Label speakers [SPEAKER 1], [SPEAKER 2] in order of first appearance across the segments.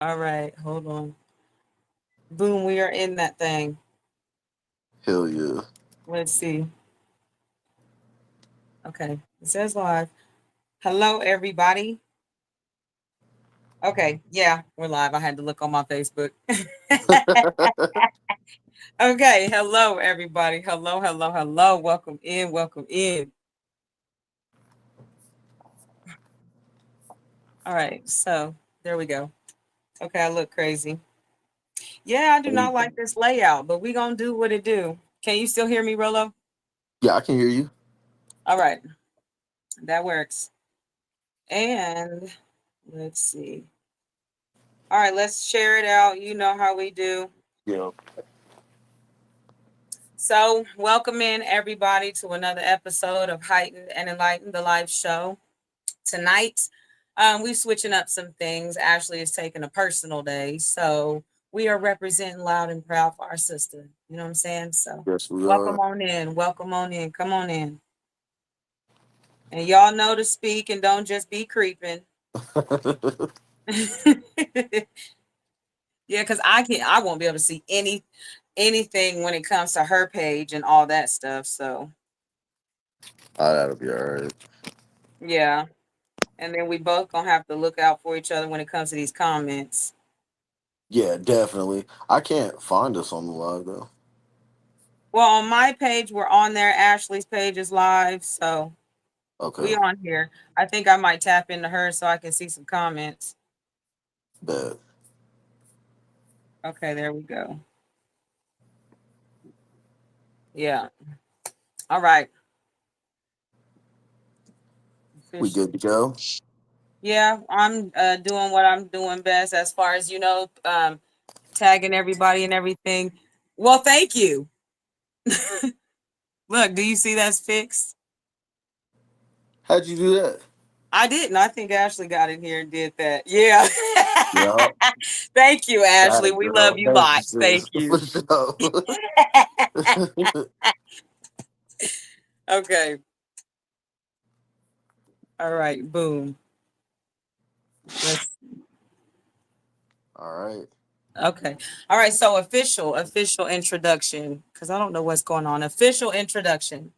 [SPEAKER 1] All right, hold on. Boom, we are in that thing.
[SPEAKER 2] Hell yeah.
[SPEAKER 1] Let's see. Okay, it says live. Hello, everybody. Okay, yeah, we're live. I had to look on my Facebook. Okay, hello, everybody. Hello, hello, hello. Welcome in, welcome in. All right, so there we go. Okay, I look crazy. Yeah, I do not like this layout, but we gonna do what it do. Can you still hear me, Rolo?
[SPEAKER 2] Yeah, I can hear you.
[SPEAKER 1] All right, that works. And let's see. All right, let's share it out. You know how we do.
[SPEAKER 2] Yeah.
[SPEAKER 1] So, welcome in everybody to another episode of Heightened and Enlightened, the live show. Tonight, we switching up some things. Ashley is taking a personal day, so we are representing loud and proud for our sister. You know what I'm saying? So,
[SPEAKER 2] Yes, we
[SPEAKER 1] welcome
[SPEAKER 2] are.
[SPEAKER 1] on in. Welcome on in. Come on in. And y'all know to speak and don't just be creeping. Yeah, because I won't be able to see anything when it comes to her page and all that stuff. So
[SPEAKER 2] Oh, that'll be all right.
[SPEAKER 1] yeah. And then we both gonna have to look out for each other when it comes to these comments.
[SPEAKER 2] Yeah, definitely. I can't find us on the live though.
[SPEAKER 1] Well, on my page, we're on there. Ashley's page is live, so
[SPEAKER 2] Okay,
[SPEAKER 1] we on here. I think I might tap into her so I can see some comments.
[SPEAKER 2] bet.
[SPEAKER 1] Okay, there we go. Yeah. All right.
[SPEAKER 2] We good to go?
[SPEAKER 1] Yeah, I'm doing what I'm doing best as far as tagging everybody and everything. Well, thank you. Look, do you see that's fixed?
[SPEAKER 2] How'd you do that?
[SPEAKER 1] I didn't. I think Ashley got in here and did that. Yeah.
[SPEAKER 2] Yeah,
[SPEAKER 1] Thank you,
[SPEAKER 2] got
[SPEAKER 1] Ashley.
[SPEAKER 2] it,
[SPEAKER 1] We love
[SPEAKER 2] girl.
[SPEAKER 1] you
[SPEAKER 2] Thank you,
[SPEAKER 1] lots. Thank
[SPEAKER 2] sis. For
[SPEAKER 1] you.
[SPEAKER 2] sure.
[SPEAKER 1] Okay. All right. Boom. Let's
[SPEAKER 2] All right.
[SPEAKER 1] Okay. All right. So official introduction, because I don't know what's going on. Official introduction.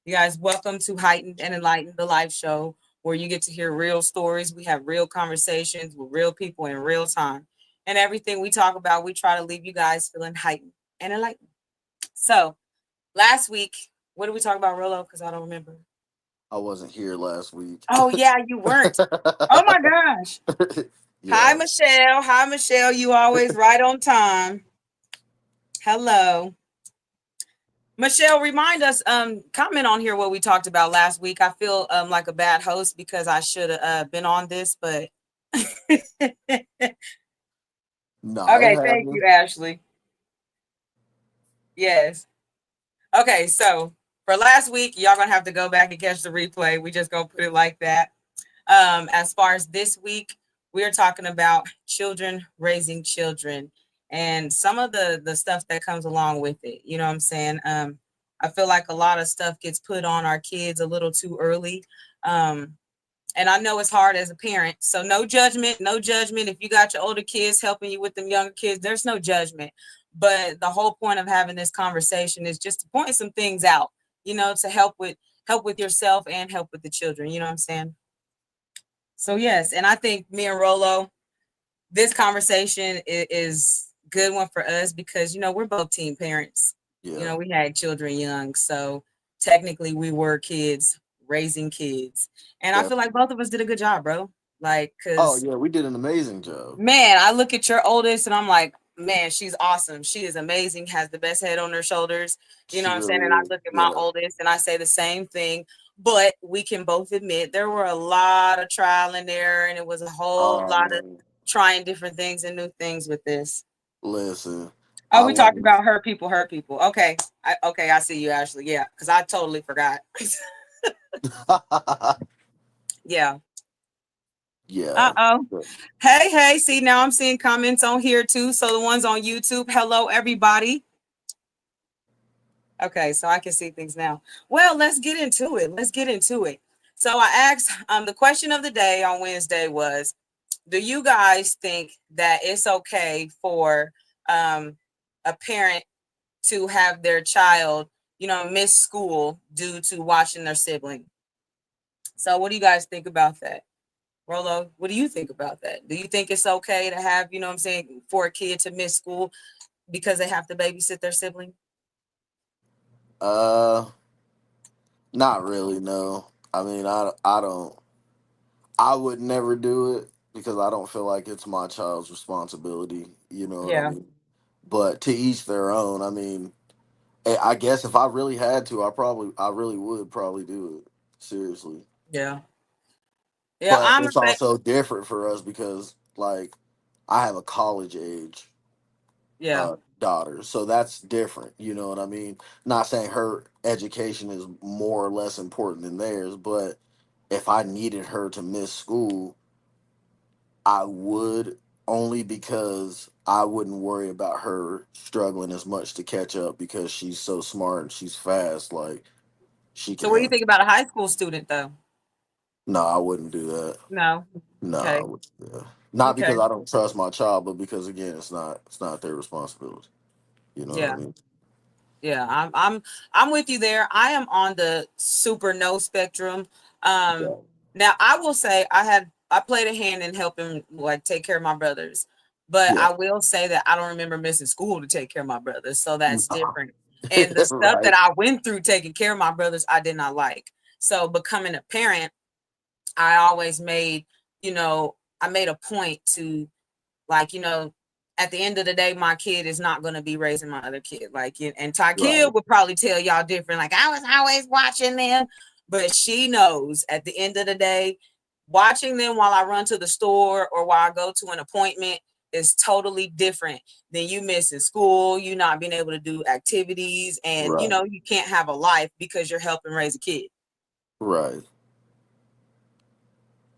[SPEAKER 1] You guys, welcome to Heightened and Enlightened, the live show where you get to hear real stories. We have real conversations with real people in real time. And everything we talk about, we try to leave you guys feeling heightened and enlightened. So last week, what did we talk about, Rolo? Because I don't remember.
[SPEAKER 2] I wasn't here last week.
[SPEAKER 1] Oh, yeah, you weren't. Oh, my gosh. Hi,
[SPEAKER 2] Yeah.
[SPEAKER 1] Michelle. Hi, Michelle. You always right on time. Hello. Michelle, remind us, comment on here what we talked about last week. I feel like a bad host because I should have been on this, but okay,
[SPEAKER 2] Nah, it
[SPEAKER 1] thank
[SPEAKER 2] happened.
[SPEAKER 1] you, Ashley. Yes. Okay, so for last week, y'all gonna have to go back and catch the replay. We just gonna put it like that. As far as this week, we are talking about children raising children and some of the stuff that comes along with it. You know what I'm saying? I feel like a lot of stuff gets put on our kids a little too early. Um, and I know it's hard as a parent. So no judgment, no judgment. If you got your older kids helping you with them younger kids, there's no judgment. But the whole point of having this conversation is just to point some things out, to help with yourself and help with the children. You know what I'm saying? So yes, and I think me and Rolo, this conversation is good one for us because we're both teen parents.
[SPEAKER 2] Yeah.
[SPEAKER 1] We had children young, so technically we were kids raising kids, and I feel
[SPEAKER 2] Definitely.
[SPEAKER 1] like both of us did a good job, bro. Like,
[SPEAKER 2] Oh
[SPEAKER 1] cause
[SPEAKER 2] yeah, we did an amazing job.
[SPEAKER 1] man, I look at your oldest and I'm like, man, she's awesome. She is amazing. Has the best head on her shoulders. You know
[SPEAKER 2] She
[SPEAKER 1] what I'm saying? And I
[SPEAKER 2] really is.
[SPEAKER 1] look at my
[SPEAKER 2] Yeah.
[SPEAKER 1] oldest and I say the same thing. But we can both admit there were a lot of trial and error, and it was a whole
[SPEAKER 2] Oh
[SPEAKER 1] lot of
[SPEAKER 2] man.
[SPEAKER 1] trying different things and new things with this.
[SPEAKER 2] Listen,
[SPEAKER 1] Oh,
[SPEAKER 2] I
[SPEAKER 1] we talked
[SPEAKER 2] was.
[SPEAKER 1] about her people, her people. Okay. I see you, Ashley. Yeah, because I totally forgot. Yeah.
[SPEAKER 2] Yeah.
[SPEAKER 1] Uh-oh. Hey, hey. See, now I'm seeing comments on here too. So the ones on YouTube, hello, everybody. Okay, so I can see things now. Well, let's get into it. Let's get into it. So I asked, the question of the day on Wednesday was, Do you guys think that it's okay for um, a parent to have their child, miss school due to watching their sibling? So, what do you guys think about that? Rolo, what do you think about that? Do you think it's okay to have, what I'm saying, for a kid to miss school because they have to babysit their sibling?
[SPEAKER 2] Uh, Not really. No, I mean, I don't. I would never do it because I don't feel like it's my child's responsibility. You know what I
[SPEAKER 1] Yeah,
[SPEAKER 2] mean? But to each their own. I mean, I guess if I really had to, I really would probably do it. Seriously.
[SPEAKER 1] yeah, yeah.
[SPEAKER 2] But
[SPEAKER 1] I'm a
[SPEAKER 2] it's also different for us because, like, I have a college age
[SPEAKER 1] yeah.
[SPEAKER 2] daughter, so that's different. You know what I mean? Not saying her education is more or less important than theirs, but if I needed her to miss school, I would, only because I wouldn't worry about her struggling as much to catch up because she's so smart and she's fast. Like, she
[SPEAKER 1] So,
[SPEAKER 2] can
[SPEAKER 1] what do you
[SPEAKER 2] handle.
[SPEAKER 1] think about a high school student, though?
[SPEAKER 2] No, I wouldn't do that.
[SPEAKER 1] No.
[SPEAKER 2] No, I
[SPEAKER 1] Okay.
[SPEAKER 2] wouldn't do that. Not
[SPEAKER 1] Okay.
[SPEAKER 2] because I don't trust my child, but because again, it's not their responsibility. You know what I
[SPEAKER 1] Yeah.
[SPEAKER 2] mean?
[SPEAKER 1] Yeah, I'm with you there. I am on the super no spectrum. Um,
[SPEAKER 2] Yeah.
[SPEAKER 1] Now I will say I played a hand in helping like take care of my brothers, but
[SPEAKER 2] Yeah.
[SPEAKER 1] I will say that I don't remember missing school to take care of my brothers, so that's
[SPEAKER 2] Nah.
[SPEAKER 1] different. And the stuff that
[SPEAKER 2] Right.
[SPEAKER 1] I went through taking care of my brothers, I did not like. So becoming a parent, I always made, I made a point to like, at the end of the day, my kid is not going to be raising my other kid. Like, and
[SPEAKER 2] Right.
[SPEAKER 1] Tykia would probably tell y'all different. Like, I was always watching them, but she knows at the end of the day, watching them while I run to the store or while I go to an appointment is totally different than you missing school, you not being able to do activities, and
[SPEAKER 2] Right.
[SPEAKER 1] you can't have a life because you're helping raise a kid.
[SPEAKER 2] Right.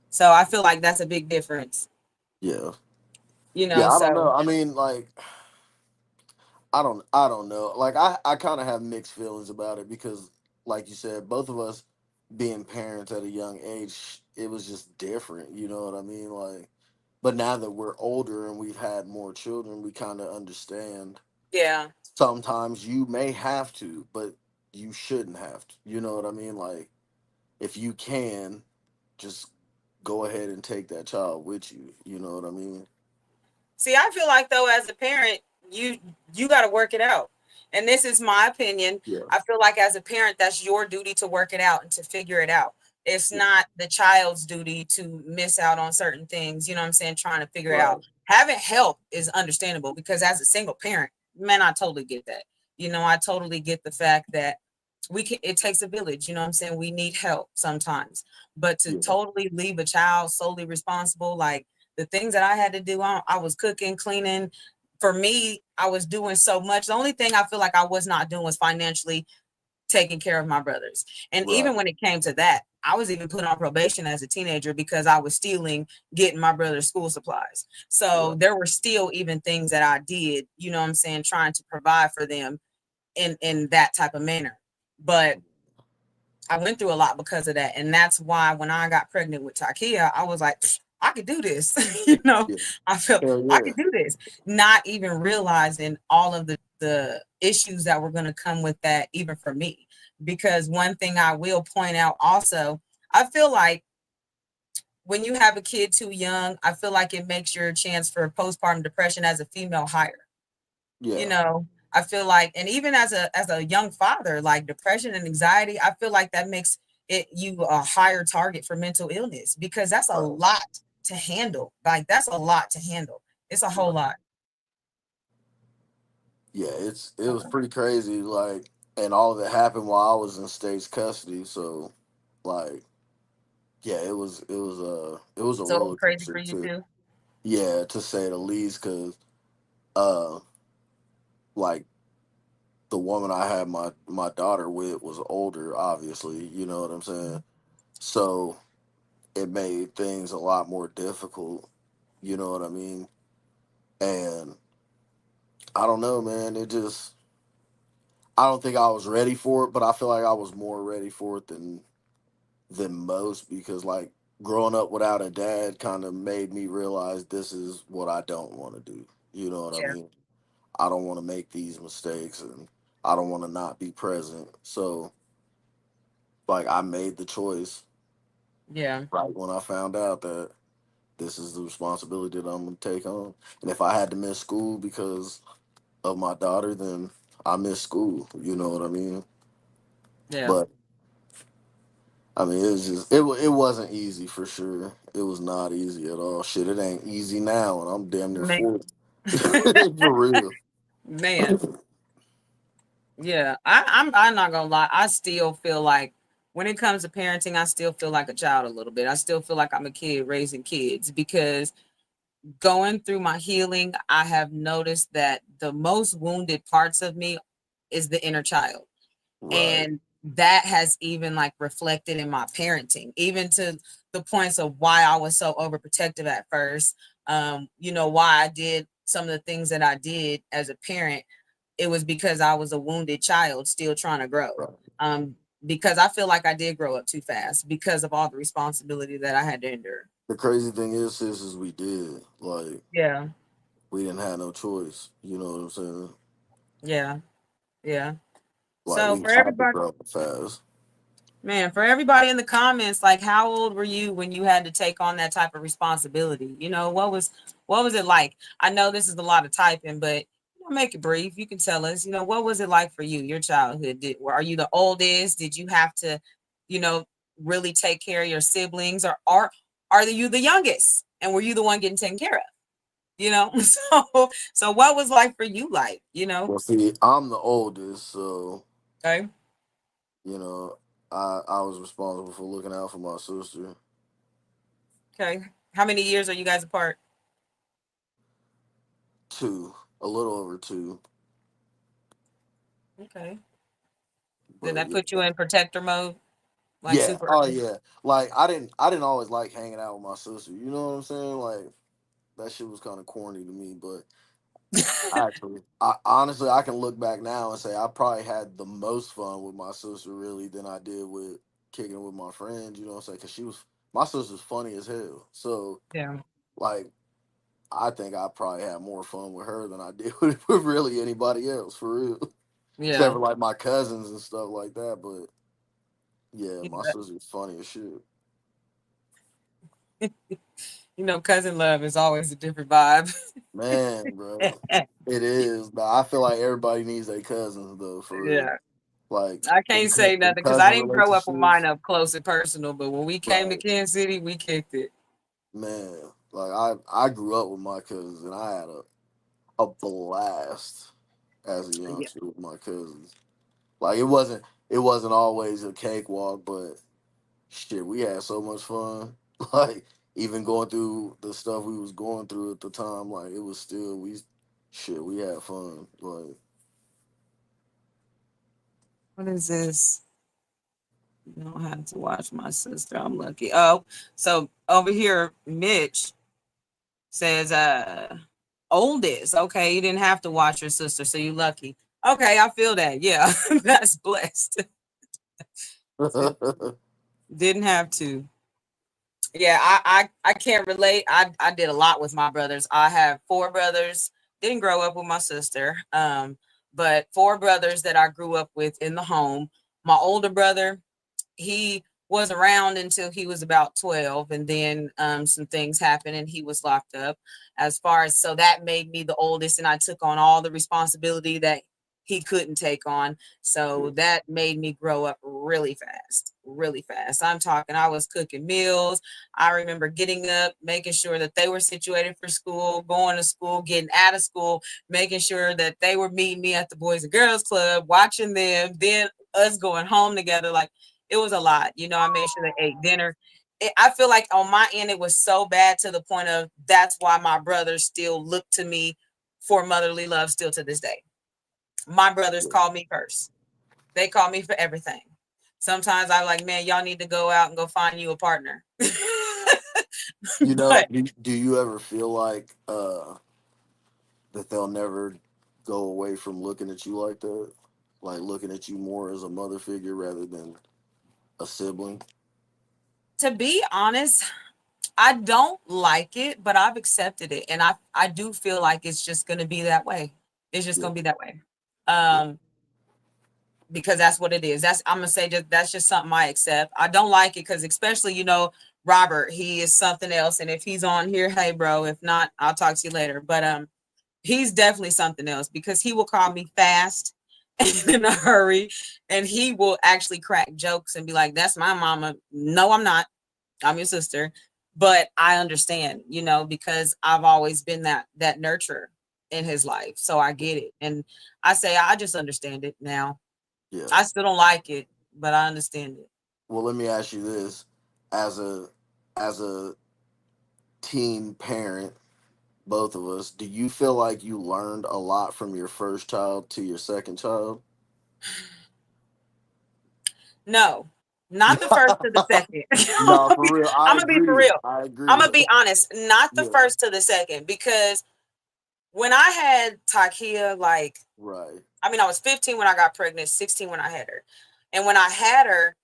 [SPEAKER 1] So I feel like that's a big difference,
[SPEAKER 2] Yeah. Yeah. I don't
[SPEAKER 1] so
[SPEAKER 2] know. I mean, like, I don't know. Like, I kind of have mixed feelings about it because, like you said, both of us being parents at a young age, it was just different. You know what I mean? Like, but now that we're older and we've had more children, we kind of understand.
[SPEAKER 1] yeah.
[SPEAKER 2] Sometimes you may have to, but you shouldn't have to. You know what I mean? Like, if you can, just go ahead and take that child with you. You know what I mean?
[SPEAKER 1] See, I feel like though, as a parent, you you got to work it out. And this is my opinion.
[SPEAKER 2] Yeah.
[SPEAKER 1] I feel like as a parent, that's your duty to work it out and to figure it out. It's
[SPEAKER 2] Yeah.
[SPEAKER 1] not the child's duty to miss out on certain things. You know what I'm saying? Trying to figure it out.
[SPEAKER 2] Right.
[SPEAKER 1] Having help is understandable because as a single parent, man, I totally get that. I totally get the fact that it takes a village. You know what I'm saying? We need help sometimes. But to
[SPEAKER 2] Yeah.
[SPEAKER 1] totally leave a child solely responsible, like the things that I had to do, I was cooking, cleaning. For me, I was doing so much. The only thing I feel like I was not doing was financially taking care of my brothers. And even
[SPEAKER 2] Right.
[SPEAKER 1] when it came to that, I was even put on probation as a teenager because I was stealing, getting my brother's school supplies. So
[SPEAKER 2] Right.
[SPEAKER 1] there were still even things that I did, you know what I'm saying, trying to provide for them in that type of manner. But I went through a lot because of that. And that's why when I got pregnant with Takia, I was like, I could do this.
[SPEAKER 2] Yeah.
[SPEAKER 1] I felt
[SPEAKER 2] Hell
[SPEAKER 1] I
[SPEAKER 2] yeah.
[SPEAKER 1] could do this, not even realizing all of the issues that were going to come with that, even for me. Because one thing I will point out also, I feel like when you have a kid too young, I feel like it makes your chance for postpartum depression as a female higher. you
[SPEAKER 2] Yeah.
[SPEAKER 1] know I feel like, and even as a young father, like depression and anxiety, I feel like that makes you a higher target for mental illness because that's a
[SPEAKER 2] Right.
[SPEAKER 1] lot to handle. Like, that's a lot to handle. It's a whole
[SPEAKER 2] Right.
[SPEAKER 1] lot.
[SPEAKER 2] Yeah. It was pretty crazy. Like, and all of it happened while I was in state's custody. So, like, yeah, it was a
[SPEAKER 1] So it was
[SPEAKER 2] roller
[SPEAKER 1] crazy
[SPEAKER 2] coaster
[SPEAKER 1] for you
[SPEAKER 2] too.
[SPEAKER 1] too.
[SPEAKER 2] Yeah, to say the least. Cause uh, like, the woman I had my daughter with was older. Obviously, you know what I'm saying. So it made things a lot more difficult. You know what I mean? And I don't know, man. I don't think I was ready for it, but I feel like I was more ready for it than most because, like, growing up without a dad kind of made me realize this is what I don't want to do. You know what I
[SPEAKER 1] Yeah.
[SPEAKER 2] mean? I don't want to make these mistakes, and I don't want to not be present. So, like, I made the choice
[SPEAKER 1] Yeah.
[SPEAKER 2] right when I found out that this is the responsibility that I'm going to take on. And if I had to miss school because of my daughter, then I miss school. You know what I mean?
[SPEAKER 1] Yeah.
[SPEAKER 2] But I mean, it was just it wasn't easy for sure. It was not easy at all. Shit, it ain't easy now, and I'm damn near
[SPEAKER 1] Man.
[SPEAKER 2] 40. For real.
[SPEAKER 1] Man. Yeah. I'm not gonna lie. I still feel like when it comes to parenting, I still feel like a child a little bit. I still feel like I'm a kid raising kids because going through my healing, I have noticed that the most wounded parts of me is the inner child.
[SPEAKER 2] Right.
[SPEAKER 1] And that has even like reflected in my parenting, even to the points of why I was so overprotective at first. Why I did some of the things that I did as a parent. It was because I was a wounded child still trying to grow.
[SPEAKER 2] Right.
[SPEAKER 1] Um, because I feel like I did grow up too fast because of all the responsibility that I had to endure.
[SPEAKER 2] The crazy thing is we did. Like,
[SPEAKER 1] Yeah,
[SPEAKER 2] we didn't have no choice. You know what I'm saying?
[SPEAKER 1] yeah, yeah.
[SPEAKER 2] Like,
[SPEAKER 1] So
[SPEAKER 2] we
[SPEAKER 1] for
[SPEAKER 2] had to
[SPEAKER 1] everybody,
[SPEAKER 2] grow up fast.
[SPEAKER 1] man, for everybody in the comments, like how old were you when you had to take on that type of responsibility? What was it like? I know this is a lot of typing, but make it brief. You can tell us, what was it like for you, your childhood? Are you the oldest? Did you have to, you know, really take care of your siblings, or are you the youngest? And were you the one getting taken care of? So what was like for you,
[SPEAKER 2] Well, see, I'm the oldest, so
[SPEAKER 1] okay,
[SPEAKER 2] you know, I was responsible for looking out for my sister.
[SPEAKER 1] okay. How many years are you guys apart?
[SPEAKER 2] Two, a little over two,
[SPEAKER 1] Okay. Did
[SPEAKER 2] but
[SPEAKER 1] that
[SPEAKER 2] yeah,
[SPEAKER 1] put you in protector mode? Like
[SPEAKER 2] yeah,
[SPEAKER 1] super
[SPEAKER 2] oh
[SPEAKER 1] early?
[SPEAKER 2] yeah. Like, I didn't always like hanging out with my sister. You know what I'm saying? Like, that shit was kind of corny to me, but actually, I honestly I can look back now and say I probably had the most fun with my sister really than I did with kicking with my friends. You know what I'm saying? Because my sister's funny as hell. So,
[SPEAKER 1] Yeah.
[SPEAKER 2] like, I think I probably had more fun with her than I did with really anybody else for real. Except
[SPEAKER 1] Yeah.
[SPEAKER 2] for like my cousins and stuff like that. But yeah,
[SPEAKER 1] You
[SPEAKER 2] my
[SPEAKER 1] know,
[SPEAKER 2] sister's funny as shit.
[SPEAKER 1] cousin love is always a different vibe.
[SPEAKER 2] Man, bro, it is. But I feel like everybody needs their cousins though, for real.
[SPEAKER 1] Yeah.
[SPEAKER 2] Like,
[SPEAKER 1] I can't say
[SPEAKER 2] them
[SPEAKER 1] nothing because I
[SPEAKER 2] cousin
[SPEAKER 1] didn't grow up with mine
[SPEAKER 2] relationships.
[SPEAKER 1] up close and personal, but when we came to
[SPEAKER 2] Right.
[SPEAKER 1] Kansas City, we kicked it.
[SPEAKER 2] Man, like, I grew up with my cousins and I had a blast as a
[SPEAKER 1] Yeah.
[SPEAKER 2] youngster with my cousins. Like, it wasn't always a cakewalk, but shit, we had so much fun. Like, even going through the stuff we was going through at the time, like, it was still we had fun. Like,
[SPEAKER 1] What is this? You don't have to watch my sister. I'm lucky. Oh, so over here, Mitch says, oldest. Okay, you didn't have to watch your sister, so you lucky. Okay, I feel that. Yeah, that's blessed. Didn't have to. Yeah, I can't relate. I did a lot with my brothers. I have four brothers. Didn't grow up with my sister. But four brothers that I grew up with in the home. My older brother, he was around until he was about 12, and then some things happened and he was locked up. As far as, so that made me the oldest, and I took on all the responsibility that he couldn't take on. So that made me grow up really fast, really fast. I'm talking, I was cooking meals. I remember getting up, making sure that they were situated for school, going to school, getting out of school, making sure that they were meeting me at the Boys and Girls Club, watching them, then us going home together. Like, it was a lot. I made sure they ate dinner. I feel like on my end, it was so bad to the point of that's why my brothers still look to me for motherly love still to this day. My brothers call me first. They call me for everything. Sometimes I'm like, man, y'all need to go out and go find you a partner.
[SPEAKER 2] you know,
[SPEAKER 1] But
[SPEAKER 2] do you ever feel like that they'll never go away from looking at you like that? Like, looking at you more as a mother figure rather than a sibling?
[SPEAKER 1] To be honest, I don't like it, but I've accepted it, and I do feel like it's just going to be that way. It's just
[SPEAKER 2] Yeah,
[SPEAKER 1] going to be that way.
[SPEAKER 2] yeah,
[SPEAKER 1] Um, because that's what it is. That's I'm gonna say just that's just something I accept. I don't like it because especially Robert, he is something else, and if he's on here, hey bro. If not, I'll talk to you later. But he's definitely something else because he will call me fast and in a hurry, and he will actually crack jokes and be like, "That's my mama." No, I'm not. I'm your sister, but I understand, because I've always been that nurturer in his life, so I get it, and I say I just understand it now.
[SPEAKER 2] yeah.
[SPEAKER 1] I still don't like it, but I understand it.
[SPEAKER 2] Well, let me ask you this: as a teen parent, both of us, do you feel like you learned a lot from your first child to your second child?
[SPEAKER 1] No, not the first to the second.
[SPEAKER 2] No, for real. I
[SPEAKER 1] I'm gonna be for
[SPEAKER 2] agree.
[SPEAKER 1] real.
[SPEAKER 2] I
[SPEAKER 1] I'm
[SPEAKER 2] agree.
[SPEAKER 1] gonna be honest. Not the
[SPEAKER 2] Yeah.
[SPEAKER 1] first to the second because when I had Takia, like,
[SPEAKER 2] Right.
[SPEAKER 1] I mean, I was 15 when I got pregnant, 16 when I had her, and when I had her,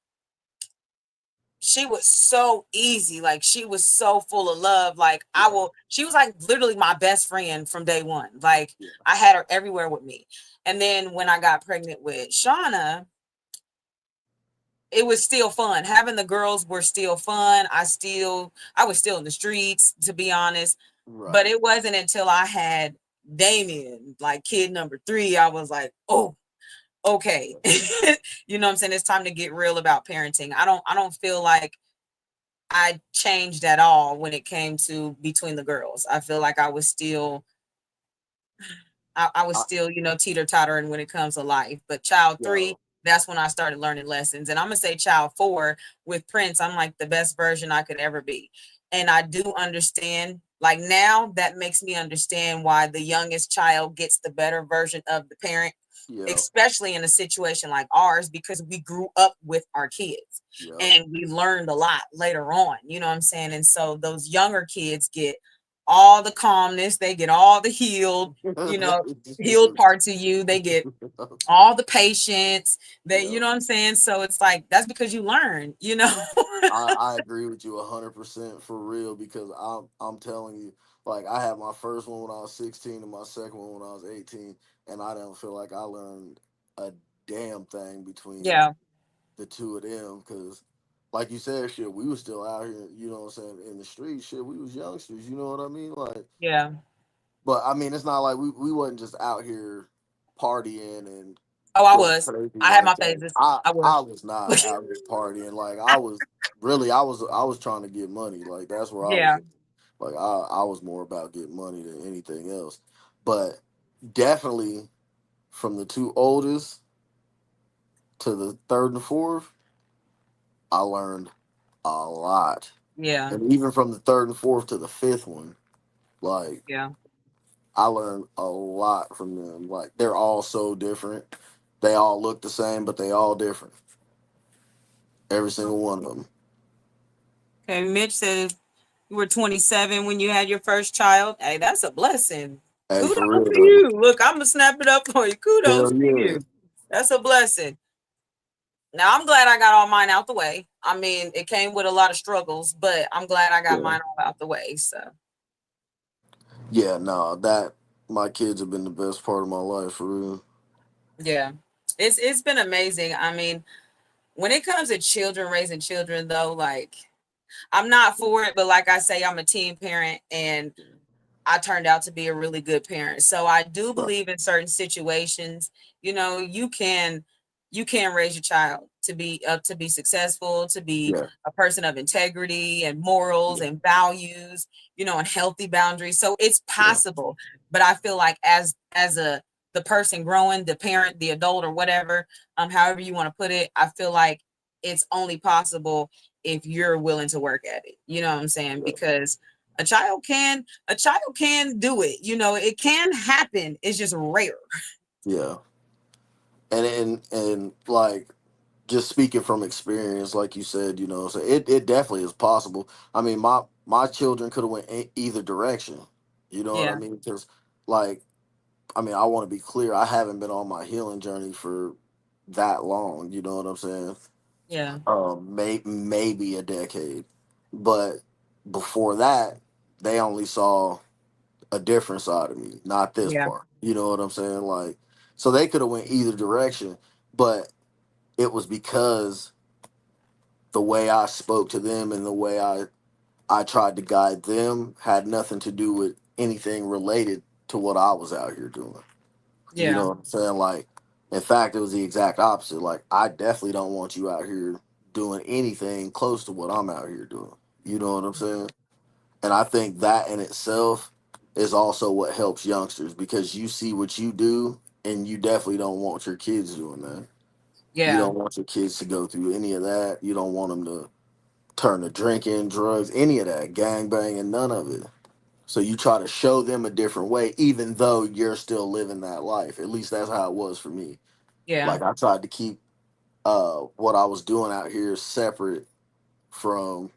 [SPEAKER 1] she was so easy. Like she was so full of love. Like
[SPEAKER 2] Yeah.
[SPEAKER 1] she was like literally my best friend from day one. Like
[SPEAKER 2] Yeah.
[SPEAKER 1] I had her everywhere with me. And then when I got pregnant with Shauna, it was still fun. Having the girls were still fun. I was still in the streets, to be honest. But
[SPEAKER 2] Right.
[SPEAKER 1] it wasn't until I had Damien, like kid number 3, I was like, oh, okay. You know what I'm saying? It's time to get real about parenting. I don't feel like I changed at all when it came to between the girls. I feel like I was
[SPEAKER 2] I,
[SPEAKER 1] still, teeter tottering when it comes to life. But child 3,
[SPEAKER 2] yo.
[SPEAKER 1] that's when I started learning lessons. And I'm gonna say child 4 with Prince, I'm like the best version I could ever be. And I do understand, like now that makes me understand why the youngest child gets the better version of the parent,
[SPEAKER 2] Yeah.
[SPEAKER 1] especially in a situation like ours, because we grew up with our kids
[SPEAKER 2] Yeah.
[SPEAKER 1] and we learned a lot later on, you know what I'm saying? And so those younger kids get all the calmness, they get all the you know, healed parts of you, they get all the patience, they, you
[SPEAKER 2] Yeah.
[SPEAKER 1] know what I'm saying? So it's like that's because you learn.
[SPEAKER 2] I agree with you 100% for real because I'm telling you, like I had my first one when I was 16 and my second one when I was 18, and I don't feel like I learned a damn thing between
[SPEAKER 1] Yeah,
[SPEAKER 2] the two of them because, like you said, shit, we was still out here, you know what I'm saying, in the street, shit, we was youngsters, you know what I mean, like.
[SPEAKER 1] yeah.
[SPEAKER 2] But I mean, it's not like we wasn't just out here partying and
[SPEAKER 1] Oh, I
[SPEAKER 2] going
[SPEAKER 1] was.
[SPEAKER 2] crazy
[SPEAKER 1] I had
[SPEAKER 2] like
[SPEAKER 1] my
[SPEAKER 2] that.
[SPEAKER 1] phases.
[SPEAKER 2] I
[SPEAKER 1] I was.
[SPEAKER 2] I was not out here partying. Like I was really, I was trying to get money. Like that's where I was.
[SPEAKER 1] Yeah,
[SPEAKER 2] Like I was more about getting money than anything else. But definitely from the two oldest to the third and fourth, I learned a lot.
[SPEAKER 1] yeah,
[SPEAKER 2] And even from the third and fourth to the fifth one, like
[SPEAKER 1] yeah.
[SPEAKER 2] I learned a lot from them. Like they're all so different. They all look the same, but they all different. Every single one of them.
[SPEAKER 1] Okay, Mitch said you were 27 when you had your first child. Hey, that's a blessing.
[SPEAKER 2] Hey,
[SPEAKER 1] Kudos
[SPEAKER 2] for real
[SPEAKER 1] to
[SPEAKER 2] though.
[SPEAKER 1] you. Look, I'm gonna snap it up for you. Kudos
[SPEAKER 2] Hell
[SPEAKER 1] to
[SPEAKER 2] yeah.
[SPEAKER 1] you. That's a blessing. Now I'm glad I got all mine out the way. I mean, it came with a lot of struggles, but I'm glad I got
[SPEAKER 2] Yeah.
[SPEAKER 1] mine all out the way. So
[SPEAKER 2] Yeah, no, that my kids have been the best part of my life for real.
[SPEAKER 1] yeah, it's been amazing. I mean, when it comes to children, raising children, though, like I'm not for it, but like I say, I'm a teen parent, and I turned out to be a really good parent. So I do
[SPEAKER 2] Right.
[SPEAKER 1] believe in certain situations, you can raise your child to be successful, to be
[SPEAKER 2] Yeah.
[SPEAKER 1] a person of integrity and morals
[SPEAKER 2] Yeah.
[SPEAKER 1] and values, and healthy boundaries. So it's
[SPEAKER 2] Yeah.
[SPEAKER 1] possible. But I feel like as the person growing, the parent, the adult or whatever, however you want to put it, I feel like it's only possible if you're willing to work at it. You know what I'm saying?
[SPEAKER 2] Yeah.
[SPEAKER 1] Because a child can do it. It can happen. It's just rare.
[SPEAKER 2] Yeah. And like just speaking from experience, like you said, so it definitely is possible. I mean, my children could have went either direction. You know what I
[SPEAKER 1] Yeah.
[SPEAKER 2] mean? Because like I mean, I want to be clear. I haven't been on my healing journey for that long. You know what I'm saying?
[SPEAKER 1] Yeah.
[SPEAKER 2] maybe a decade. But before that, they only saw a different side of me, not this
[SPEAKER 1] Yeah.
[SPEAKER 2] part. You know what I'm saying? Like, so they could have went either direction, but it was because the way I spoke to them and the way I tried to guide them had nothing to do with anything related to what I was out here doing. You
[SPEAKER 1] Yeah.
[SPEAKER 2] know what I'm saying? Like, in fact, it was the exact opposite. Like, I definitely don't want you out here doing anything close to what I'm out here doing. You know what I'm saying? And I think that in itself is also what helps youngsters because you see what you do and you definitely don't want your kids doing that. You
[SPEAKER 1] Yeah.
[SPEAKER 2] don't want your kids to go through any of that. You don't want them to turn to drinking, drugs, any of that, gang banging, none of it. So you try to show them a different way, even though you're still living that life. At least that's how it was for me.
[SPEAKER 1] Yeah.
[SPEAKER 2] Like I tried to keep what I was doing out here separate from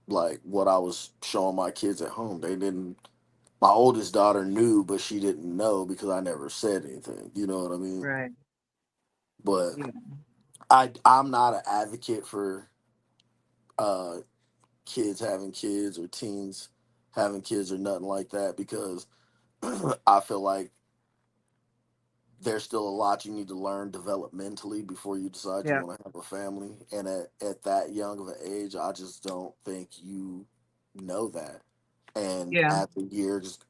[SPEAKER 2] like what I was showing my kids at home. They didn't. My oldest daughter knew, but she didn't know because I never said anything. You know what I mean?
[SPEAKER 1] Right.
[SPEAKER 2] But
[SPEAKER 1] Yeah.
[SPEAKER 2] I'm not an advocate for uh, kids having kids or teens having kids or nothing like that because I feel like there's still a lot you need to learn developmentally before you decide you
[SPEAKER 1] Yeah.
[SPEAKER 2] want to have a family. And at that young of an age, I just don't think you know that. And
[SPEAKER 1] Yeah.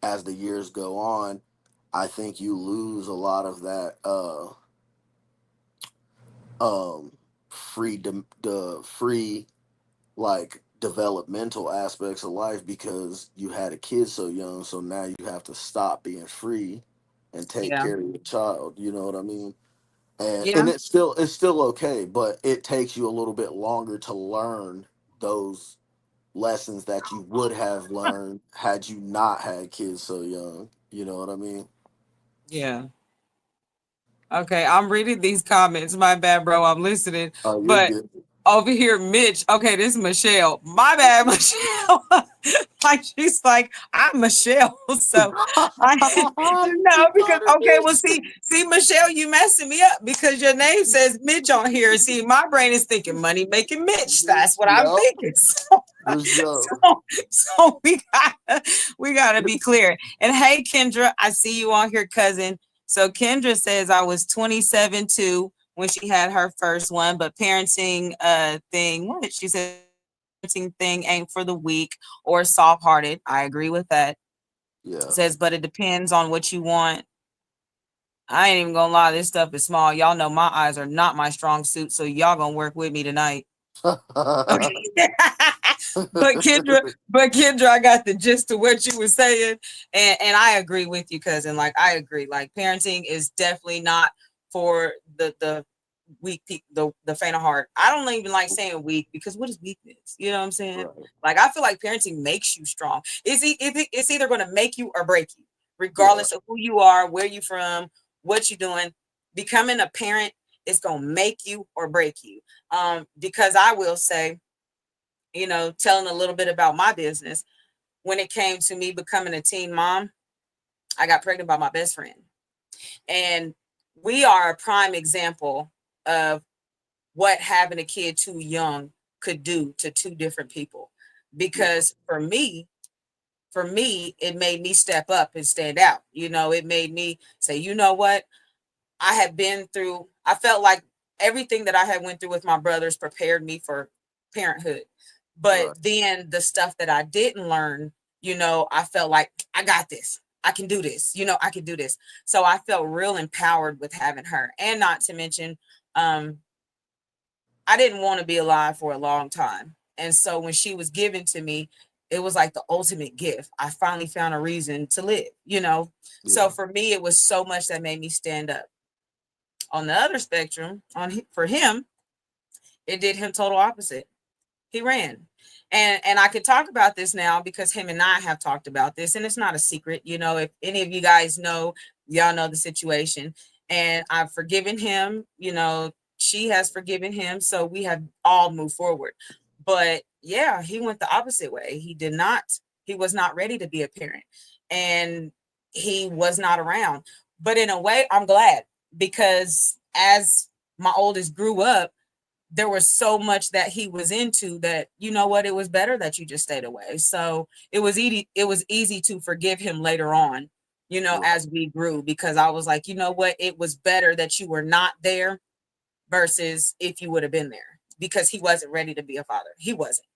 [SPEAKER 2] as the years go on, I think you lose a lot of that the free like developmental aspects of life because you had a kid so young, so now you have to stop being free and take
[SPEAKER 1] Yeah.
[SPEAKER 2] care of your child. You know what I mean? and
[SPEAKER 1] Yeah.
[SPEAKER 2] and it's still okay, but it takes you a little bit longer to learn those lessons that you would have learned had you not had kids so young. You know what I mean?
[SPEAKER 1] Yeah. Okay, I'm reading these comments. My bad, bro. I'm listening.
[SPEAKER 2] Oh, you're
[SPEAKER 1] But
[SPEAKER 2] good.
[SPEAKER 1] over here, Mitch. Okay, this is Michelle. My bad, Michelle. Like she's like, I'm Michelle. So I no, because okay, well, see, Michelle, you messing me up because your name says Mitch on here. See, my brain is thinking money making Mitch. That's what I'm
[SPEAKER 2] Yup,
[SPEAKER 1] thinking. So,
[SPEAKER 2] for sure.
[SPEAKER 1] so we gotta be clear. And hey, Kendra, I see you on here, cousin. So Kendra says I was 27 too when she had her first one, but parenting thing, what she says parenting thing ain't for the weak or soft hearted. I agree with that.
[SPEAKER 2] Yeah.
[SPEAKER 1] Says, but it depends on what you want. I ain't even gonna lie, this stuff is small. Y'all know my eyes are not my strong suit, so y'all gonna work with me tonight. Okay. but Kendra, but Kendra, I got the gist of what you were saying, and I agree with you, cousin. Like I agree. Like parenting is definitely not for the weak people, the faint of heart. I don't even like saying weak because what is weakness? You know what I'm saying?
[SPEAKER 2] Right.
[SPEAKER 1] Like I feel like parenting makes you strong. It's either going to make you or break you,
[SPEAKER 2] Yeah.
[SPEAKER 1] regardless of who you are, where you from, what you're doing. Becoming a parent is going to make you or break you. Because I will say, telling a little bit about my business. When it came to me becoming a teen mom, I got pregnant by my best friend. And we are a prime example of what having a kid too young could do to two different people.
[SPEAKER 2] Yeah.
[SPEAKER 1] Because for me, it made me step up and stand out. It made me say, you know what? I had been through, I felt like everything that I had went through with my brothers prepared me for parenthood. But
[SPEAKER 2] Right.
[SPEAKER 1] then the stuff that I didn't learn, I felt like I got this. I can do this. I can do this. So I felt real empowered with having her. And not to mention, um, I didn't want to be alive for a long time. And so when she was given to me, it was like the ultimate gift. I finally found a reason to live. So
[SPEAKER 2] Yeah.
[SPEAKER 1] for me, it was so much that made me stand up. On the other spectrum, for him, it did him total opposite. He ran. And I could talk about this now because him and I have talked about this, and it's not a secret. If any of you guys know, y'all know the situation. And I've forgiven him, she has forgiven him. So we have all moved forward. But yeah, he went the opposite way. He was not ready to be a parent. And he was not around. But in a way, I'm glad because as my oldest grew up, there was so much that he was into that, you know what, it was better that you just stayed away. So it was easy to forgive him later on, you know,
[SPEAKER 2] Right.
[SPEAKER 1] as we grew, because I was like, you know what, it was better that you were not there versus if you would have been there, because he wasn't ready to be a father. He wasn't.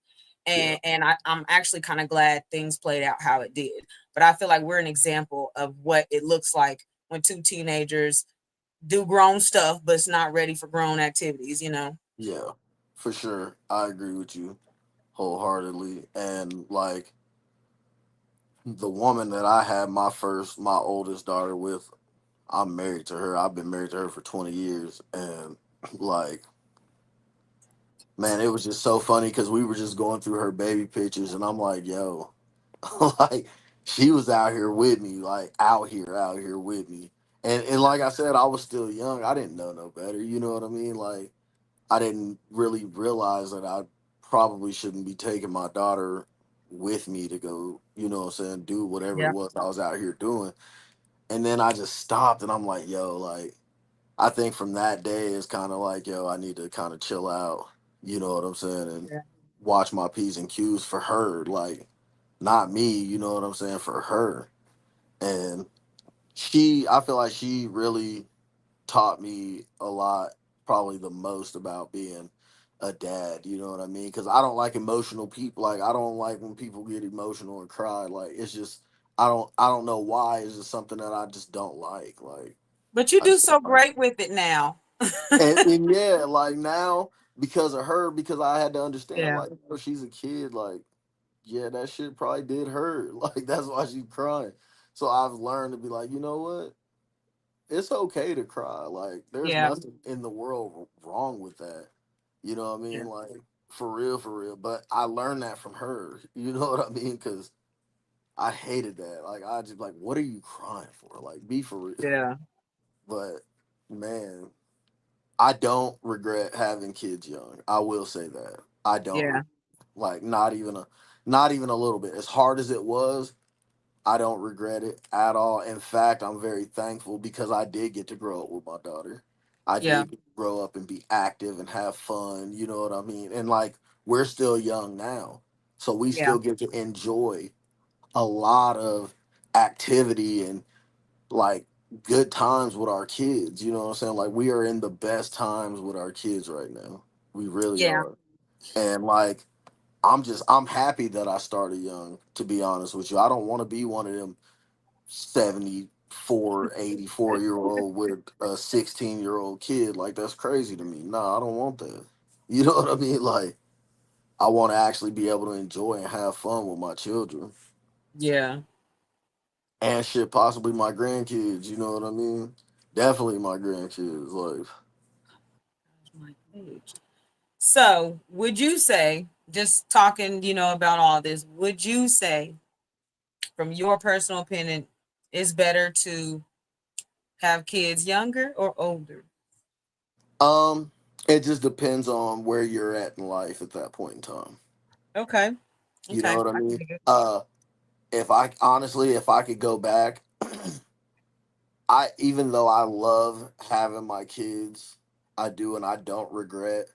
[SPEAKER 2] Yeah.
[SPEAKER 1] I'm actually kind of glad things played out how it did. But I feel like we're an example of what it looks like when two teenagers do grown stuff, but it's not ready for grown activities, you know?
[SPEAKER 2] Yeah. For sure. I agree with you wholeheartedly. And like the woman that I had my oldest daughter with, I'm married to her. I've been married to her for 20 years. And like, man, it was just so funny because we were just going through her baby pictures, and I'm like, yo, like she was out here with me, like out here with me. And like I said, I was still young. I didn't know no better. You know what I mean? Like I didn't really realize that I probably shouldn't be taking my daughter with me to go, you know what I'm saying, do whatever it
[SPEAKER 1] Yeah.
[SPEAKER 2] was I was out here doing. And then I just stopped and I'm like, yo, like I think from that day it's kind of like, yo, I need to kind of chill out, you know what I'm saying, and
[SPEAKER 1] Yeah.
[SPEAKER 2] watch my P's and Q's for her, like not me, you know what I'm saying, for her. And I feel like she really taught me a lot, probably the most about being a dad, you know what I mean? Because I don't like emotional people. Like I don't like when people get emotional and cry. Like it's just I don't know why. It's just something that I just don't like. Like
[SPEAKER 1] But you
[SPEAKER 2] I
[SPEAKER 1] do
[SPEAKER 2] just
[SPEAKER 1] so
[SPEAKER 2] don't like
[SPEAKER 1] great with it now.
[SPEAKER 2] and yeah, like now because of her, because I had to understand,
[SPEAKER 1] Yeah.
[SPEAKER 2] like, she's a kid, like, yeah, that shit probably did hurt. Like, that's why she's crying. So I've learned to be like, you know what? It's okay to cry. Like, there's
[SPEAKER 1] Yeah.
[SPEAKER 2] nothing in the world wrong with that. You know what I
[SPEAKER 1] Yeah.
[SPEAKER 2] mean? Like, for real, for real. But I learned that from her. You know what I mean? Because I hated that. Like, I just, like, what are you crying for? Like, be for real.
[SPEAKER 1] Yeah.
[SPEAKER 2] But, man, I don't regret having kids young. I will say that. I don't
[SPEAKER 1] Yeah.
[SPEAKER 2] like not even a little bit. As hard as it was, I don't regret it at all. In fact, I'm very thankful because I did get to grow up with my daughter. I
[SPEAKER 1] Yeah.
[SPEAKER 2] did get to grow up and be active and have fun, you know what I mean? And like we're still young now. So we
[SPEAKER 1] Yeah.
[SPEAKER 2] still get to enjoy a lot of activity and like good times with our kids. You know what I'm saying? Like we are in the best times with our kids right now. We really
[SPEAKER 1] Yeah.
[SPEAKER 2] are. And like I'm happy that I started young, to be honest with you. I don't want to be one of them 74, 84-year old with a 16-year-old kid. Like that's crazy to me. No, I don't want that. You know what I mean? Like I want to actually be able to enjoy and have fun with my children
[SPEAKER 1] Yeah.
[SPEAKER 2] and shit, possibly my grandkids. You know what I mean? Definitely my grandkids. Like,
[SPEAKER 1] My age. So, would you say, just talking, you know, about all this, would you say, from your personal opinion, it's better to have kids younger or older?
[SPEAKER 2] um, it just depends on where you're at in life at that point in time.
[SPEAKER 1] Okay.
[SPEAKER 2] You know
[SPEAKER 1] Okay.
[SPEAKER 2] what I
[SPEAKER 1] I can
[SPEAKER 2] mean?
[SPEAKER 1] dig it.
[SPEAKER 2] If I honestly, if I could go back, I even though I love having my kids, I do, and I don't regret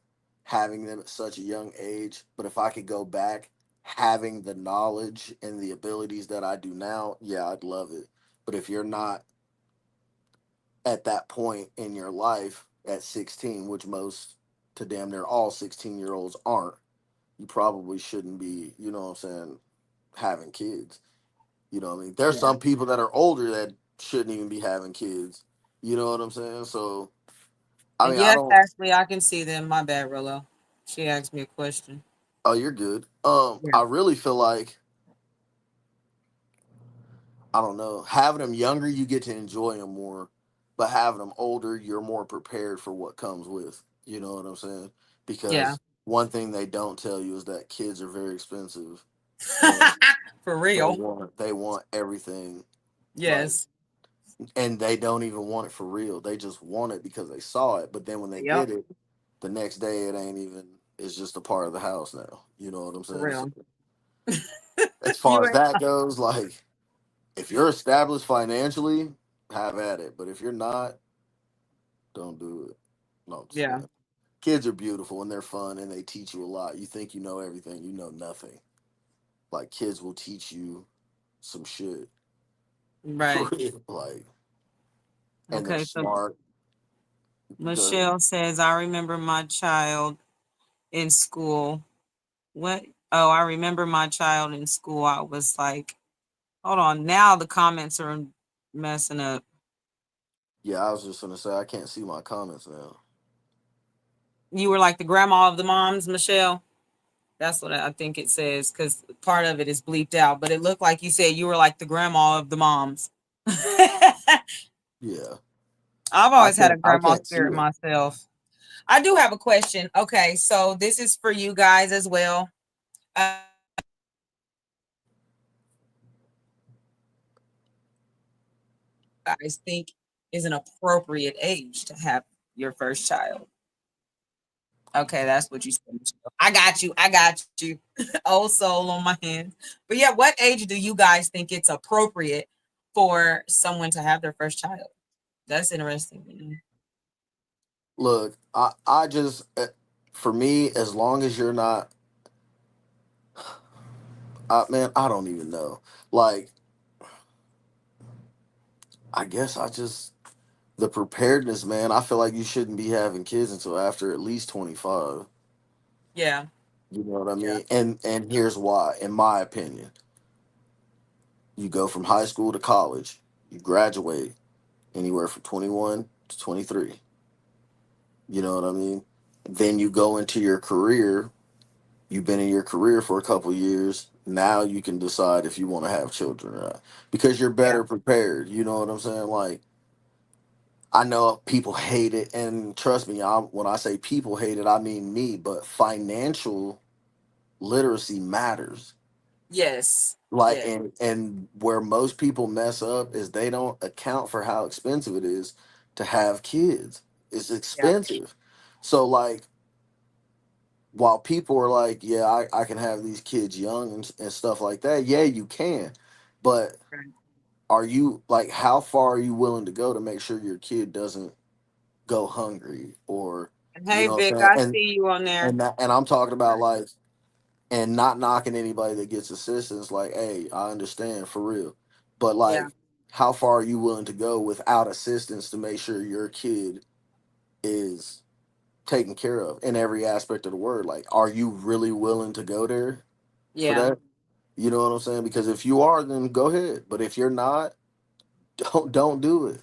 [SPEAKER 2] having them at such a young age. But if I could go back, having the knowledge and the abilities that I do now, yeah, I'd love it. But if you're not at that point in your life at 16, which most to damn near all 16-year-olds aren't, you probably shouldn't be, you know what I'm saying, having kids. You know what I mean? There's
[SPEAKER 1] Yeah.
[SPEAKER 2] some people that are older that shouldn't even be having kids. You know what I'm saying? So, I
[SPEAKER 1] And
[SPEAKER 2] mean, I
[SPEAKER 1] yes,
[SPEAKER 2] don't.
[SPEAKER 1] Ashley, I can see them. My bad, Rollo. She asked me a question.
[SPEAKER 2] Oh, you're good.
[SPEAKER 1] Yeah.
[SPEAKER 2] I really feel like I don't know. Having them younger, you get to enjoy them more, but having them older, you're more prepared for what comes with. You know what I'm saying?
[SPEAKER 1] Yeah.
[SPEAKER 2] Because one thing they don't tell you is that kids are very expensive, and
[SPEAKER 1] For real.
[SPEAKER 2] they want everything like
[SPEAKER 1] Yes.
[SPEAKER 2] and they don't even want it for real. They just want it because they saw it. But then when they
[SPEAKER 1] Yep.
[SPEAKER 2] get it, the next day it ain't even. It's just a part of the house now. You know what I'm
[SPEAKER 1] For
[SPEAKER 2] saying? So
[SPEAKER 1] real.
[SPEAKER 2] as far
[SPEAKER 1] You
[SPEAKER 2] as
[SPEAKER 1] ain't.
[SPEAKER 2] that goes, like if you're established financially, have at it. But if you're not, don't do it. No, I'm just
[SPEAKER 1] Yeah.
[SPEAKER 2] playing. Kids are beautiful and they're fun and they teach you a lot. You think you know everything, you know nothing. Like kids will teach you some shit for
[SPEAKER 1] Right.
[SPEAKER 2] real. Like, and they're
[SPEAKER 1] Okay. So
[SPEAKER 2] smart. Good.
[SPEAKER 1] Michelle says, I remember my child in school. What? Oh, I remember my child in school. I was like, hold on. Now the comments are messing up.
[SPEAKER 2] Yeah, I was just gonna say I can't see my comments now.
[SPEAKER 1] You were like the grandma of the moms, Michelle. That's what I think it says because part of it is bleeped out, but it looked like you said you were like the grandma of the moms. I've
[SPEAKER 2] Yeah,
[SPEAKER 1] always had a
[SPEAKER 2] I
[SPEAKER 1] grandma
[SPEAKER 2] can't see
[SPEAKER 1] spirit
[SPEAKER 2] it.
[SPEAKER 1] myself. I do have a question. Okay, so this is for you guys as well. Guys think is an appropriate age to have your first child? Okay, that's what you said. I got you. I got you. Old soul on my hands. But yeah, what age do you guys think it's appropriate for someone to have their first child? That's interesting.
[SPEAKER 2] Look, I just for me, as long as you're not, man, I don't even know. Like, I guess I just the preparedness, man. I feel like you shouldn't be having kids until after at least 25.
[SPEAKER 1] Yeah,
[SPEAKER 2] You know what I
[SPEAKER 1] yeah,
[SPEAKER 2] mean? And here's why, in my opinion. You go from high school to college, you graduate anywhere from 21 to 23. You know what I mean? Then you go into your career. You've been in your career for a couple years. Now you can decide if you want to have children or not because you're
[SPEAKER 1] yeah,
[SPEAKER 2] better prepared. You know what I'm saying? Like, I know people hate it, and trust me, when I say people hate it, I mean me. But financial literacy matters.
[SPEAKER 1] yes,
[SPEAKER 2] Like,
[SPEAKER 1] yes,
[SPEAKER 2] and where most people mess up is they don't account for how expensive it is to have kids. It's
[SPEAKER 1] yeah,
[SPEAKER 2] expensive. So like, while people are like, yeah, I can have these kids young and stuff like that, yeah, you can. But
[SPEAKER 1] right.
[SPEAKER 2] are you like, how far are you willing to go to make sure your kid doesn't go hungry, or you
[SPEAKER 1] Hey,
[SPEAKER 2] know what
[SPEAKER 1] Vic,
[SPEAKER 2] I'm saying?
[SPEAKER 1] I see you on there.
[SPEAKER 2] And I'm talking about
[SPEAKER 1] Right.
[SPEAKER 2] like, and not knocking anybody that gets assistance. Like, hey, I understand for real, but
[SPEAKER 1] Yeah,
[SPEAKER 2] like, how far are you willing to go without assistance to make sure your kid is taken care of in every aspect of the word? Like, are you really willing to go there for
[SPEAKER 1] yeah,
[SPEAKER 2] that? You know what I'm saying? Because if you are, then go ahead. But if you're not, don't do it.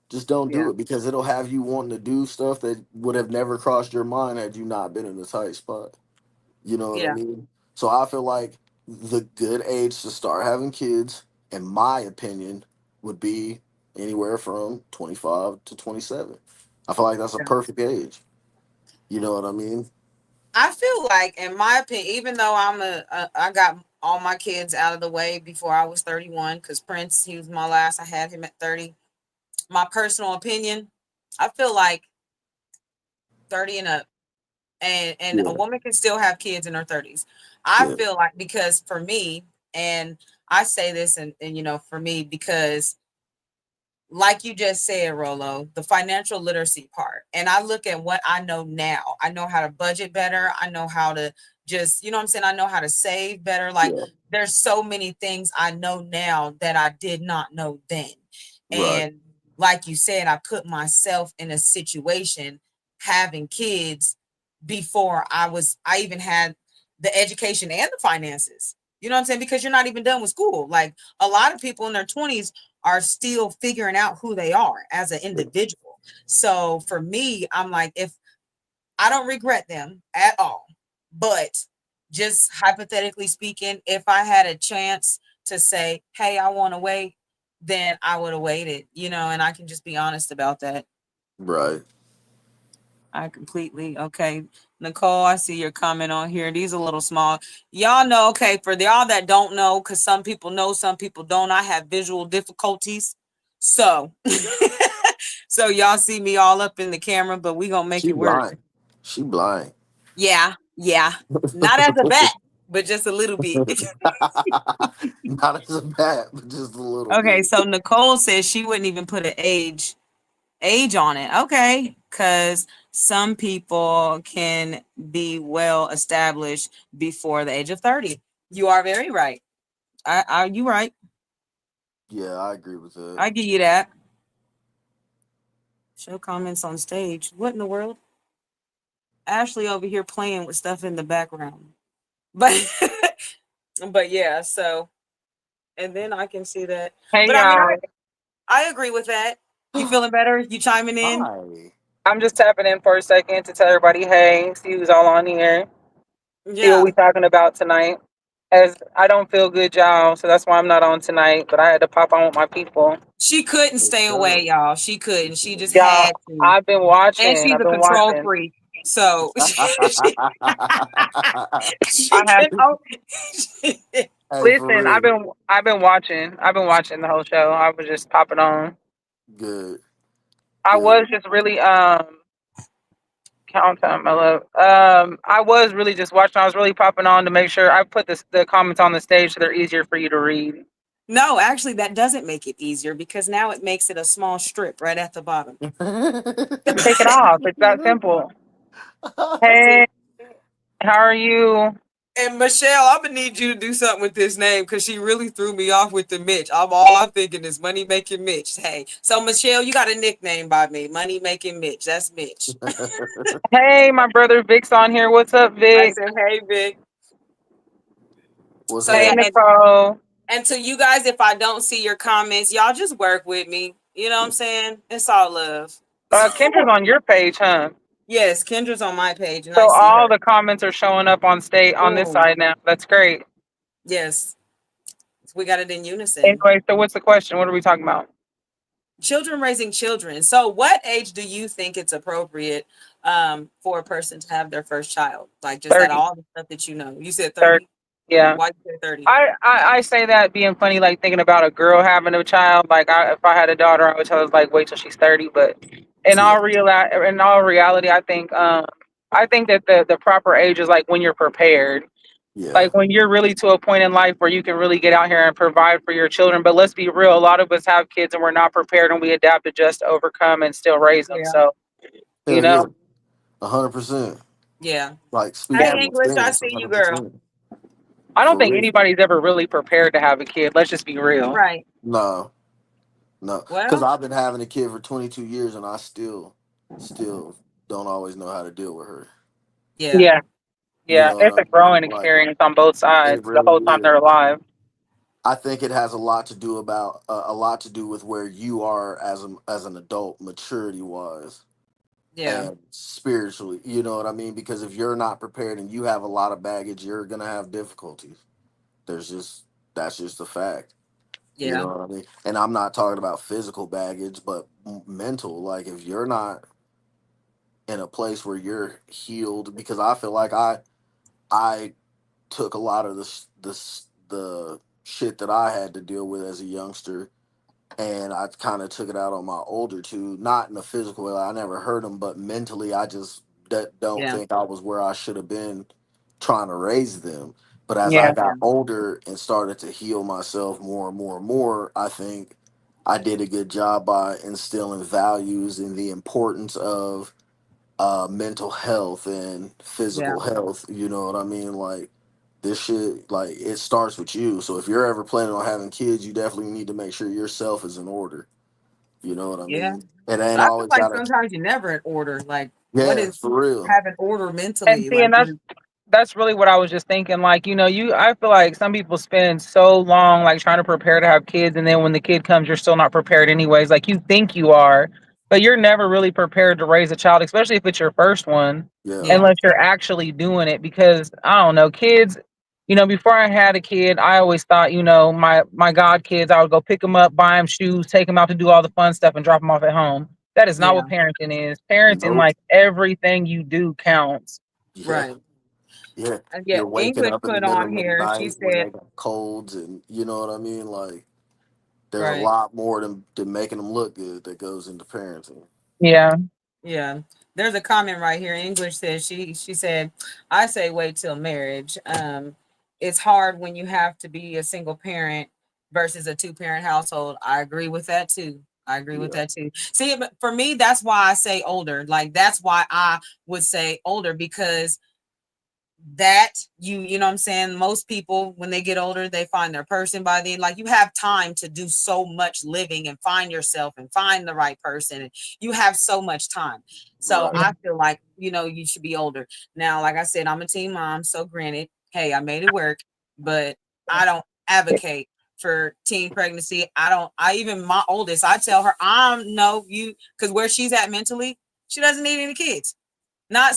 [SPEAKER 2] Just don't
[SPEAKER 1] yeah,
[SPEAKER 2] do it because it'll have you wanting to do stuff that would have never crossed your mind had you not been in the tight spot. You know what I
[SPEAKER 1] yeah,
[SPEAKER 2] mean? So I feel like the good age to start having kids, in my opinion, would be anywhere from 25 to 27. I feel like that's a
[SPEAKER 1] yeah.
[SPEAKER 2] perfect age. You know what I mean?
[SPEAKER 1] I feel like, in my opinion, even though I got all my kids out of the way before I was 31, because Prince, he was my last. I had him at 30. My personal opinion, I feel like 30 and up, and a
[SPEAKER 2] Yeah.
[SPEAKER 1] woman can still have kids in her 30s. I
[SPEAKER 2] Yeah.
[SPEAKER 1] feel like, because for me, and I say this, and for me, because like you just said, Rolo, the financial literacy part. And I look at what I know now. I know how to budget better. I know how to just, you know what I'm saying? I know how to save better. Like,
[SPEAKER 2] Yeah.
[SPEAKER 1] there's so many things I know now that I did not know then.
[SPEAKER 2] Right.
[SPEAKER 1] And like you said, I put myself in a situation having kids before I even had the education and the finances. You know what I'm saying? Because you're not even done with school. Like, a lot of people in their 20s are still figuring out who they are as an
[SPEAKER 2] Yeah.
[SPEAKER 1] individual. So for me, I'm like, if I don't regret them at all, but just hypothetically speaking, if I had a chance to say, hey, I want to wait, then I would have waited, and I can just be honest about that.
[SPEAKER 2] Right.
[SPEAKER 1] I completely okay. Nicole, I see your comment on here. These are a little small. Y'all know, okay, for y'all that don't know, because some people know, some people don't. I have visual difficulties. So so y'all see me all up in the camera, but we gonna make
[SPEAKER 2] She
[SPEAKER 1] it work.
[SPEAKER 2] blind. She blind.
[SPEAKER 1] Yeah, yeah. Not as a bat, but just a little bit.
[SPEAKER 2] Not as a bat, but just a little
[SPEAKER 1] Okay,
[SPEAKER 2] bit.
[SPEAKER 1] so Nicole says she wouldn't even put an age age on it. Okay. Because some people can be well established before the age of 30. You are very right. You right.
[SPEAKER 2] Yeah, I agree with that.
[SPEAKER 1] I give you that. Show comments on stage. What in the world? Ashley over here playing with stuff in the background. But but yeah, so and then I can see that.
[SPEAKER 3] Hey
[SPEAKER 1] But I mean
[SPEAKER 3] y'all,
[SPEAKER 1] I agree with that. You feeling better? You chiming in?
[SPEAKER 2] Hi.
[SPEAKER 3] I'm just tapping in for a second to tell everybody, hey, see who's all on here, see what we
[SPEAKER 1] Yeah.
[SPEAKER 3] talking about tonight. As I don't feel good, y'all, so that's why I'm not on tonight. But I had to pop on with my people.
[SPEAKER 1] She couldn't
[SPEAKER 2] For
[SPEAKER 1] stay away,
[SPEAKER 2] sure.
[SPEAKER 1] y'all. She couldn't. She just
[SPEAKER 3] Y'all,
[SPEAKER 1] had to.
[SPEAKER 3] I've been
[SPEAKER 1] And
[SPEAKER 3] watching.
[SPEAKER 1] she's
[SPEAKER 3] I've
[SPEAKER 1] a
[SPEAKER 3] been
[SPEAKER 1] control
[SPEAKER 3] watching.
[SPEAKER 1] freak. So
[SPEAKER 3] I
[SPEAKER 1] she
[SPEAKER 3] have
[SPEAKER 1] can only
[SPEAKER 2] Hey, for
[SPEAKER 3] listen.
[SPEAKER 2] real.
[SPEAKER 3] I've been watching. I've been watching the whole show. I was just popping on.
[SPEAKER 2] Good.
[SPEAKER 3] I
[SPEAKER 2] Good.
[SPEAKER 3] was just really count time, my love. I was really just watching. I was really popping on to make sure I put the comments on the stage so they're easier for you to read.
[SPEAKER 1] No, actually that doesn't make it easier because now it makes it a small strip right at the bottom.
[SPEAKER 3] Take it off. It's that simple.
[SPEAKER 1] See?
[SPEAKER 3] Hey, how are you?
[SPEAKER 1] And Michelle, I'm gonna need you to do something with this name because she really threw me off with the Mitch. I'm thinking is money making Mitch. Hey, so Michelle, you got a nickname by me, money making Mitch. That's Mitch.
[SPEAKER 3] Hey, my brother Vic's on here. What's up,
[SPEAKER 1] I
[SPEAKER 3] Vic?
[SPEAKER 1] said, hey Vic.
[SPEAKER 2] What's
[SPEAKER 1] So
[SPEAKER 3] Hey,
[SPEAKER 1] yeah,
[SPEAKER 2] happening?
[SPEAKER 3] Nicole.
[SPEAKER 1] and to you guys, if I don't see your comments, y'all just work with me. You know what I'm saying? It's all love.
[SPEAKER 3] Kendra's on your page, huh?
[SPEAKER 1] Yes, Kendra's on my page and I
[SPEAKER 3] So
[SPEAKER 1] see
[SPEAKER 3] all
[SPEAKER 1] her.
[SPEAKER 3] the comments are showing up on state on this
[SPEAKER 1] Oh,
[SPEAKER 3] side now. That's great.
[SPEAKER 1] yes, we got it in unison.
[SPEAKER 3] Anyway, so what's the question? What are we talking about?
[SPEAKER 1] Children raising children. So, what age do you think it's appropriate for a person to have their first child? Like, just that
[SPEAKER 3] 30.
[SPEAKER 1] all the stuff that you know. You said
[SPEAKER 3] 30.
[SPEAKER 1] 30.
[SPEAKER 3] Yeah.
[SPEAKER 1] Why you say 30?
[SPEAKER 3] I say that being funny, like thinking about a girl having a child. Like if I had a daughter, I would tell her like wait till she's 30. But
[SPEAKER 2] Yeah.
[SPEAKER 3] in all reality, I think that the proper age is like when you're prepared,
[SPEAKER 2] Yeah.
[SPEAKER 3] like when you're really to a point in life where you can really get out here and provide for your children. But let's be real, a lot of us have kids and we're not prepared, and we adapt to just overcome and still raise them.
[SPEAKER 1] Yeah.
[SPEAKER 3] So you
[SPEAKER 2] Hell
[SPEAKER 3] know,
[SPEAKER 2] yeah. 100%.
[SPEAKER 1] Yeah.
[SPEAKER 2] Like
[SPEAKER 3] yeah,
[SPEAKER 2] speaking
[SPEAKER 1] Hey,
[SPEAKER 2] from
[SPEAKER 1] English, I
[SPEAKER 2] experience,
[SPEAKER 1] see you, girl.
[SPEAKER 2] 100%.
[SPEAKER 3] I don't
[SPEAKER 2] For
[SPEAKER 3] think
[SPEAKER 2] real.
[SPEAKER 3] anybody's ever really prepared to have a kid. Let's just be real.
[SPEAKER 1] Right.
[SPEAKER 2] No, no. Because
[SPEAKER 1] Well,
[SPEAKER 2] I've been having a kid for 22 years and I still don't always know how to deal with her.
[SPEAKER 1] yeah.
[SPEAKER 3] Yeah.
[SPEAKER 2] You
[SPEAKER 3] Yeah,
[SPEAKER 2] know what
[SPEAKER 3] it's
[SPEAKER 2] I
[SPEAKER 3] a
[SPEAKER 2] mean?
[SPEAKER 3] growing
[SPEAKER 2] Like,
[SPEAKER 3] experience on both
[SPEAKER 2] it
[SPEAKER 3] sides the
[SPEAKER 2] really
[SPEAKER 3] whole time
[SPEAKER 2] is.
[SPEAKER 3] they're alive.
[SPEAKER 2] I think it has a lot to do with where you are as an adult, maturity wise
[SPEAKER 1] Yeah.
[SPEAKER 2] and spiritually. You know what I mean? Because if you're not prepared and you have a lot of baggage, you're gonna have difficulties. There's just That's just a fact. You
[SPEAKER 1] Yeah.
[SPEAKER 2] know what I mean? And I'm not talking about physical baggage, but mental. Like if you're not in a place where you're healed, because I feel like I took a lot of the shit that I had to deal with as a youngster, and I kind of took it out on my older two, not in a physical way. Like, I never hurt them, but mentally, I just don't
[SPEAKER 1] Yeah.
[SPEAKER 2] think I was where I should have been trying to raise them. But as I
[SPEAKER 3] Yeah,
[SPEAKER 1] Yeah.
[SPEAKER 2] got older and started to heal myself more and more and more, I think I did a good job by instilling values and the importance of mental health and
[SPEAKER 1] Yeah.
[SPEAKER 2] physical health. You know what I mean? Like this shit, like it starts with you. So if you're ever planning on having kids, you definitely need to make sure yourself is in order. You know what I
[SPEAKER 1] Yeah.
[SPEAKER 2] mean? It ain't
[SPEAKER 1] I feel
[SPEAKER 2] always
[SPEAKER 1] like
[SPEAKER 2] gotta.
[SPEAKER 1] sometimes you never in order. Like, what
[SPEAKER 2] Yeah,
[SPEAKER 1] is
[SPEAKER 2] for real.
[SPEAKER 1] having order
[SPEAKER 3] and
[SPEAKER 1] mentally?
[SPEAKER 3] see,
[SPEAKER 1] Like,
[SPEAKER 3] and that's really what I was just thinking. Like, I feel like some people spend so long like trying to prepare to have kids, and then when the kid comes, you're still not prepared anyways. Like you think you are, but you're never really prepared to raise a child, especially if it's your first one,
[SPEAKER 2] Yeah,
[SPEAKER 1] yeah.
[SPEAKER 3] unless you're actually doing it. Because I don't know, kids. Before I had a kid, I always thought, my god kids, I would go pick them up, buy them shoes, take them out to do all the fun stuff, and drop them off at home. That is not
[SPEAKER 1] Yeah.
[SPEAKER 3] what parenting is. Parenting,
[SPEAKER 2] nope.
[SPEAKER 3] like everything you do counts.
[SPEAKER 2] Yeah,
[SPEAKER 1] Right.
[SPEAKER 2] yeah.
[SPEAKER 1] And yeah,
[SPEAKER 2] You're waking
[SPEAKER 1] English
[SPEAKER 2] up in the
[SPEAKER 1] put on
[SPEAKER 2] middle of the
[SPEAKER 1] here. She
[SPEAKER 2] night when
[SPEAKER 1] said,
[SPEAKER 2] they got colds, and you know what I mean. Like there's a
[SPEAKER 1] right.
[SPEAKER 2] lot more than making them look good that goes into parenting.
[SPEAKER 3] Yeah.
[SPEAKER 1] Yeah. There's a comment right here. English says she said, I say wait till marriage. It's hard when you have to be a single parent versus a two parent household. I agree with that too. I agree with
[SPEAKER 2] Yeah.
[SPEAKER 1] that too. See, but for me, that's why I say older. Like that's why I would say older because that you know what I'm saying, most people when they get older they find their person by then. Like you have time to do so much living and find yourself and find the right person, and you have so much time. So
[SPEAKER 2] Right.
[SPEAKER 1] I feel like, you know, you should be older. Now like I said, I'm a teen mom, so granted, hey, I made it work, but I don't advocate for teen pregnancy. I even my oldest, I tell her I'm no you, because where she's at mentally, she doesn't need any kids. Not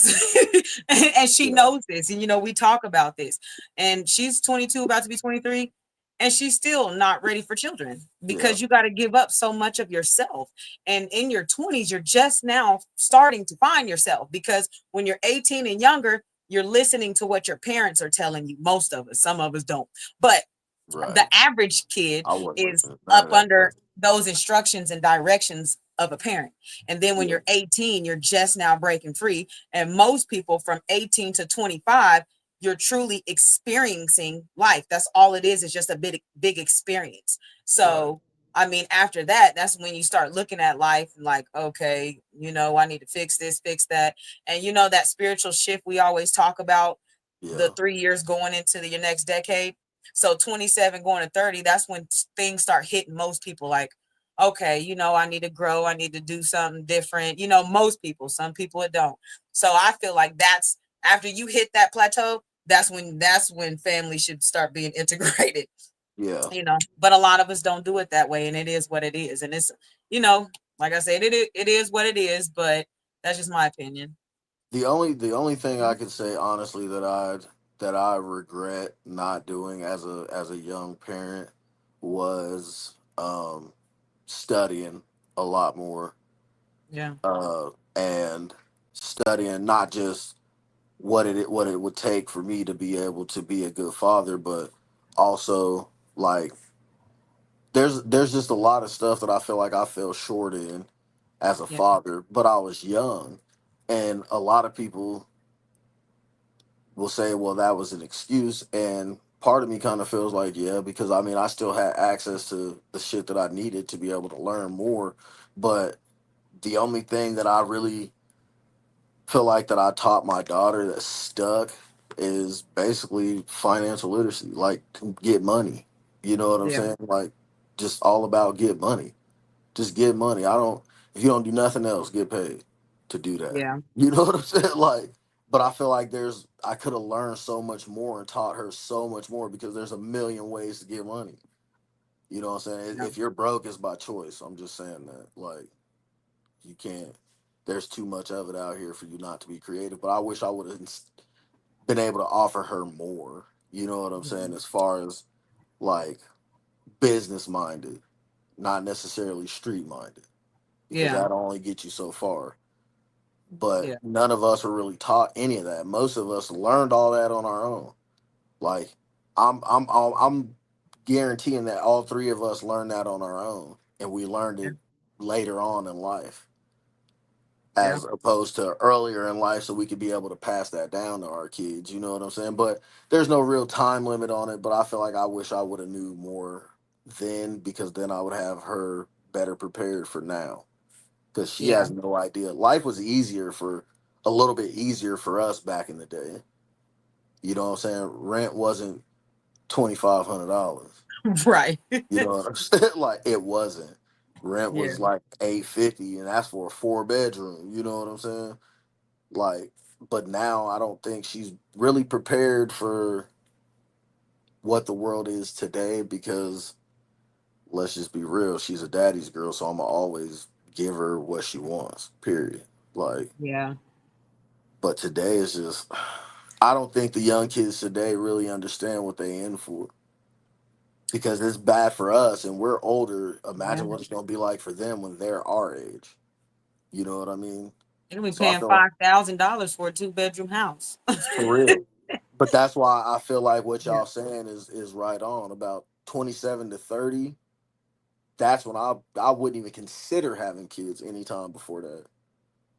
[SPEAKER 1] and she
[SPEAKER 2] Yeah.
[SPEAKER 1] knows this, and you know we talk about this, and she's 22 about to be 23, and she's still not ready for children
[SPEAKER 2] Yeah.
[SPEAKER 1] because you got to give up so much of yourself. And in your 20s you're just now starting to find yourself, because when you're 18 and younger you're listening to what your parents are telling you. Most of us, some of us don't, but the
[SPEAKER 2] Right.
[SPEAKER 1] average kid
[SPEAKER 2] I wasn't
[SPEAKER 1] is
[SPEAKER 2] listening to none
[SPEAKER 1] up
[SPEAKER 2] of that
[SPEAKER 1] under
[SPEAKER 2] crap.
[SPEAKER 1] those instructions and directions of a parent. And then when
[SPEAKER 2] Yeah.
[SPEAKER 1] you're 18, you're just now breaking free. And most people from 18 to 25, you're truly experiencing life. That's all it is just a big experience.
[SPEAKER 2] Right.
[SPEAKER 1] So, I mean, after that, that's when you start looking at life and like, okay, you know, I need to fix this, fix that. And you know, that spiritual shift we always talk about, the
[SPEAKER 2] Yeah.
[SPEAKER 1] 3 years going into your next decade. So 27 going to 30, that's when things start hitting most people like, okay, you know, I need to grow, I need to do something different. You know, most people, some people it don't. So I feel like that's after you hit that plateau, that's when family should start being integrated,
[SPEAKER 2] Yeah.
[SPEAKER 1] you know. But a lot of us don't do it that way, and it is what it is. And it's, you know, like I said, it is what it is, but that's just my opinion.
[SPEAKER 2] The only thing I could say honestly that I regret not doing as a young parent was studying a lot more,
[SPEAKER 1] Yeah.
[SPEAKER 2] and studying not just what it would take for me to be able to be a good father, but also like there's just a lot of stuff that I feel like I fell short in as a
[SPEAKER 1] Yeah.
[SPEAKER 2] father, but I was young, and a lot of people will say, well, that was an excuse. And part of me kind of feels like, yeah, because I mean, I still had access to the shit that I needed to be able to learn more. But the only thing that I really feel like that I taught my daughter that stuck is basically financial literacy, like get money. You know what I'm
[SPEAKER 1] Yeah.
[SPEAKER 2] saying? Like just all about get money. Just get money. I don't. If you don't do nothing else, get paid to do that.
[SPEAKER 1] Yeah.
[SPEAKER 2] You know what I'm saying? Like, but I feel like I could have learned so much more and taught her so much more because there's a million ways to get money. You know what I'm saying?
[SPEAKER 1] Yeah.
[SPEAKER 2] If you're broke, it's by choice. I'm just saying that. Like, you can't. There's too much of it out here for you not to be creative. But I wish I would have been able to offer her more. You know what I'm saying? As far as like business minded, not necessarily street minded, because
[SPEAKER 1] Yeah.
[SPEAKER 2] that only gets you so far. But
[SPEAKER 1] Yeah.
[SPEAKER 2] none of us were really taught any of that. Most of us learned all that on our own. Like I'm guaranteeing that all three of us learned that on our own, and we learned
[SPEAKER 1] Yeah.
[SPEAKER 2] it later on in life,
[SPEAKER 1] Yeah.
[SPEAKER 2] as opposed to earlier in life, so we could be able to pass that down to our kids. You know what I'm saying? But there's no real time limit on it. But I feel like I wish I would have knew more then, because then I would have her better prepared for now, because she
[SPEAKER 1] Yeah.
[SPEAKER 2] has no idea. Life was easier for a little bit easier for us back in the day. You know what I'm saying? Rent wasn't $2,500.
[SPEAKER 1] Right.
[SPEAKER 2] You know what I'm saying? Like it wasn't. Rent
[SPEAKER 1] Yeah.
[SPEAKER 2] was like $850, and that's for a 4 bedroom. You know what I'm saying? Like, but now I don't think she's really prepared for what the world is today, because let's just be real, she's a daddy's girl, so I'm gonna always give her what she wants. Period. Like,
[SPEAKER 1] Yeah.
[SPEAKER 2] but today is just, I don't think the young kids today really understand what they in for, because it's bad for us and we're older.
[SPEAKER 1] Yeah.
[SPEAKER 2] Imagine what it's gonna be like for them when they're our age. You know what I mean?
[SPEAKER 1] You'll be
[SPEAKER 2] So I
[SPEAKER 1] paying
[SPEAKER 2] feel
[SPEAKER 1] $5,000 for a two-bedroom house.
[SPEAKER 2] for real. But that's why I feel like what
[SPEAKER 1] Yeah.
[SPEAKER 2] y'all saying is right on about 27 to 30. That's when I wouldn't even consider having kids anytime before that.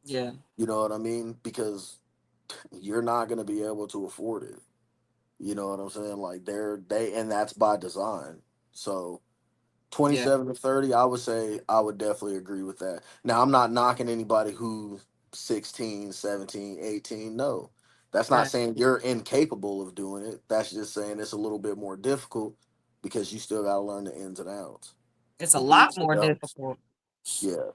[SPEAKER 1] Yeah.
[SPEAKER 2] You know what I mean? Because you're not gonna be able to afford it. You know what I'm saying? Like they and that's by design. So
[SPEAKER 1] Yeah.
[SPEAKER 2] 27 to 30, I would say I would definitely agree with that. Now, I'm not knocking anybody who's 16, 17, 18. No. That's not
[SPEAKER 1] Right.
[SPEAKER 2] saying you're incapable of doing it. That's just saying it's a little bit more difficult because you still got to learn the ins and outs,
[SPEAKER 1] It's a
[SPEAKER 2] the
[SPEAKER 1] lot
[SPEAKER 2] do's and
[SPEAKER 1] more
[SPEAKER 2] don'ts.
[SPEAKER 1] difficult.
[SPEAKER 2] Yeah.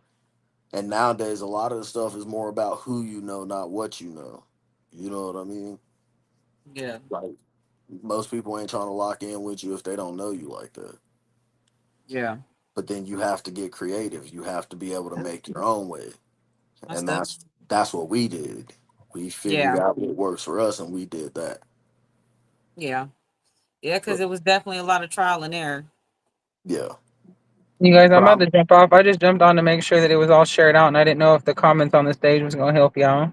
[SPEAKER 2] And nowadays, a lot of the stuff is more about who you know, not what you know. You know what I mean?
[SPEAKER 1] Yeah.
[SPEAKER 2] Like, most people ain't trying to lock in with you if they don't know you like that.
[SPEAKER 1] Yeah.
[SPEAKER 2] But then you have to get creative. You have to be able to make your own way.
[SPEAKER 1] That's
[SPEAKER 2] And
[SPEAKER 1] the
[SPEAKER 2] that's what we did. We figured
[SPEAKER 1] yeah.
[SPEAKER 2] out what works for us and we did that.
[SPEAKER 1] Yeah. Yeah, because
[SPEAKER 2] But
[SPEAKER 1] it was definitely a lot of trial and error.
[SPEAKER 2] yeah.
[SPEAKER 3] You guys,
[SPEAKER 2] But
[SPEAKER 3] I'm about
[SPEAKER 2] I'm
[SPEAKER 3] to jump off. I just jumped on to make sure that it was all shared out, and I didn't know if the comments on the stage was going to help y'all.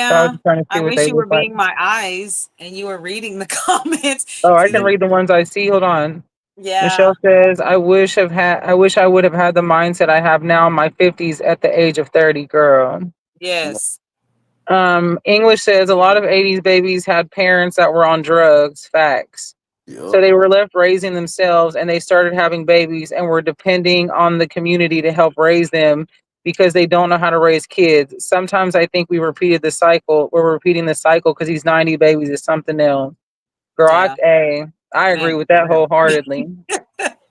[SPEAKER 3] So I was
[SPEAKER 1] Yeah.
[SPEAKER 3] just trying to see
[SPEAKER 1] I
[SPEAKER 3] what
[SPEAKER 1] wish
[SPEAKER 3] they
[SPEAKER 1] you were
[SPEAKER 3] look like.
[SPEAKER 1] being my eyes and you were reading the comments.
[SPEAKER 3] Oh, I can
[SPEAKER 1] See,
[SPEAKER 2] yeah,
[SPEAKER 3] read the ones I see. Hold on.
[SPEAKER 1] yeah.
[SPEAKER 3] Michelle says, I wish I would have had the mindset I have now in my 50s at the age of 30, girl.
[SPEAKER 2] yeah,
[SPEAKER 1] Yes.
[SPEAKER 3] English says a lot of 80s babies had parents that were on drugs. Facts. So
[SPEAKER 2] yep,
[SPEAKER 3] they were left raising themselves and they started having babies and were depending on the community to help raise them because they don't know how to raise kids. Sometimes I think we repeated the cycle. We're repeating the cycle because these 90 babies is something else. Girl,
[SPEAKER 1] Yeah.
[SPEAKER 3] I agree
[SPEAKER 1] Man,
[SPEAKER 3] with
[SPEAKER 1] for
[SPEAKER 3] that
[SPEAKER 1] real.
[SPEAKER 3] wholeheartedly.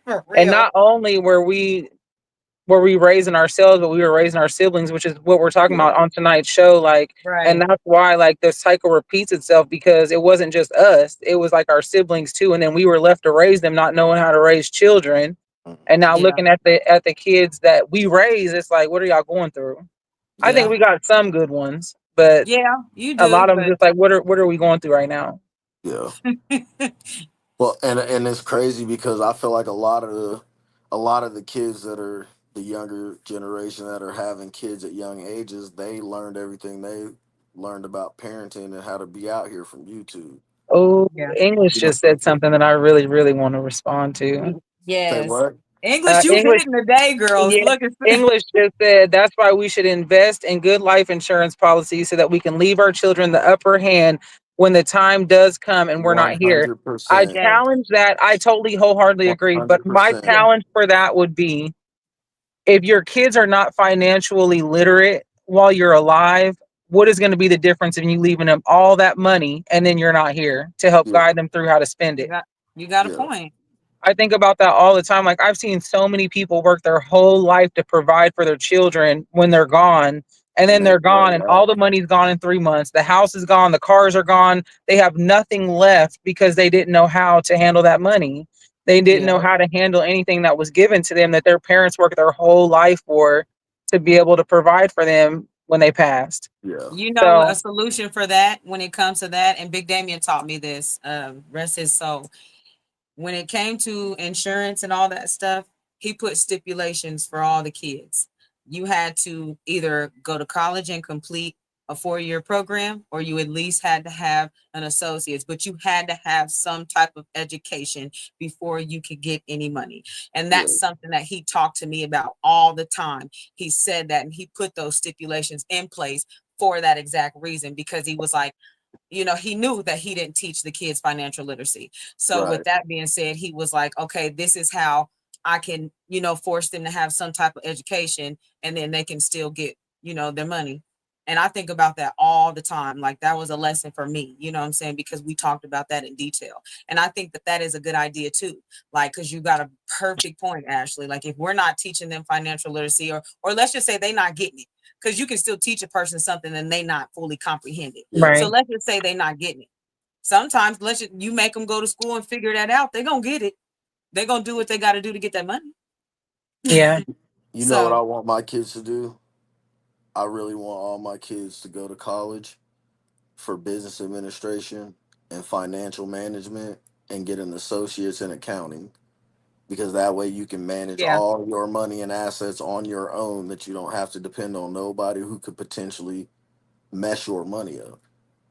[SPEAKER 1] For
[SPEAKER 3] And
[SPEAKER 1] real.
[SPEAKER 3] not only were we raising ourselves, but we were raising our siblings, which is what we're talking
[SPEAKER 2] yeah,
[SPEAKER 3] about on tonight's show. Like, and
[SPEAKER 1] Right.
[SPEAKER 3] that's why like the cycle repeats itself because it wasn't just us; it was like our siblings too. And then we were left to raise them, not knowing how to raise children. And
[SPEAKER 2] mhm,
[SPEAKER 3] now
[SPEAKER 1] Yeah.
[SPEAKER 3] looking at the kids that we raise, it's like, what are y'all going through? I think
[SPEAKER 1] Yeah.
[SPEAKER 2] yeah,
[SPEAKER 3] we got some good ones, but
[SPEAKER 1] Yeah, you
[SPEAKER 3] a
[SPEAKER 1] do,
[SPEAKER 3] lot of them
[SPEAKER 1] but
[SPEAKER 3] just like, what are we going through right now?
[SPEAKER 2] yeah. Well, and it's crazy because I feel like a lot of the kids that are the younger generation that are having kids at young ages, they learned everything they learned about parenting and how to be out here from YouTube.
[SPEAKER 3] Oh,
[SPEAKER 1] yeah.
[SPEAKER 3] English
[SPEAKER 2] You know,
[SPEAKER 3] just said something that I really, really want to respond to.
[SPEAKER 2] say
[SPEAKER 1] Yes.
[SPEAKER 2] what?
[SPEAKER 1] English, you
[SPEAKER 3] English
[SPEAKER 1] hitting the day, girls.
[SPEAKER 3] Yeah,
[SPEAKER 1] Look at
[SPEAKER 3] English just said that's why we should invest in good life insurance policies so that we can leave our children the upper hand when the time does come and we're not here. I
[SPEAKER 2] 100%.
[SPEAKER 1] yes.
[SPEAKER 3] challenge that. I totally wholeheartedly agree. But my
[SPEAKER 2] 100%.
[SPEAKER 1] Yeah.
[SPEAKER 3] challenge for that would be if your kids are not financially literate while you're alive, what is going to be the difference in you leaving them all that money and then you're not here to help
[SPEAKER 2] Yeah,
[SPEAKER 3] guide them through how to spend
[SPEAKER 1] You
[SPEAKER 3] it?
[SPEAKER 1] got you got a
[SPEAKER 2] yeah.
[SPEAKER 1] point.
[SPEAKER 3] I think about that all the time. Like I've seen so many people work their whole life to provide for their children when they're gone, and
[SPEAKER 2] And
[SPEAKER 3] then
[SPEAKER 2] they
[SPEAKER 3] they're
[SPEAKER 2] blow
[SPEAKER 3] gone,
[SPEAKER 2] it
[SPEAKER 3] and all
[SPEAKER 2] out.
[SPEAKER 3] the money's gone in 3 months. The house is gone, the cars are gone. They have nothing left because they didn't know how to handle that money. They didn't
[SPEAKER 1] Yeah.
[SPEAKER 3] know
[SPEAKER 2] Yep.
[SPEAKER 3] how to handle anything that was given to them that their parents worked their whole life for to be able to provide for them when they passed.
[SPEAKER 2] Yeah.
[SPEAKER 1] You know a
[SPEAKER 3] So,
[SPEAKER 1] solution for that when it comes to that, and Big Damien taught me this. Rest his soul. When it came to insurance and all that stuff, he put stipulations for all the kids. You had to either go to college and complete a 4 year program, or you at least had to have an associate's, but you had to have some type of education before you could get any money. And
[SPEAKER 2] Yeah.
[SPEAKER 1] that's something that he talked to me about all the time. He said that and he put those stipulations in place for that exact reason because he was like, he knew that he didn't teach the kids financial literacy. So with
[SPEAKER 2] Right.
[SPEAKER 1] that being said, he was like, okay, this is how I can, force them to have some type of education and then they can still get, their money. And I think about that all the time. Like that was a lesson for me, you know what I'm saying? Because we talked about that in detail. And I think that that is a good idea too. Like, cause you got a perfect point, Ashley. Like if we're not teaching them financial literacy or let's just say they not getting it, because you can still teach a person something and they not fully comprehend it.
[SPEAKER 2] Yeah.
[SPEAKER 1] So
[SPEAKER 3] right.
[SPEAKER 1] let's just say they're not getting it. Sometimes you make them go to school and figure that out. They're gonna get it. They're gonna do what they got to do to get that money.
[SPEAKER 3] Yeah.
[SPEAKER 2] You know what I
[SPEAKER 1] So
[SPEAKER 2] want my kids to do? I really want all my kids to go to college for business administration and financial management and get an associate's in accounting because that way you can manage
[SPEAKER 1] yeah,
[SPEAKER 2] all your money and assets on your own that you don't have to depend on nobody who could potentially mess your money up.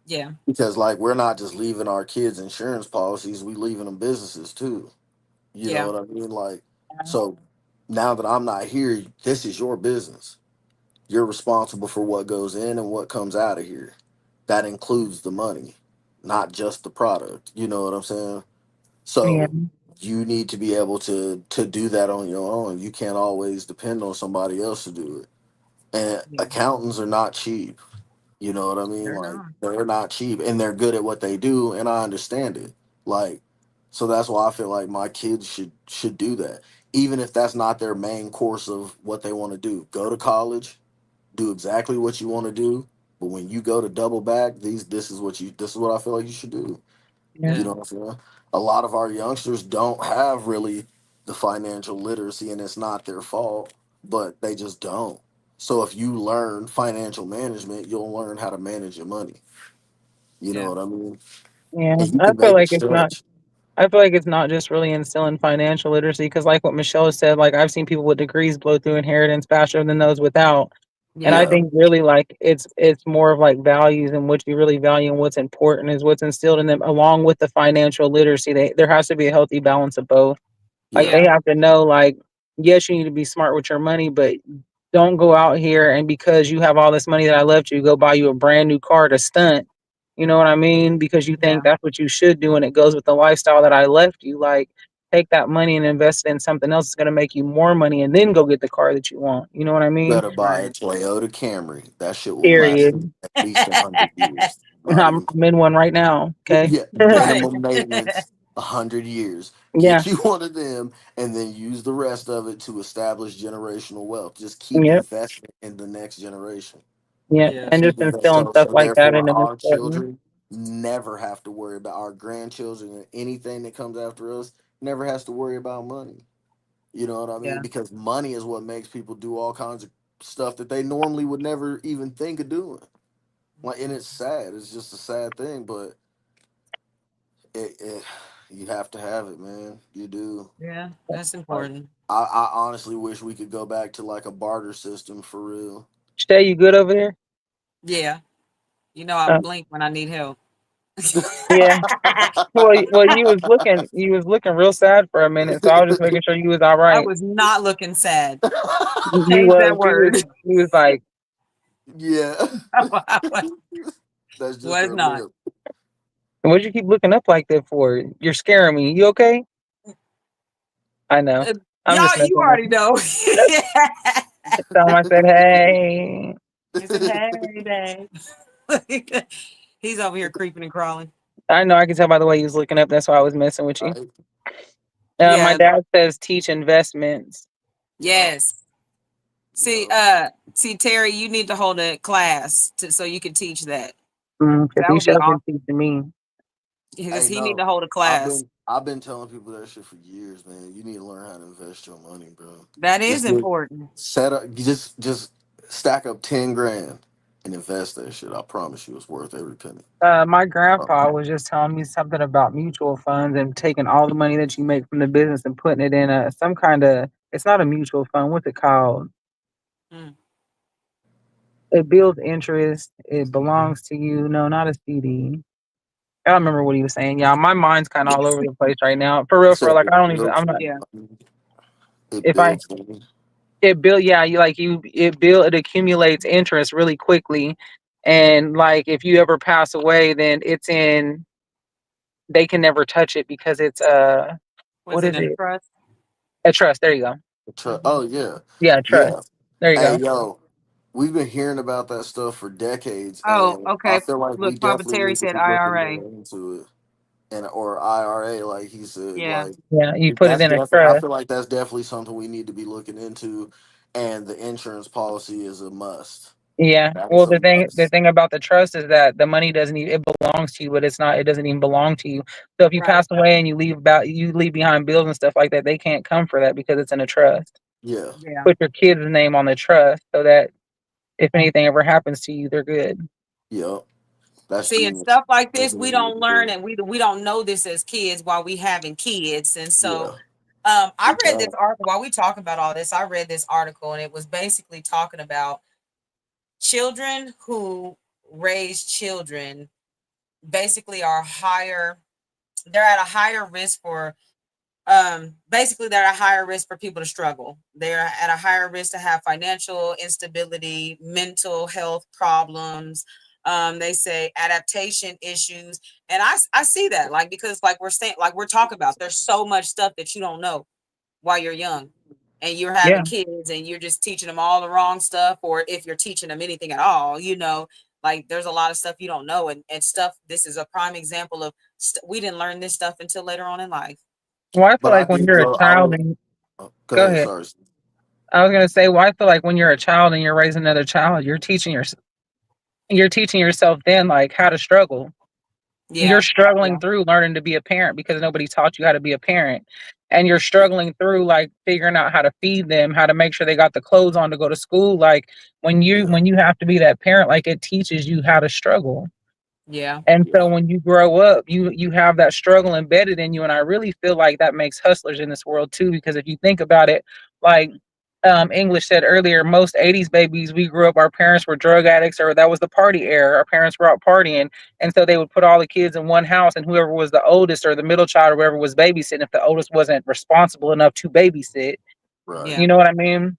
[SPEAKER 1] yeah,
[SPEAKER 2] Because like we're not just leaving our kids insurance policies, we leaving them businesses too. You know
[SPEAKER 1] yeah,
[SPEAKER 2] what I mean? Like so now that I'm not here, this is your business. You're responsible for what goes in and what comes out of here. That includes the money, not just the product. You know what I'm saying?
[SPEAKER 3] Yeah.
[SPEAKER 2] So you need to be able to do that on your own. You can't always depend on somebody else to do it. And
[SPEAKER 1] Yeah.
[SPEAKER 2] accountants are not cheap. You know what I mean?
[SPEAKER 1] They're
[SPEAKER 2] Like
[SPEAKER 1] not.
[SPEAKER 2] they're not cheap and they're good at what they do and I understand it. Like so that's why I feel like my kids should do that. Even if that's not their main course of what they want to do. Go to college, do exactly what you want to do, but when you go to double back, this is what I feel like you should do.
[SPEAKER 3] Yeah.
[SPEAKER 2] You
[SPEAKER 1] Yeah.
[SPEAKER 2] know what I'm saying? A lot of our youngsters don't have really the financial literacy, and it's not their fault, but they just don't. So if you learn financial management, you'll learn how to manage your money. You know
[SPEAKER 1] Yeah.
[SPEAKER 2] what I mean?
[SPEAKER 3] Yeah.
[SPEAKER 2] And you
[SPEAKER 3] I
[SPEAKER 2] can
[SPEAKER 3] feel
[SPEAKER 2] make it
[SPEAKER 3] like it's not.
[SPEAKER 2] stretch.
[SPEAKER 3] I feel like it's not just really instilling financial literacy because, like what Michelle said, like I've seen people with degrees blow through inheritance faster than those without. And I
[SPEAKER 1] Yeah.
[SPEAKER 2] Yeah,
[SPEAKER 3] think really like it's more of like values and what you really value and what's important is what's instilled in them, along with the financial literacy. There has to be a healthy balance of both. Like
[SPEAKER 2] yeah,
[SPEAKER 3] they
[SPEAKER 1] Yeah.
[SPEAKER 3] have to know, like, yes, you need to be smart with your money, but don't go out here and because you have all this money that I left you, go buy you a brand new car to stunt. You know what I mean? Because you think
[SPEAKER 1] Yeah.
[SPEAKER 3] that's what you should do and it goes with the lifestyle that I left you. Like take that money and invest it in something else that's gonna make you more money and then go get the car that you want. You know what I mean?
[SPEAKER 2] better buy a
[SPEAKER 1] Right.
[SPEAKER 2] Toyota Camry. That shit will last you
[SPEAKER 3] Period.
[SPEAKER 2] at least 100 years. Not
[SPEAKER 3] I'm,
[SPEAKER 2] even
[SPEAKER 3] I'm in one right now. Okay.
[SPEAKER 2] yeah,
[SPEAKER 1] Right.
[SPEAKER 2] minimum maintenance, 100 years.
[SPEAKER 3] Yeah.
[SPEAKER 2] Get you one of them, and then use the rest of it to establish generational wealth. Just keep
[SPEAKER 3] Yep.
[SPEAKER 2] investing in the next generation.
[SPEAKER 3] Yeah.
[SPEAKER 1] Yeah.
[SPEAKER 3] And just
[SPEAKER 2] Keep investing.
[SPEAKER 3] instilling
[SPEAKER 2] So,
[SPEAKER 3] stuff
[SPEAKER 2] so
[SPEAKER 3] like that
[SPEAKER 2] therefore,
[SPEAKER 3] in them is
[SPEAKER 2] our
[SPEAKER 3] important.
[SPEAKER 2] children never have to worry about our grandchildren and anything that comes after us. Never has to worry about money. You know what I mean?
[SPEAKER 1] Yeah.
[SPEAKER 2] Because money is what makes people do all kinds of stuff that they normally would never even think of doing. Like, and it's sad. It's just a sad thing, but it you have to have it, man. You do.
[SPEAKER 1] Yeah. That's
[SPEAKER 2] Like,
[SPEAKER 1] important.
[SPEAKER 2] I honestly wish we could go back to like a barter system for real.
[SPEAKER 3] Stay, you good over there?
[SPEAKER 1] Yeah. You know, I
[SPEAKER 3] Uh,
[SPEAKER 1] blink when I need help.
[SPEAKER 3] yeah. Well, you was looking real sad for a minute, so I was just making sure you was all
[SPEAKER 1] I
[SPEAKER 3] right.
[SPEAKER 1] was not looking sad.
[SPEAKER 3] You
[SPEAKER 1] Change that
[SPEAKER 3] was,
[SPEAKER 1] word.
[SPEAKER 3] you was like,
[SPEAKER 2] Yeah.
[SPEAKER 1] I
[SPEAKER 2] That's just
[SPEAKER 1] was
[SPEAKER 2] her
[SPEAKER 1] not.
[SPEAKER 2] lip.
[SPEAKER 3] what'd you keep looking up like that for? You're scaring me. You okay? I know. I'm just
[SPEAKER 1] Y'all, you
[SPEAKER 3] messing with
[SPEAKER 1] already
[SPEAKER 3] you.
[SPEAKER 1] know.
[SPEAKER 3] Tell him I said, hey.
[SPEAKER 1] He said, "Hey, babe." He's over here creeping and crawling.
[SPEAKER 3] I know. I can tell by the way he was looking up. That's why I was messing with you.
[SPEAKER 2] Right?
[SPEAKER 3] My
[SPEAKER 1] Yeah.
[SPEAKER 3] dad says teach investments.
[SPEAKER 2] Yup.
[SPEAKER 1] Yes. See,
[SPEAKER 2] Yup.
[SPEAKER 1] Terry, you need to hold a class so you can teach that.
[SPEAKER 3] Because
[SPEAKER 1] That
[SPEAKER 3] he
[SPEAKER 1] would be
[SPEAKER 3] should have been
[SPEAKER 1] awesome
[SPEAKER 3] teaching me.
[SPEAKER 1] because
[SPEAKER 2] Hey,
[SPEAKER 1] he need
[SPEAKER 2] no.
[SPEAKER 1] to hold a class.
[SPEAKER 2] I've been telling people that shit for years, man. You need to learn how to invest your money, bro.
[SPEAKER 1] That is
[SPEAKER 2] Just get
[SPEAKER 1] important.
[SPEAKER 2] set up. Just stack up 10 grand and invest that shit. I promise you, it's worth every penny.
[SPEAKER 3] My
[SPEAKER 2] Uh,
[SPEAKER 3] grandpa was just telling me something about mutual funds and taking all the money that you make from the business and putting it in a some kind of. It's not a mutual fund. What's it called?
[SPEAKER 1] Mm.
[SPEAKER 3] It builds interest. It belongs to you. No, not a CD. I don't remember what he was saying. Yeah, my mind's kind of all over the place right now. For real, for
[SPEAKER 2] said
[SPEAKER 3] like I
[SPEAKER 2] it
[SPEAKER 3] don't even.
[SPEAKER 2] builds.
[SPEAKER 3] I'm not.
[SPEAKER 1] Yeah.
[SPEAKER 2] It
[SPEAKER 3] If I
[SPEAKER 2] builds money.
[SPEAKER 3] it build, yeah, you like you it build it accumulates interest really quickly, and like if you ever pass away, then it's in. They can never touch it because it's
[SPEAKER 1] Was
[SPEAKER 3] what
[SPEAKER 1] it
[SPEAKER 3] is
[SPEAKER 1] in a
[SPEAKER 3] it?
[SPEAKER 1] trust?
[SPEAKER 3] A trust. There you go.
[SPEAKER 1] Hmm.
[SPEAKER 2] Oh yeah,
[SPEAKER 3] Yeah, trust.
[SPEAKER 2] yeah.
[SPEAKER 3] There you
[SPEAKER 2] Hey
[SPEAKER 3] go.
[SPEAKER 2] yo, we've been hearing about that stuff for decades,
[SPEAKER 1] Oh,
[SPEAKER 2] and I
[SPEAKER 1] okay.
[SPEAKER 2] feel like we
[SPEAKER 1] Look, Papa
[SPEAKER 2] definitely
[SPEAKER 1] Terry
[SPEAKER 2] need to
[SPEAKER 1] said
[SPEAKER 2] be looking
[SPEAKER 1] IRA.
[SPEAKER 2] more into it. And or IRA, like he said,
[SPEAKER 1] Yeah.
[SPEAKER 2] like
[SPEAKER 3] Yeah, you put it
[SPEAKER 2] that's
[SPEAKER 3] in a
[SPEAKER 2] definitely. I
[SPEAKER 3] trust.
[SPEAKER 2] feel like that's definitely something we need to be looking into, and the insurance policy is a must.
[SPEAKER 3] Yeah.
[SPEAKER 2] That
[SPEAKER 3] Well,
[SPEAKER 2] is a
[SPEAKER 3] the
[SPEAKER 2] must.
[SPEAKER 3] thing about the trust is that the money doesn't even it belongs to you, but it's not. It doesn't even belong to you. So if you
[SPEAKER 1] Right.
[SPEAKER 3] pass away and you leave behind bills and stuff like that, they can't come for that because it's in a trust.
[SPEAKER 2] Yeah,
[SPEAKER 1] Yeah.
[SPEAKER 3] Put your kid's name on the trust so that if anything ever happens to you, they're good.
[SPEAKER 2] yep. That's
[SPEAKER 1] See, and
[SPEAKER 2] genius.
[SPEAKER 1] stuff like
[SPEAKER 2] That's
[SPEAKER 1] this,
[SPEAKER 2] what
[SPEAKER 1] we
[SPEAKER 2] we need
[SPEAKER 1] don't
[SPEAKER 2] to
[SPEAKER 1] learn
[SPEAKER 2] do.
[SPEAKER 1] and we don't know this as kids while we having kids. And so
[SPEAKER 2] Yeah,
[SPEAKER 1] I
[SPEAKER 2] we
[SPEAKER 1] read this
[SPEAKER 2] don't.
[SPEAKER 1] article while we talking about all this. I read this article and it was basically talking about children who raise children basically are higher, they're at a higher risk for basically they're at a higher risk for people to struggle. They're at a higher risk to have financial instability, mental health problems, They say adaptation issues, and I see that, like, because like we're saying, like we're talking about, there's so much stuff that you don't know while you're young, and you're
[SPEAKER 3] Yeah.
[SPEAKER 1] having kids, and you're just teaching them all the wrong stuff, or if you're teaching them anything at all, like there's a lot of stuff you don't know, and stuff. This is a prime example of we didn't learn this stuff until later on in life.
[SPEAKER 3] Well, I feel
[SPEAKER 2] But I
[SPEAKER 3] like when
[SPEAKER 2] did
[SPEAKER 3] you're a
[SPEAKER 2] go. I
[SPEAKER 3] child
[SPEAKER 2] was.
[SPEAKER 3] and
[SPEAKER 2] Go
[SPEAKER 3] go
[SPEAKER 2] ahead.
[SPEAKER 3] ahead.
[SPEAKER 2] Sorry.
[SPEAKER 3] I was gonna say, well, I feel like when you're a child and you're raising another child, you're teaching yourself then like how to struggle. You're
[SPEAKER 1] Yeah, yeah,
[SPEAKER 3] struggling through learning to be a parent because nobody taught you how to be a parent. And you're
[SPEAKER 2] Yeah.
[SPEAKER 3] struggling through like figuring out how to feed them, how to make sure they got the clothes on to go to school. Like
[SPEAKER 2] Yeah.
[SPEAKER 3] when you have to be that parent, like it teaches you how to struggle.
[SPEAKER 1] yeah,
[SPEAKER 3] And so
[SPEAKER 2] Yeah.
[SPEAKER 3] when you grow up, you have that struggle embedded in you. And I really feel like that makes hustlers in this world too. Because if you think about it, like English said earlier, most 80s babies, we grew up, our parents were drug addicts, or that was the party era. Our parents were out partying. And so they would put all the kids in one house, and whoever was the oldest or the middle child or whoever was babysitting, if the oldest wasn't responsible enough to babysit,
[SPEAKER 2] Right.
[SPEAKER 1] yeah,
[SPEAKER 3] you know what I mean?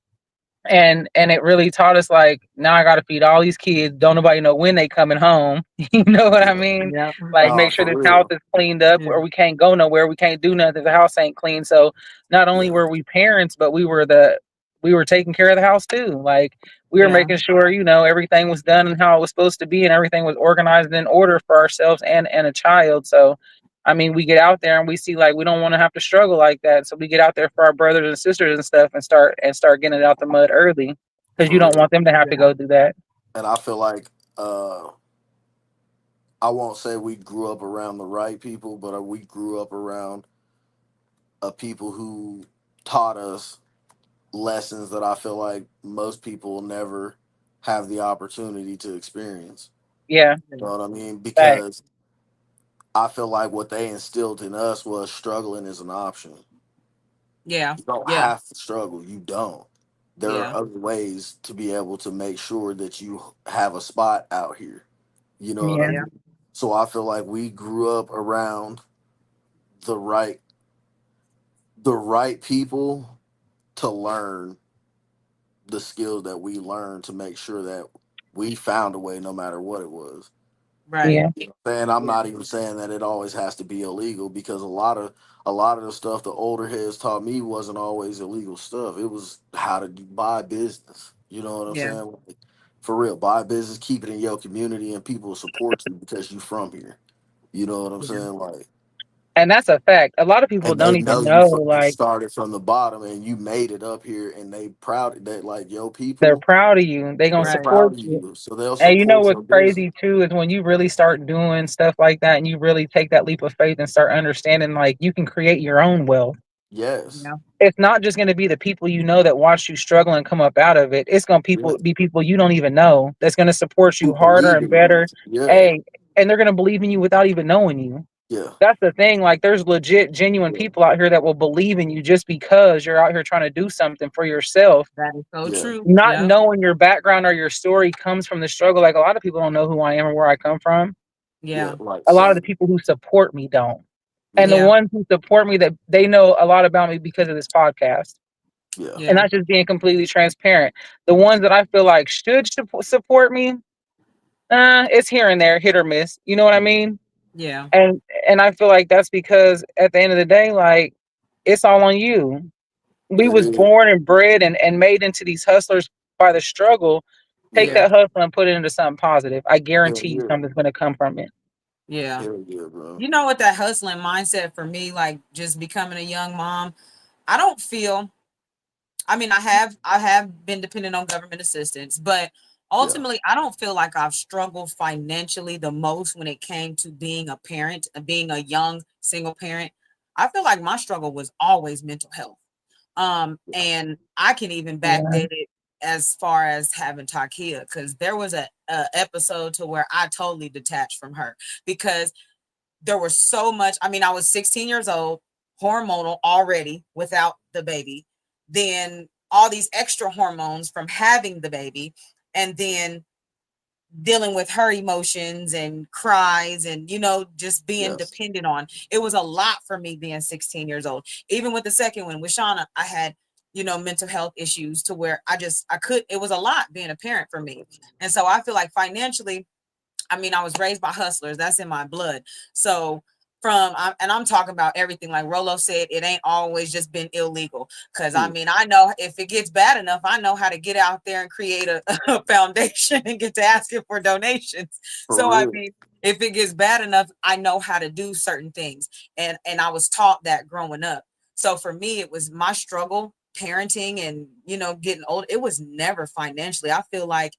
[SPEAKER 3] And it really taught us like now I gotta feed all these kids. Don't nobody know when they coming home. You know what I
[SPEAKER 2] Yeah.
[SPEAKER 3] mean?
[SPEAKER 1] yeah,
[SPEAKER 3] Like
[SPEAKER 2] No,
[SPEAKER 3] make sure
[SPEAKER 2] for
[SPEAKER 3] this house
[SPEAKER 2] real.
[SPEAKER 3] is cleaned up,
[SPEAKER 1] yeah,
[SPEAKER 3] or we can't go nowhere. We can't do nothing if the house ain't clean. So not only
[SPEAKER 2] Yeah.
[SPEAKER 3] were we parents, but we were taking care of the house too. Like we were
[SPEAKER 1] yeah,
[SPEAKER 3] making sure, everything was done and how it was supposed to be, and everything was organized and in order for ourselves and a child. So I mean, we get out there and we see like we don't want to have to struggle like that. So we get out there for our brothers and sisters and stuff and start getting it out the mud early because you
[SPEAKER 2] For
[SPEAKER 3] don't
[SPEAKER 2] real.
[SPEAKER 3] want them to have to
[SPEAKER 1] yeah,
[SPEAKER 3] go through that.
[SPEAKER 2] And I feel like I won't say we grew up around the right people, but we grew up around people who taught us lessons that I feel like most people never have the opportunity to experience.
[SPEAKER 3] Yeah,
[SPEAKER 2] You know what I mean?
[SPEAKER 3] fact.
[SPEAKER 2] Because I feel like what they instilled in us was struggling is an option.
[SPEAKER 1] yeah,
[SPEAKER 2] You don't
[SPEAKER 1] yeah,
[SPEAKER 2] have to struggle. You don't. There are
[SPEAKER 1] yeah,
[SPEAKER 2] other ways to be able to make sure that you have a spot out here. You know what I
[SPEAKER 3] Yeah,
[SPEAKER 1] yeah,
[SPEAKER 2] mean? So I feel like we grew up around the right people to learn the skills that we learned to make sure that we found a way no matter what it was.
[SPEAKER 1] right,
[SPEAKER 3] yeah,
[SPEAKER 2] And I'm
[SPEAKER 1] yeah,
[SPEAKER 2] not even saying that it always has to be illegal because a lot of the stuff the older heads taught me wasn't always illegal stuff. It was how to buy business. You know what I'm
[SPEAKER 1] yeah,
[SPEAKER 2] saying? Like, for real, buy business, keep it in your community, and people will support you because you from here. You know what I'm
[SPEAKER 1] yeah,
[SPEAKER 2] saying? Like,
[SPEAKER 3] and that's a fact. A lot of people
[SPEAKER 2] and
[SPEAKER 3] don't
[SPEAKER 2] they
[SPEAKER 3] even
[SPEAKER 2] know you
[SPEAKER 3] know
[SPEAKER 2] you
[SPEAKER 3] like
[SPEAKER 2] started from the bottom and you made it up here, and they proud that like yo
[SPEAKER 3] they're
[SPEAKER 2] people,
[SPEAKER 3] proud of you. They gonna
[SPEAKER 2] they're
[SPEAKER 1] right,
[SPEAKER 3] support
[SPEAKER 2] proud of
[SPEAKER 3] you.
[SPEAKER 2] you, so they'll
[SPEAKER 3] And you know
[SPEAKER 2] support
[SPEAKER 3] what's
[SPEAKER 2] your business.
[SPEAKER 3] crazy too is when you really start doing stuff like that and you really take that leap of faith and start understanding like you can create your own wealth.
[SPEAKER 2] Yes,
[SPEAKER 1] yeah,
[SPEAKER 3] It's not just going to be the people you know that watch you struggle and come up out of it. It's going to
[SPEAKER 2] yeah,
[SPEAKER 3] be people you don't even know that's going to support you
[SPEAKER 2] who
[SPEAKER 3] harder
[SPEAKER 2] believe
[SPEAKER 3] and
[SPEAKER 2] in you.
[SPEAKER 3] better.
[SPEAKER 2] Yeah,
[SPEAKER 3] Hey, and they're going to believe in you without even knowing you.
[SPEAKER 2] yeah,
[SPEAKER 3] That's the thing. Like, there's legit, genuine
[SPEAKER 2] yeah,
[SPEAKER 3] people out here that will believe in you just because you're out here trying to do something for yourself,
[SPEAKER 1] that is so
[SPEAKER 2] yeah,
[SPEAKER 1] true.
[SPEAKER 3] not
[SPEAKER 1] Yeah,
[SPEAKER 3] knowing your background or your story comes from the struggle. Like, a lot of people don't know who I am or where I come from.
[SPEAKER 2] yeah.
[SPEAKER 1] yeah,
[SPEAKER 2] Like
[SPEAKER 3] A lot of the
[SPEAKER 2] same.
[SPEAKER 3] people who support me don't. And the
[SPEAKER 2] Yeah,
[SPEAKER 1] yeah,
[SPEAKER 3] ones who support me, that they know a lot about me because of this podcast.
[SPEAKER 2] yeah,
[SPEAKER 3] And
[SPEAKER 1] yeah,
[SPEAKER 3] that's just being completely transparent. The ones that I feel like should support me, it's here and there, hit or miss. You know what I mean?
[SPEAKER 1] yeah,
[SPEAKER 3] And I feel like that's because at the end of the day, like it's all on you. We
[SPEAKER 2] it
[SPEAKER 3] was
[SPEAKER 2] is.
[SPEAKER 3] born and bred and made into these hustlers by the struggle. Take
[SPEAKER 2] Yeah,
[SPEAKER 1] yeah,
[SPEAKER 3] that hustle and put it into something positive. I
[SPEAKER 2] hell
[SPEAKER 3] guarantee you
[SPEAKER 2] yeah,
[SPEAKER 3] something's gonna come from it.
[SPEAKER 1] yeah.
[SPEAKER 2] hell yeah, bro.
[SPEAKER 1] You know what, that hustling mindset for me, like just becoming a young mom, I don't feel, I mean, I have been dependent on government assistance, but
[SPEAKER 2] Yeah,
[SPEAKER 1] ultimately I don't feel like I've struggled financially the most when it came to being a parent, being a young single parent. I feel like my struggle was always mental health.
[SPEAKER 2] yeah,
[SPEAKER 1] And I can even
[SPEAKER 3] Yeah,
[SPEAKER 1] backdate it as far as having Takia, because there was a episode to where I totally detached from her because there was so much. I mean, I was 16 years old, hormonal already without the baby, then all these extra hormones from having the baby, and then dealing with her emotions and cries, and just being
[SPEAKER 2] yes,
[SPEAKER 1] dependent on. It was a lot for me being 16 years old. Even with the second one with Shauna, I had mental health issues to where I could, it was a lot being a parent for me. And so I feel like financially I mean, I was raised by hustlers. That's in my blood. So and I'm talking about everything. Like Rolo said, it ain't always just been illegal. Cause I
[SPEAKER 2] Yeah,
[SPEAKER 1] mean, I know if it gets bad enough, I know how to get out there and create a foundation and get to asking for donations.
[SPEAKER 2] for
[SPEAKER 1] So I
[SPEAKER 2] real.
[SPEAKER 1] mean, if it gets bad enough, I know how to do certain things. And I was taught that growing up. So for me, it was my struggle parenting and getting old. It was never financially. I feel like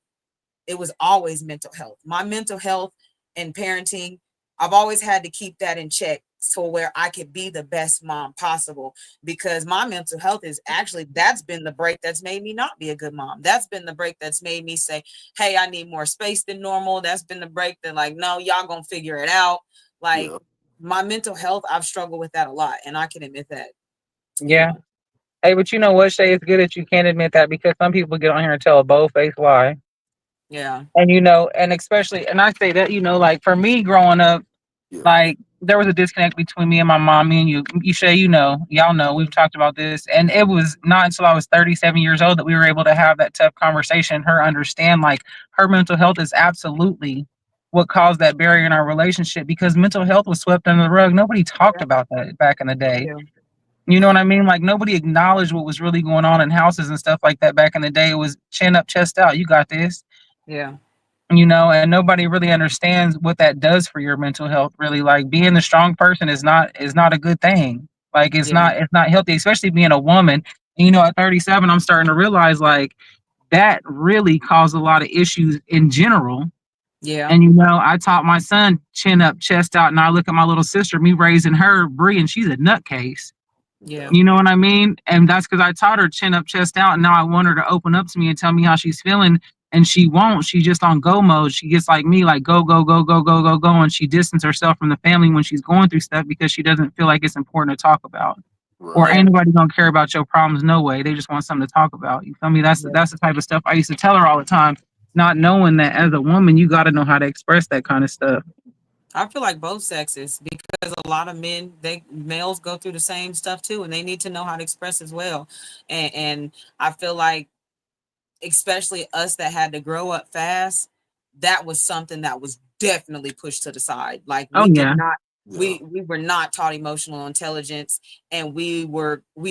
[SPEAKER 1] it was always mental health. My mental health and parenting, I've always had to keep that in check so where I could be the best mom possible, because my mental health is actually, that's been the break that's made me not be a good mom. That's been the break that's made me say, hey, I need more space than normal. That's been the break that, like, no, y'all gonna figure it out. Like,
[SPEAKER 2] Yeah,
[SPEAKER 1] my mental health, I've struggled with that a lot, and I can admit that.
[SPEAKER 3] Yeah. Hey, but you know what, Shay? It's good that you can't admit that because some people get on here and tell a bold-faced lie.
[SPEAKER 1] Yeah.
[SPEAKER 3] And and especially, and I say that, like for me growing up,
[SPEAKER 2] yeah,
[SPEAKER 3] like there was a disconnect between me and my mom. Me and you Shay, y'all know, we've talked about this, and it was not until I was 37 years old that we were able to have that tough conversation. Her understand like her mental health is absolutely what caused that barrier in our relationship because mental health was swept under the rug. Nobody talked
[SPEAKER 1] Yeah.
[SPEAKER 3] about that back in the day.
[SPEAKER 1] Yeah.
[SPEAKER 3] You know what I mean? Like nobody acknowledged what was really going on in houses and stuff like that back in the day. It was chin up, chest out. You got this.
[SPEAKER 1] Yeah.
[SPEAKER 3] And nobody really understands what that does for your mental health. Really, like being the strong person is not a good thing. Like
[SPEAKER 1] Yeah.
[SPEAKER 3] it's not healthy, especially being a woman. And, at 37, I'm starting to realize like that really caused a lot of issues in general.
[SPEAKER 1] Yeah.
[SPEAKER 3] And I taught my son chin up, chest out, and I look at my little sister, me raising her, Bree, and she's a nutcase.
[SPEAKER 1] Yeah.
[SPEAKER 3] You know what I mean? And that's because I taught her chin up, chest out. And now I want her to open up to me and tell me how she's feeling. And she won't. She's just on go mode. She gets like me, like go, go, go, go, go, go, go. And she distances herself from the family when she's going through stuff because she doesn't feel like it's important to talk about. Or
[SPEAKER 2] right.
[SPEAKER 1] Yeah.
[SPEAKER 3] ain't nobody gonna care about your problems, no way. They just want something to talk about. You feel me?
[SPEAKER 1] Yeah.
[SPEAKER 3] That's the type of stuff I used to tell her all the time, not knowing that as a woman, you gotta know how to express that kind of stuff.
[SPEAKER 1] I feel like both sexes, because a lot of males go through the same stuff too, and they need to know how to express as well. And I feel like, especially us that had to grow up fast, that was something that was definitely pushed to the side. Like,
[SPEAKER 3] Oh
[SPEAKER 1] we did
[SPEAKER 3] yeah.
[SPEAKER 1] not,
[SPEAKER 2] Yeah,
[SPEAKER 1] we were not taught emotional intelligence, and we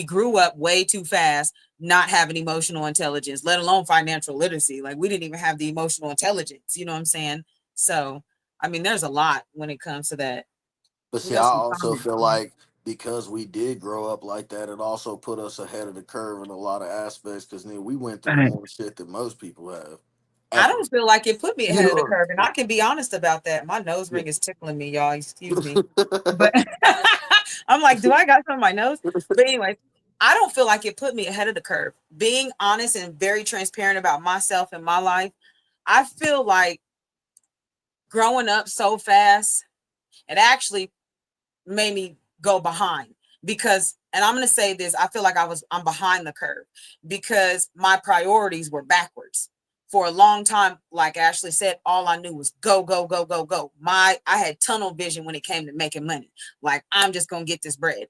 [SPEAKER 1] grew up way too fast not having emotional intelligence, let alone financial literacy. Like, we didn't even have the emotional intelligence, you know what I'm saying? So I mean, there's a lot when it comes to that.
[SPEAKER 2] but
[SPEAKER 1] We
[SPEAKER 2] see, I
[SPEAKER 1] got some
[SPEAKER 2] also
[SPEAKER 1] comments.
[SPEAKER 2] feel like because we did grow up like that, it also put us ahead of the curve in a lot of aspects. Because we went through
[SPEAKER 3] Right.
[SPEAKER 2] more shit than most people have
[SPEAKER 1] I
[SPEAKER 2] ever.
[SPEAKER 1] don't feel like it put me
[SPEAKER 2] You
[SPEAKER 1] ahead of the
[SPEAKER 2] know
[SPEAKER 1] curve, and I can be honest about that. My nose
[SPEAKER 2] what
[SPEAKER 1] ring is tickling me, y'all. Excuse me.
[SPEAKER 2] I'm
[SPEAKER 1] But I'm like, do I got something on my nose? But anyway, I don't feel like it put me ahead of the curve. Being honest and very transparent about myself and my life, I feel like growing up so fast, it actually made me go behind, because, and I'm going to say this, I feel like I'm behind the curve because my priorities were backwards. For a long time, like Ashley said, all I knew was go, go, go, go, go. I had tunnel vision when it came to making money. Like, I'm just going to get this bread.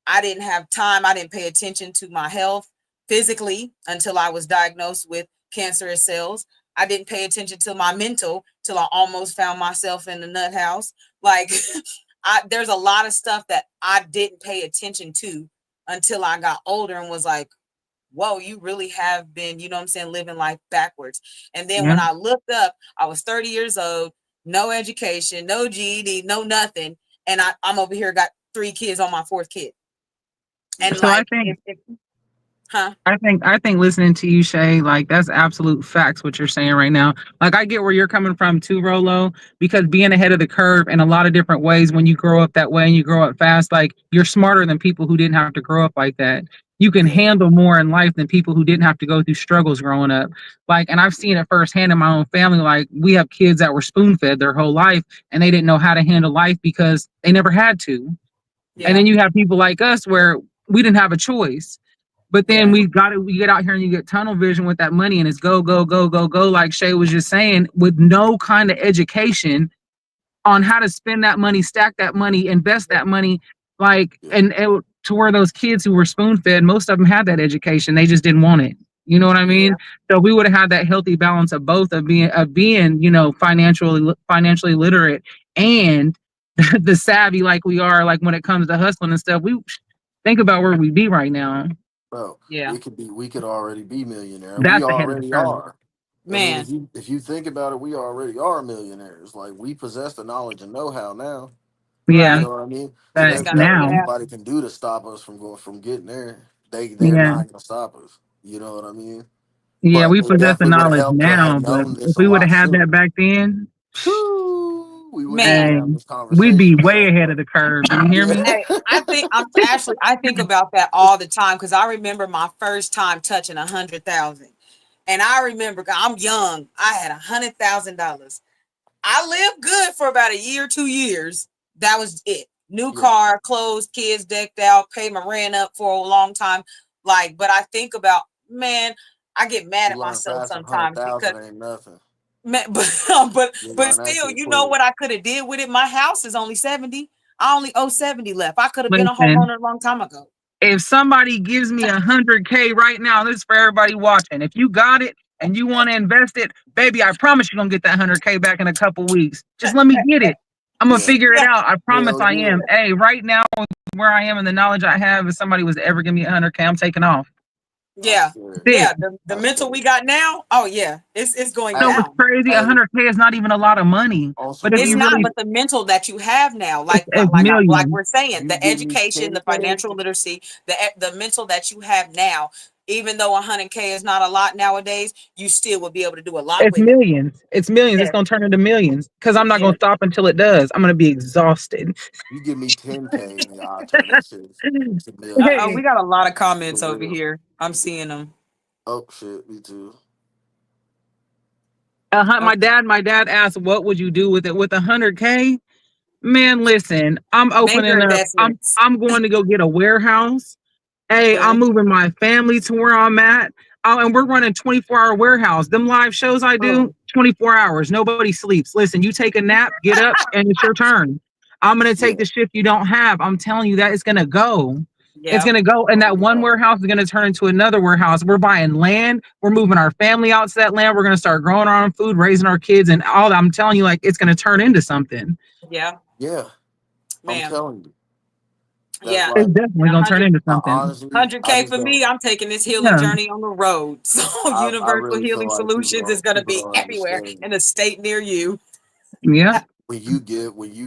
[SPEAKER 1] I didn't have time. I didn't pay attention to my health physically until I was diagnosed with cancerous cells. I didn't pay attention to my mental till I almost found myself in the nut house. Like, there's a lot of stuff that I didn't pay attention to until I got older and was like, whoa, you really have been, you know what I'm saying, living life backwards. And then
[SPEAKER 3] Yeah.
[SPEAKER 1] when I looked up, I was 30 years old, no education, no GED, no nothing. And I'm over here, got 3 kids on my 4th kid. And
[SPEAKER 3] So I
[SPEAKER 1] like,
[SPEAKER 3] think
[SPEAKER 1] huh?
[SPEAKER 3] I think listening to you, Shay, like that's absolute facts what you're saying right now. Like I get where you're coming from too, Rolo, because being ahead of the curve in a lot of different ways when you grow up that way and you grow up fast, like you're smarter than people who didn't have to grow up like that. You can
[SPEAKER 2] Yeah,
[SPEAKER 3] handle more in life than people who didn't have to go through struggles growing up. Like, and I've seen it firsthand in my own family. Like, we have kids that were spoon fed their whole life and they didn't know how to handle life because they never had to. And
[SPEAKER 1] Yeah,
[SPEAKER 3] then you have people like us where we didn't have a choice. But then
[SPEAKER 1] yeah,
[SPEAKER 3] we get out here and you get tunnel vision with that money and it's go, go, go, go, go, like Shay was just saying, with no kind of education on how to spend that money, stack that money, invest that money, like
[SPEAKER 2] yeah,
[SPEAKER 3] and to where those kids who were spoon fed, most of them had that education. They just didn't want it. You know what I
[SPEAKER 1] Yeah.
[SPEAKER 3] mean? So we would have had that healthy balance of both of being, financially literate and the savvy like we are, like when it comes to hustling and stuff. We think about where we be right now.
[SPEAKER 2] Bro,
[SPEAKER 1] Yeah.
[SPEAKER 2] we could already be millionaire. We
[SPEAKER 3] That's ahead of the
[SPEAKER 2] already
[SPEAKER 3] curve.
[SPEAKER 2] are. I mean,
[SPEAKER 1] Man.
[SPEAKER 2] if you think about it, we already are millionaires. Like we possess the knowledge and know how now. You
[SPEAKER 3] Yeah,
[SPEAKER 1] Right.
[SPEAKER 2] know what I mean?
[SPEAKER 1] We
[SPEAKER 2] And
[SPEAKER 1] just
[SPEAKER 2] there's
[SPEAKER 1] gotta make
[SPEAKER 2] nothing
[SPEAKER 1] it
[SPEAKER 3] now.
[SPEAKER 1] happen.
[SPEAKER 2] anybody can do to stop us from going from getting there. They're
[SPEAKER 3] Yeah,
[SPEAKER 2] not gonna stop us. You know what I mean?
[SPEAKER 3] yeah,
[SPEAKER 2] But
[SPEAKER 3] we
[SPEAKER 2] it
[SPEAKER 3] possess the
[SPEAKER 2] definitely would have
[SPEAKER 3] knowledge
[SPEAKER 2] helped to have
[SPEAKER 3] now, but
[SPEAKER 2] known
[SPEAKER 3] if
[SPEAKER 2] this a
[SPEAKER 3] we would have
[SPEAKER 2] lot
[SPEAKER 3] had that
[SPEAKER 2] sooner.
[SPEAKER 3] back then,
[SPEAKER 2] Whew, we wouldn't even be
[SPEAKER 1] Man.
[SPEAKER 3] hey,
[SPEAKER 2] having this
[SPEAKER 3] we'd be
[SPEAKER 2] conversation the
[SPEAKER 3] way
[SPEAKER 2] same
[SPEAKER 3] ahead
[SPEAKER 2] way.
[SPEAKER 3] of the curve. Do you hear
[SPEAKER 2] Yeah.
[SPEAKER 3] me?
[SPEAKER 1] Hey, I think I'm Ashley. I think about that all the time because I remember my first time touching 100,000, and I remember I'm young. I had $100,000. I lived good for about a year, 2 years. That was it. New
[SPEAKER 2] Yeah.
[SPEAKER 1] car, clothes, kids decked out, paid my rent up for a long time. Like, but I think about, man, I get mad
[SPEAKER 2] You
[SPEAKER 1] at
[SPEAKER 2] learn
[SPEAKER 1] myself
[SPEAKER 2] fast. a hundred
[SPEAKER 1] sometimes because
[SPEAKER 2] thousand ain't nothing.
[SPEAKER 1] man, but
[SPEAKER 2] You
[SPEAKER 1] but
[SPEAKER 2] learn that
[SPEAKER 1] still,
[SPEAKER 2] shit
[SPEAKER 1] you know
[SPEAKER 2] quick.
[SPEAKER 1] what I could have did with it. My house is only 70. I only owe 70 left. I could have been a
[SPEAKER 3] Listen,
[SPEAKER 1] homeowner a long time ago.
[SPEAKER 3] if somebody gives me 100K right now, this is for everybody watching. If you got it and you want to invest it, baby, I promise you're gonna get that 100K back in a couple weeks. Just let me get it. I'm gonna
[SPEAKER 2] Yeah.
[SPEAKER 3] figure it
[SPEAKER 1] Yeah,
[SPEAKER 3] out. I promise
[SPEAKER 2] Hell
[SPEAKER 3] I
[SPEAKER 2] yeah.
[SPEAKER 3] am. Hey, right now, where I am and the knowledge I have, if somebody was to ever give me 100K, I'm taking off.
[SPEAKER 2] I
[SPEAKER 1] yeah,
[SPEAKER 2] swear.
[SPEAKER 3] That's
[SPEAKER 1] yeah.
[SPEAKER 3] it.
[SPEAKER 1] The
[SPEAKER 2] I
[SPEAKER 1] mental we
[SPEAKER 2] swear.
[SPEAKER 1] got now, oh yeah, it's going
[SPEAKER 3] No,
[SPEAKER 2] Hey,
[SPEAKER 3] it's
[SPEAKER 1] down.
[SPEAKER 3] crazy.
[SPEAKER 2] hey,
[SPEAKER 3] 100K is not even a lot of money.
[SPEAKER 2] on
[SPEAKER 3] But
[SPEAKER 2] some
[SPEAKER 3] if
[SPEAKER 1] It's
[SPEAKER 3] you
[SPEAKER 2] real
[SPEAKER 1] not,
[SPEAKER 3] really,
[SPEAKER 1] but
[SPEAKER 2] shit,
[SPEAKER 1] the mental that you have now,
[SPEAKER 3] it's
[SPEAKER 1] like
[SPEAKER 3] millions.
[SPEAKER 1] we're saying,
[SPEAKER 2] you
[SPEAKER 1] the
[SPEAKER 2] give me
[SPEAKER 1] education, the
[SPEAKER 2] 10K,
[SPEAKER 1] financial literacy, the mental that you have now, even though 100K is not a lot nowadays, you still will be able to do a lot
[SPEAKER 3] It's
[SPEAKER 1] with it.
[SPEAKER 3] millions. It's millions. It's
[SPEAKER 1] Yes,
[SPEAKER 3] gonna turn into millions because I'm not gonna
[SPEAKER 1] yes.
[SPEAKER 3] stop until it does. I'm gonna be exhausted.
[SPEAKER 2] you give me 10K, nigga, I'll turn that shit to
[SPEAKER 1] We
[SPEAKER 3] Hey,
[SPEAKER 2] millions.
[SPEAKER 1] got a lot of
[SPEAKER 2] For
[SPEAKER 1] comments over
[SPEAKER 2] real.
[SPEAKER 1] here. I'm seeing them.
[SPEAKER 2] Oh shit, me too.
[SPEAKER 1] Okay.
[SPEAKER 3] my dad asked, "What would you do with it with 100K?" Man, listen, I'm
[SPEAKER 1] Major
[SPEAKER 3] opening up.
[SPEAKER 1] investments.
[SPEAKER 3] I'm going to go get a warehouse. Hey, I'm
[SPEAKER 1] Mhm.
[SPEAKER 3] moving my family to where I'm at. And we're running 24-hour warehouse. Them live shows I do,
[SPEAKER 1] Boom.
[SPEAKER 3] 24 hours. Nobody sleeps. Listen, you take a nap, get up, and it's your turn. I'm going to take
[SPEAKER 2] Yeah.
[SPEAKER 3] the shift you don't have. I'm telling you that it's going to go. It's
[SPEAKER 1] Yeah.
[SPEAKER 3] going to go. And
[SPEAKER 2] Oh
[SPEAKER 3] that one
[SPEAKER 2] God.
[SPEAKER 3] warehouse is going to turn into another warehouse. We're buying land. We're moving our family out to that land. We're going to start growing our own food, raising our kids, and all that. I'm telling you, like, it's going to turn into something.
[SPEAKER 1] Yeah.
[SPEAKER 2] Yeah, I'm
[SPEAKER 1] Man.
[SPEAKER 2] telling you. That's
[SPEAKER 1] Yeah.
[SPEAKER 3] It's
[SPEAKER 2] like
[SPEAKER 1] And
[SPEAKER 3] definitely going to turn into something.
[SPEAKER 2] honestly, I
[SPEAKER 1] 100K
[SPEAKER 2] just
[SPEAKER 1] for me,
[SPEAKER 2] don't.
[SPEAKER 1] I'm taking this healing
[SPEAKER 3] Yeah.
[SPEAKER 1] journey on the road. So
[SPEAKER 2] I
[SPEAKER 1] Universal
[SPEAKER 2] really feel
[SPEAKER 1] Healing
[SPEAKER 2] like
[SPEAKER 1] Solutions is going to
[SPEAKER 2] people
[SPEAKER 1] be
[SPEAKER 2] don't
[SPEAKER 1] everywhere
[SPEAKER 2] understand
[SPEAKER 1] in a state near you.
[SPEAKER 3] Yeah.
[SPEAKER 2] when you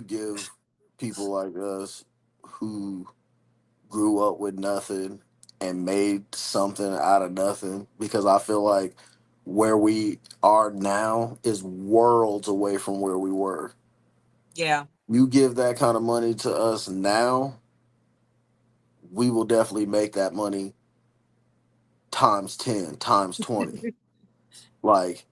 [SPEAKER 2] give people like us who grew up with nothing and made something out of nothing, because I feel like where we are now is worlds away from where we were.
[SPEAKER 1] Yeah.
[SPEAKER 2] You give that kind of money to us now, we will definitely make that money times 10, times 20. Like,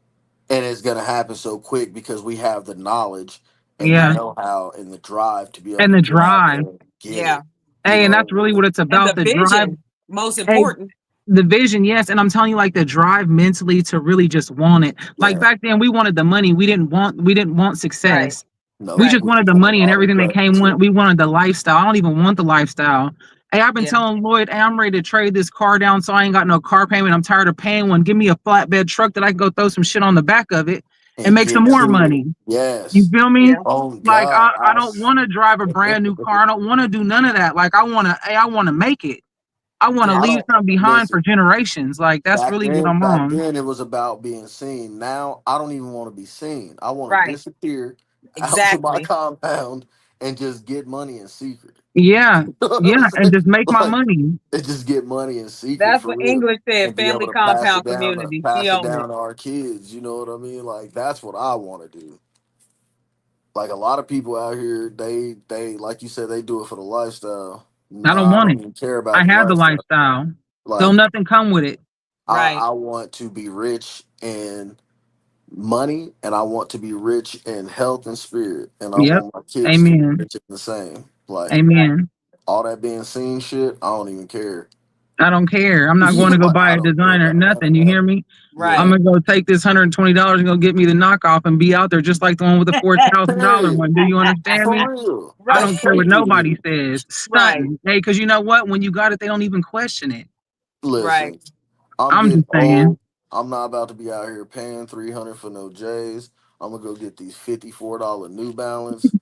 [SPEAKER 2] and it's going to happen so quick because we have the knowledge and the
[SPEAKER 3] Yeah.
[SPEAKER 1] Right.
[SPEAKER 2] know-how and the drive to be able
[SPEAKER 3] And
[SPEAKER 2] to
[SPEAKER 3] the
[SPEAKER 2] get out
[SPEAKER 3] drive.
[SPEAKER 2] there and get
[SPEAKER 1] Yeah.
[SPEAKER 2] it. You
[SPEAKER 3] Hey, and
[SPEAKER 2] know
[SPEAKER 3] that's
[SPEAKER 2] what I
[SPEAKER 3] really
[SPEAKER 2] mean?
[SPEAKER 3] what it's
[SPEAKER 1] And
[SPEAKER 3] about,
[SPEAKER 1] the
[SPEAKER 3] the drive.
[SPEAKER 1] vision, most
[SPEAKER 3] Hey,
[SPEAKER 1] important.
[SPEAKER 3] the vision, yes. And I'm telling you, like the drive mentally to really just want it. Like
[SPEAKER 2] Yeah.
[SPEAKER 3] back then we wanted the money. We didn't want
[SPEAKER 1] Right.
[SPEAKER 3] success. We
[SPEAKER 2] No,
[SPEAKER 3] just
[SPEAKER 1] Right.
[SPEAKER 2] we
[SPEAKER 3] wanted
[SPEAKER 2] just
[SPEAKER 3] the
[SPEAKER 2] wanted
[SPEAKER 3] money and
[SPEAKER 2] all the
[SPEAKER 3] everything that
[SPEAKER 2] credit
[SPEAKER 3] came with
[SPEAKER 2] shit.
[SPEAKER 3] we wanted the lifestyle. I don't even want the lifestyle. Hey, I've been
[SPEAKER 1] Yeah.
[SPEAKER 3] telling Lloyd, hey, I'm ready to trade this car down so I ain't got no car payment. I'm tired of paying one. Give me a flatbed truck that I can go throw some shit on the back of it and
[SPEAKER 2] And
[SPEAKER 3] make some
[SPEAKER 2] get
[SPEAKER 1] Yeah.
[SPEAKER 3] more
[SPEAKER 2] to it.
[SPEAKER 3] money. You
[SPEAKER 2] Yes.
[SPEAKER 3] feel me?
[SPEAKER 1] Yeah.
[SPEAKER 2] Oh
[SPEAKER 3] Like
[SPEAKER 2] God.
[SPEAKER 3] I don't want to drive a brand new car. I don't want to do none of that. Like I want to make it. I want to
[SPEAKER 1] Yeah.
[SPEAKER 2] I
[SPEAKER 3] leave
[SPEAKER 2] don't
[SPEAKER 3] something behind for
[SPEAKER 2] listen.
[SPEAKER 3] generations. Like that's really what I'm
[SPEAKER 2] Back
[SPEAKER 3] on.
[SPEAKER 2] then it was about being seen. Now I don't even want to be seen. I want to
[SPEAKER 1] Right.
[SPEAKER 2] disappear out to my
[SPEAKER 1] Exactly.
[SPEAKER 2] compound and just get money in secret.
[SPEAKER 3] Yeah,
[SPEAKER 2] You know what I'm
[SPEAKER 3] yeah, and
[SPEAKER 2] saying?
[SPEAKER 3] just make my
[SPEAKER 2] Like,
[SPEAKER 3] money.
[SPEAKER 2] and just get money in secret
[SPEAKER 1] That's
[SPEAKER 2] for
[SPEAKER 1] what
[SPEAKER 2] real,
[SPEAKER 1] English said.
[SPEAKER 2] and be able
[SPEAKER 1] Family
[SPEAKER 2] to
[SPEAKER 1] compound community. She
[SPEAKER 2] pass it
[SPEAKER 1] owned it.
[SPEAKER 2] down to our kids. You know what I mean? Like that's what I want to do. Like a lot of people out here, they like you said, they do it for the lifestyle.
[SPEAKER 3] I don't
[SPEAKER 2] Nah, I
[SPEAKER 3] want
[SPEAKER 2] don't
[SPEAKER 3] it.
[SPEAKER 2] even care about
[SPEAKER 3] I
[SPEAKER 2] the
[SPEAKER 3] had the
[SPEAKER 2] lifestyle.
[SPEAKER 3] lifestyle. Don't
[SPEAKER 2] Like
[SPEAKER 3] nothing come with it.
[SPEAKER 1] Right.
[SPEAKER 2] I want to be rich in money, and I want to be rich in health and spirit, and I
[SPEAKER 3] Yep.
[SPEAKER 2] want my kids to be
[SPEAKER 3] Amen.
[SPEAKER 2] rich in the same. Like
[SPEAKER 1] Right.
[SPEAKER 3] Amen.
[SPEAKER 2] all that being seen shit, I don't even care.
[SPEAKER 3] I don't care. I'm not going to go
[SPEAKER 2] Like
[SPEAKER 3] buy
[SPEAKER 2] I
[SPEAKER 3] a
[SPEAKER 2] don't care
[SPEAKER 3] designer,
[SPEAKER 2] about none of
[SPEAKER 3] nothing. You
[SPEAKER 2] that.
[SPEAKER 3] hear me? I'm
[SPEAKER 2] Yeah.
[SPEAKER 1] Right.
[SPEAKER 3] gonna go take this $120 and go get me the knockoff and be out there just like the one with the $4,000
[SPEAKER 2] Period.
[SPEAKER 3] one. Do you understand me?
[SPEAKER 2] For real.
[SPEAKER 3] I
[SPEAKER 1] Right.
[SPEAKER 3] don't care what
[SPEAKER 2] Thank you,
[SPEAKER 3] nobody
[SPEAKER 2] dude.
[SPEAKER 3] says.
[SPEAKER 1] Right.
[SPEAKER 3] Stunting. Hey, because you know what? When you got it, they don't even question it.
[SPEAKER 1] Right.
[SPEAKER 2] Listen. I'm
[SPEAKER 3] I'm
[SPEAKER 2] getting
[SPEAKER 3] just saying.
[SPEAKER 2] old. I'm not about to be out here paying 300 for no J's. I'm gonna go get these $54 New Balance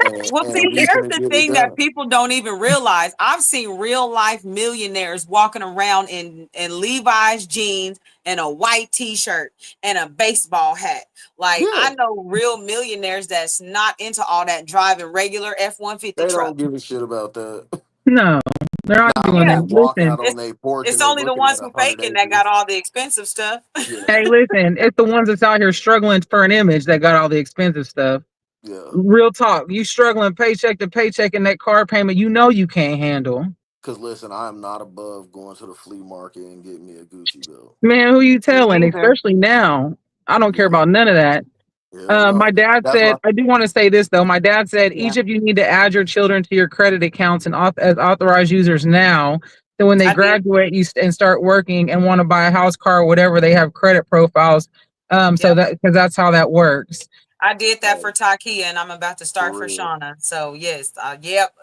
[SPEAKER 1] Well,
[SPEAKER 2] and
[SPEAKER 1] see,
[SPEAKER 2] a reason
[SPEAKER 1] here's
[SPEAKER 2] to
[SPEAKER 1] the
[SPEAKER 2] get it
[SPEAKER 1] thing that
[SPEAKER 2] done.
[SPEAKER 1] people don't even realize. I've seen real life millionaires walking around in Levi's jeans and a white t-shirt and a baseball hat. Like
[SPEAKER 2] Yeah,
[SPEAKER 1] I know real millionaires that's not into all that driving regular F-150
[SPEAKER 2] they
[SPEAKER 1] truck.
[SPEAKER 2] don't give a shit about that.
[SPEAKER 3] No, they're not
[SPEAKER 2] Now
[SPEAKER 3] doing
[SPEAKER 2] when they
[SPEAKER 1] Yeah,
[SPEAKER 3] that.
[SPEAKER 2] walk
[SPEAKER 3] Listen,
[SPEAKER 2] out on
[SPEAKER 1] it's
[SPEAKER 2] their porch
[SPEAKER 1] it's
[SPEAKER 2] and they
[SPEAKER 1] only the
[SPEAKER 2] looking
[SPEAKER 1] ones
[SPEAKER 2] at
[SPEAKER 1] who
[SPEAKER 2] 100
[SPEAKER 1] faking that got
[SPEAKER 2] acres,
[SPEAKER 1] all the expensive stuff.
[SPEAKER 2] yeah,
[SPEAKER 3] hey, listen, it's the ones that's out here struggling for an image that got all the expensive stuff.
[SPEAKER 2] yeah.
[SPEAKER 3] Real talk. You struggling paycheck to paycheck in that car payment you know you can't handle.
[SPEAKER 2] Cause listen, I am not above going to the flea market and getting me a Gucci belt.
[SPEAKER 3] Man, who you
[SPEAKER 1] Me
[SPEAKER 3] telling?
[SPEAKER 1] neither.
[SPEAKER 3] Especially now. I don't care
[SPEAKER 2] Yeah,
[SPEAKER 3] about none of that.
[SPEAKER 2] hell
[SPEAKER 3] My
[SPEAKER 2] no.
[SPEAKER 3] dad
[SPEAKER 2] That's
[SPEAKER 3] said,
[SPEAKER 2] why.
[SPEAKER 3] I do want to say this though. My dad said
[SPEAKER 1] Yeah,
[SPEAKER 3] each of you need to add your children to your credit accounts and as authorized users now. So when they
[SPEAKER 1] I did.
[SPEAKER 3] graduate and start working and want to buy a house, car, or whatever, they have credit profiles. So
[SPEAKER 1] Yep,
[SPEAKER 3] that because that's how that works.
[SPEAKER 1] I did that
[SPEAKER 2] Hey,
[SPEAKER 1] for Takia, and I'm about to
[SPEAKER 2] for
[SPEAKER 1] start for
[SPEAKER 2] real.
[SPEAKER 1] Shauna. So yes, yep.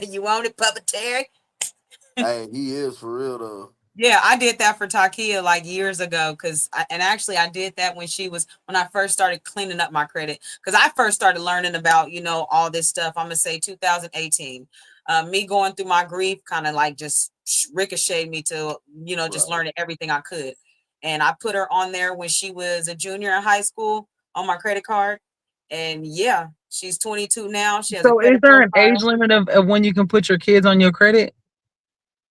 [SPEAKER 1] You want it, Papa Terry?
[SPEAKER 2] Hey, he is for real though.
[SPEAKER 1] Yeah, I did that for Takia like years ago and actually I did that when I first started cleaning up my credit because I first started learning about all this stuff. I'm gonna say 2018. Me going through my grief kind of like just ricocheted me to just
[SPEAKER 2] Right.
[SPEAKER 1] learning everything I could, and I put her on there when she was a junior in high school on my credit card, and yeah, she's 22 now. She has a
[SPEAKER 3] So is
[SPEAKER 1] credit
[SPEAKER 3] there an age
[SPEAKER 1] profile.
[SPEAKER 3] limit of when you can put your kids on your credit?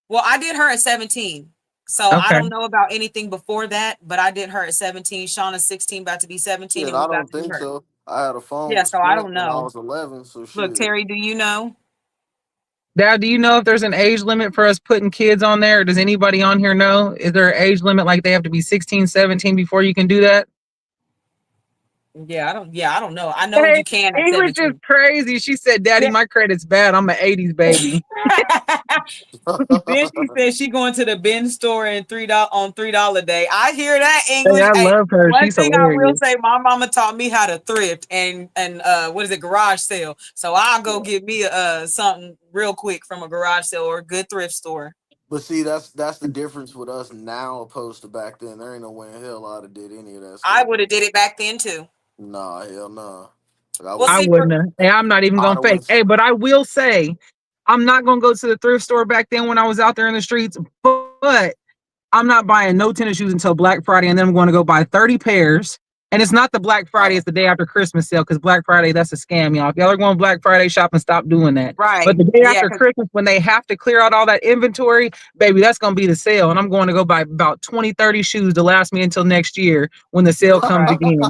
[SPEAKER 1] Well, I did her at 17. So I
[SPEAKER 3] Okay.
[SPEAKER 1] don't know about anything before that, but I did her at 17. Shauna's 16, about to be 17,
[SPEAKER 2] Shit,
[SPEAKER 1] and we
[SPEAKER 2] I
[SPEAKER 1] about
[SPEAKER 2] don't
[SPEAKER 1] to do
[SPEAKER 2] think
[SPEAKER 1] her.
[SPEAKER 2] so. I had a phone
[SPEAKER 1] Yeah,
[SPEAKER 2] with
[SPEAKER 1] so I
[SPEAKER 2] Sprint
[SPEAKER 1] don't
[SPEAKER 2] when I
[SPEAKER 1] know.
[SPEAKER 2] was 11, so
[SPEAKER 1] Look,
[SPEAKER 2] shit.
[SPEAKER 1] Terry, do you know?
[SPEAKER 3] Dad, do you know if there's an age limit for us putting kids on there? Does anybody on here know? Is there an age limit like they have to be 16, 17 before you can do that?
[SPEAKER 1] Yeah, I don't know. I know
[SPEAKER 3] Hey,
[SPEAKER 1] you can at
[SPEAKER 3] English is
[SPEAKER 1] 17.
[SPEAKER 3] crazy. She said, Daddy,
[SPEAKER 1] Yeah.
[SPEAKER 3] my credit's bad. I'm an 80s baby.
[SPEAKER 1] Then she said she going to the bin store and $3 on $3 day. I hear that
[SPEAKER 3] Hey,
[SPEAKER 1] English.
[SPEAKER 3] I
[SPEAKER 1] Hey,
[SPEAKER 3] love her.
[SPEAKER 1] one
[SPEAKER 3] She's
[SPEAKER 1] thing I will
[SPEAKER 3] hilarious.
[SPEAKER 1] say, my mama taught me how to thrift and what is it, garage sale. So I'll go
[SPEAKER 2] Yeah.
[SPEAKER 1] get me something real quick from a garage sale or a good thrift store.
[SPEAKER 2] But see, that's the difference with us now opposed to back then. There ain't no way in hell I'd have did any of that
[SPEAKER 1] I
[SPEAKER 2] stuff.
[SPEAKER 1] would have did it back then too.
[SPEAKER 2] Nah, hell nah. Like, I
[SPEAKER 1] Well,
[SPEAKER 2] would
[SPEAKER 3] I
[SPEAKER 2] have.
[SPEAKER 1] see,
[SPEAKER 3] wouldn't have. Hey, I'm not even
[SPEAKER 2] I'd
[SPEAKER 3] going to
[SPEAKER 2] have
[SPEAKER 3] fake.
[SPEAKER 2] went.
[SPEAKER 3] Hey, but I will say, I'm not going to go to the thrift store back then when I was out there in the streets. But I'm not buying no tennis shoes until Black Friday, and then I'm going to go buy 30 pairs. And it's not the Black Friday;
[SPEAKER 2] Oh,
[SPEAKER 3] it's the day after Christmas sale. Because Black Friday, that's a scam, y'all. If y'all are going Black Friday shopping, stop doing that. But
[SPEAKER 1] right?
[SPEAKER 3] the day
[SPEAKER 1] Yeah,
[SPEAKER 3] after
[SPEAKER 1] because
[SPEAKER 3] Christmas, when they have to clear out all that inventory, baby, that's going to be the sale. And I'm going to go buy about 20, 30 shoes to last me until next year when the sale comes
[SPEAKER 1] right.
[SPEAKER 3] again.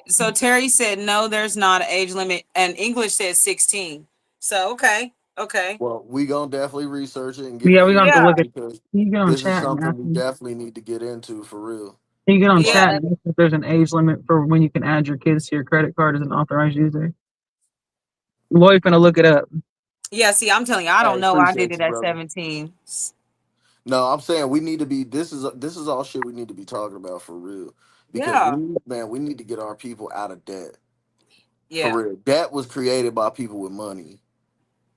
[SPEAKER 1] So Terry said no, there's not an age limit, and English said 16. So okay,
[SPEAKER 2] well, we gonna definitely research it and get
[SPEAKER 3] Yeah,
[SPEAKER 2] the
[SPEAKER 3] we're going to have to
[SPEAKER 1] yeah,
[SPEAKER 3] look
[SPEAKER 2] info
[SPEAKER 3] at.
[SPEAKER 2] because
[SPEAKER 3] You get on
[SPEAKER 2] this is
[SPEAKER 3] chat and
[SPEAKER 2] something
[SPEAKER 3] ask
[SPEAKER 2] we
[SPEAKER 3] me.
[SPEAKER 2] definitely need to get into for real.
[SPEAKER 3] You get on
[SPEAKER 1] yeah,
[SPEAKER 3] chat
[SPEAKER 2] Um,
[SPEAKER 3] and ask if there's an age limit for when you can add your kids to your credit card as an authorized user. Lloyd finna look it up.
[SPEAKER 1] yeah. See, I'm telling you, I
[SPEAKER 2] hey,
[SPEAKER 1] don't know. I did
[SPEAKER 2] appreciate
[SPEAKER 1] it
[SPEAKER 2] you,
[SPEAKER 1] at
[SPEAKER 2] brother.
[SPEAKER 1] 17.
[SPEAKER 2] No, I'm saying we need to be. This is all shit we need to be talking about for real because
[SPEAKER 1] Yeah,
[SPEAKER 2] we need to get our people out of debt
[SPEAKER 1] yeah,
[SPEAKER 2] for real. Debt was created by people with money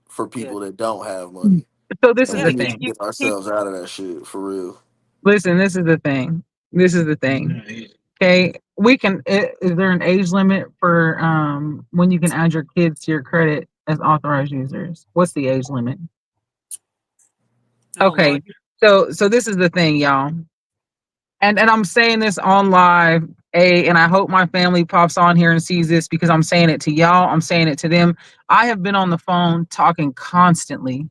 [SPEAKER 2] for
[SPEAKER 1] yeah,
[SPEAKER 2] people that don't have money,
[SPEAKER 3] So this is
[SPEAKER 2] and
[SPEAKER 1] yeah.
[SPEAKER 3] the
[SPEAKER 2] we need to
[SPEAKER 3] thing.
[SPEAKER 2] get
[SPEAKER 1] Keep,
[SPEAKER 2] ourselves out of that shit for real.
[SPEAKER 3] Listen, this is the thing. This is the thing. Okay, we can. Is there an age limit for when you can add your kids to your credit as authorized users? What's the age limit?
[SPEAKER 1] oh
[SPEAKER 3] Okay,
[SPEAKER 1] Lord,
[SPEAKER 3] so this is the thing, y'all. And I'm saying this on live, and I hope my family pops on here and sees this because I'm saying it to y'all. I'm saying it to them. I have been on the phone talking constantly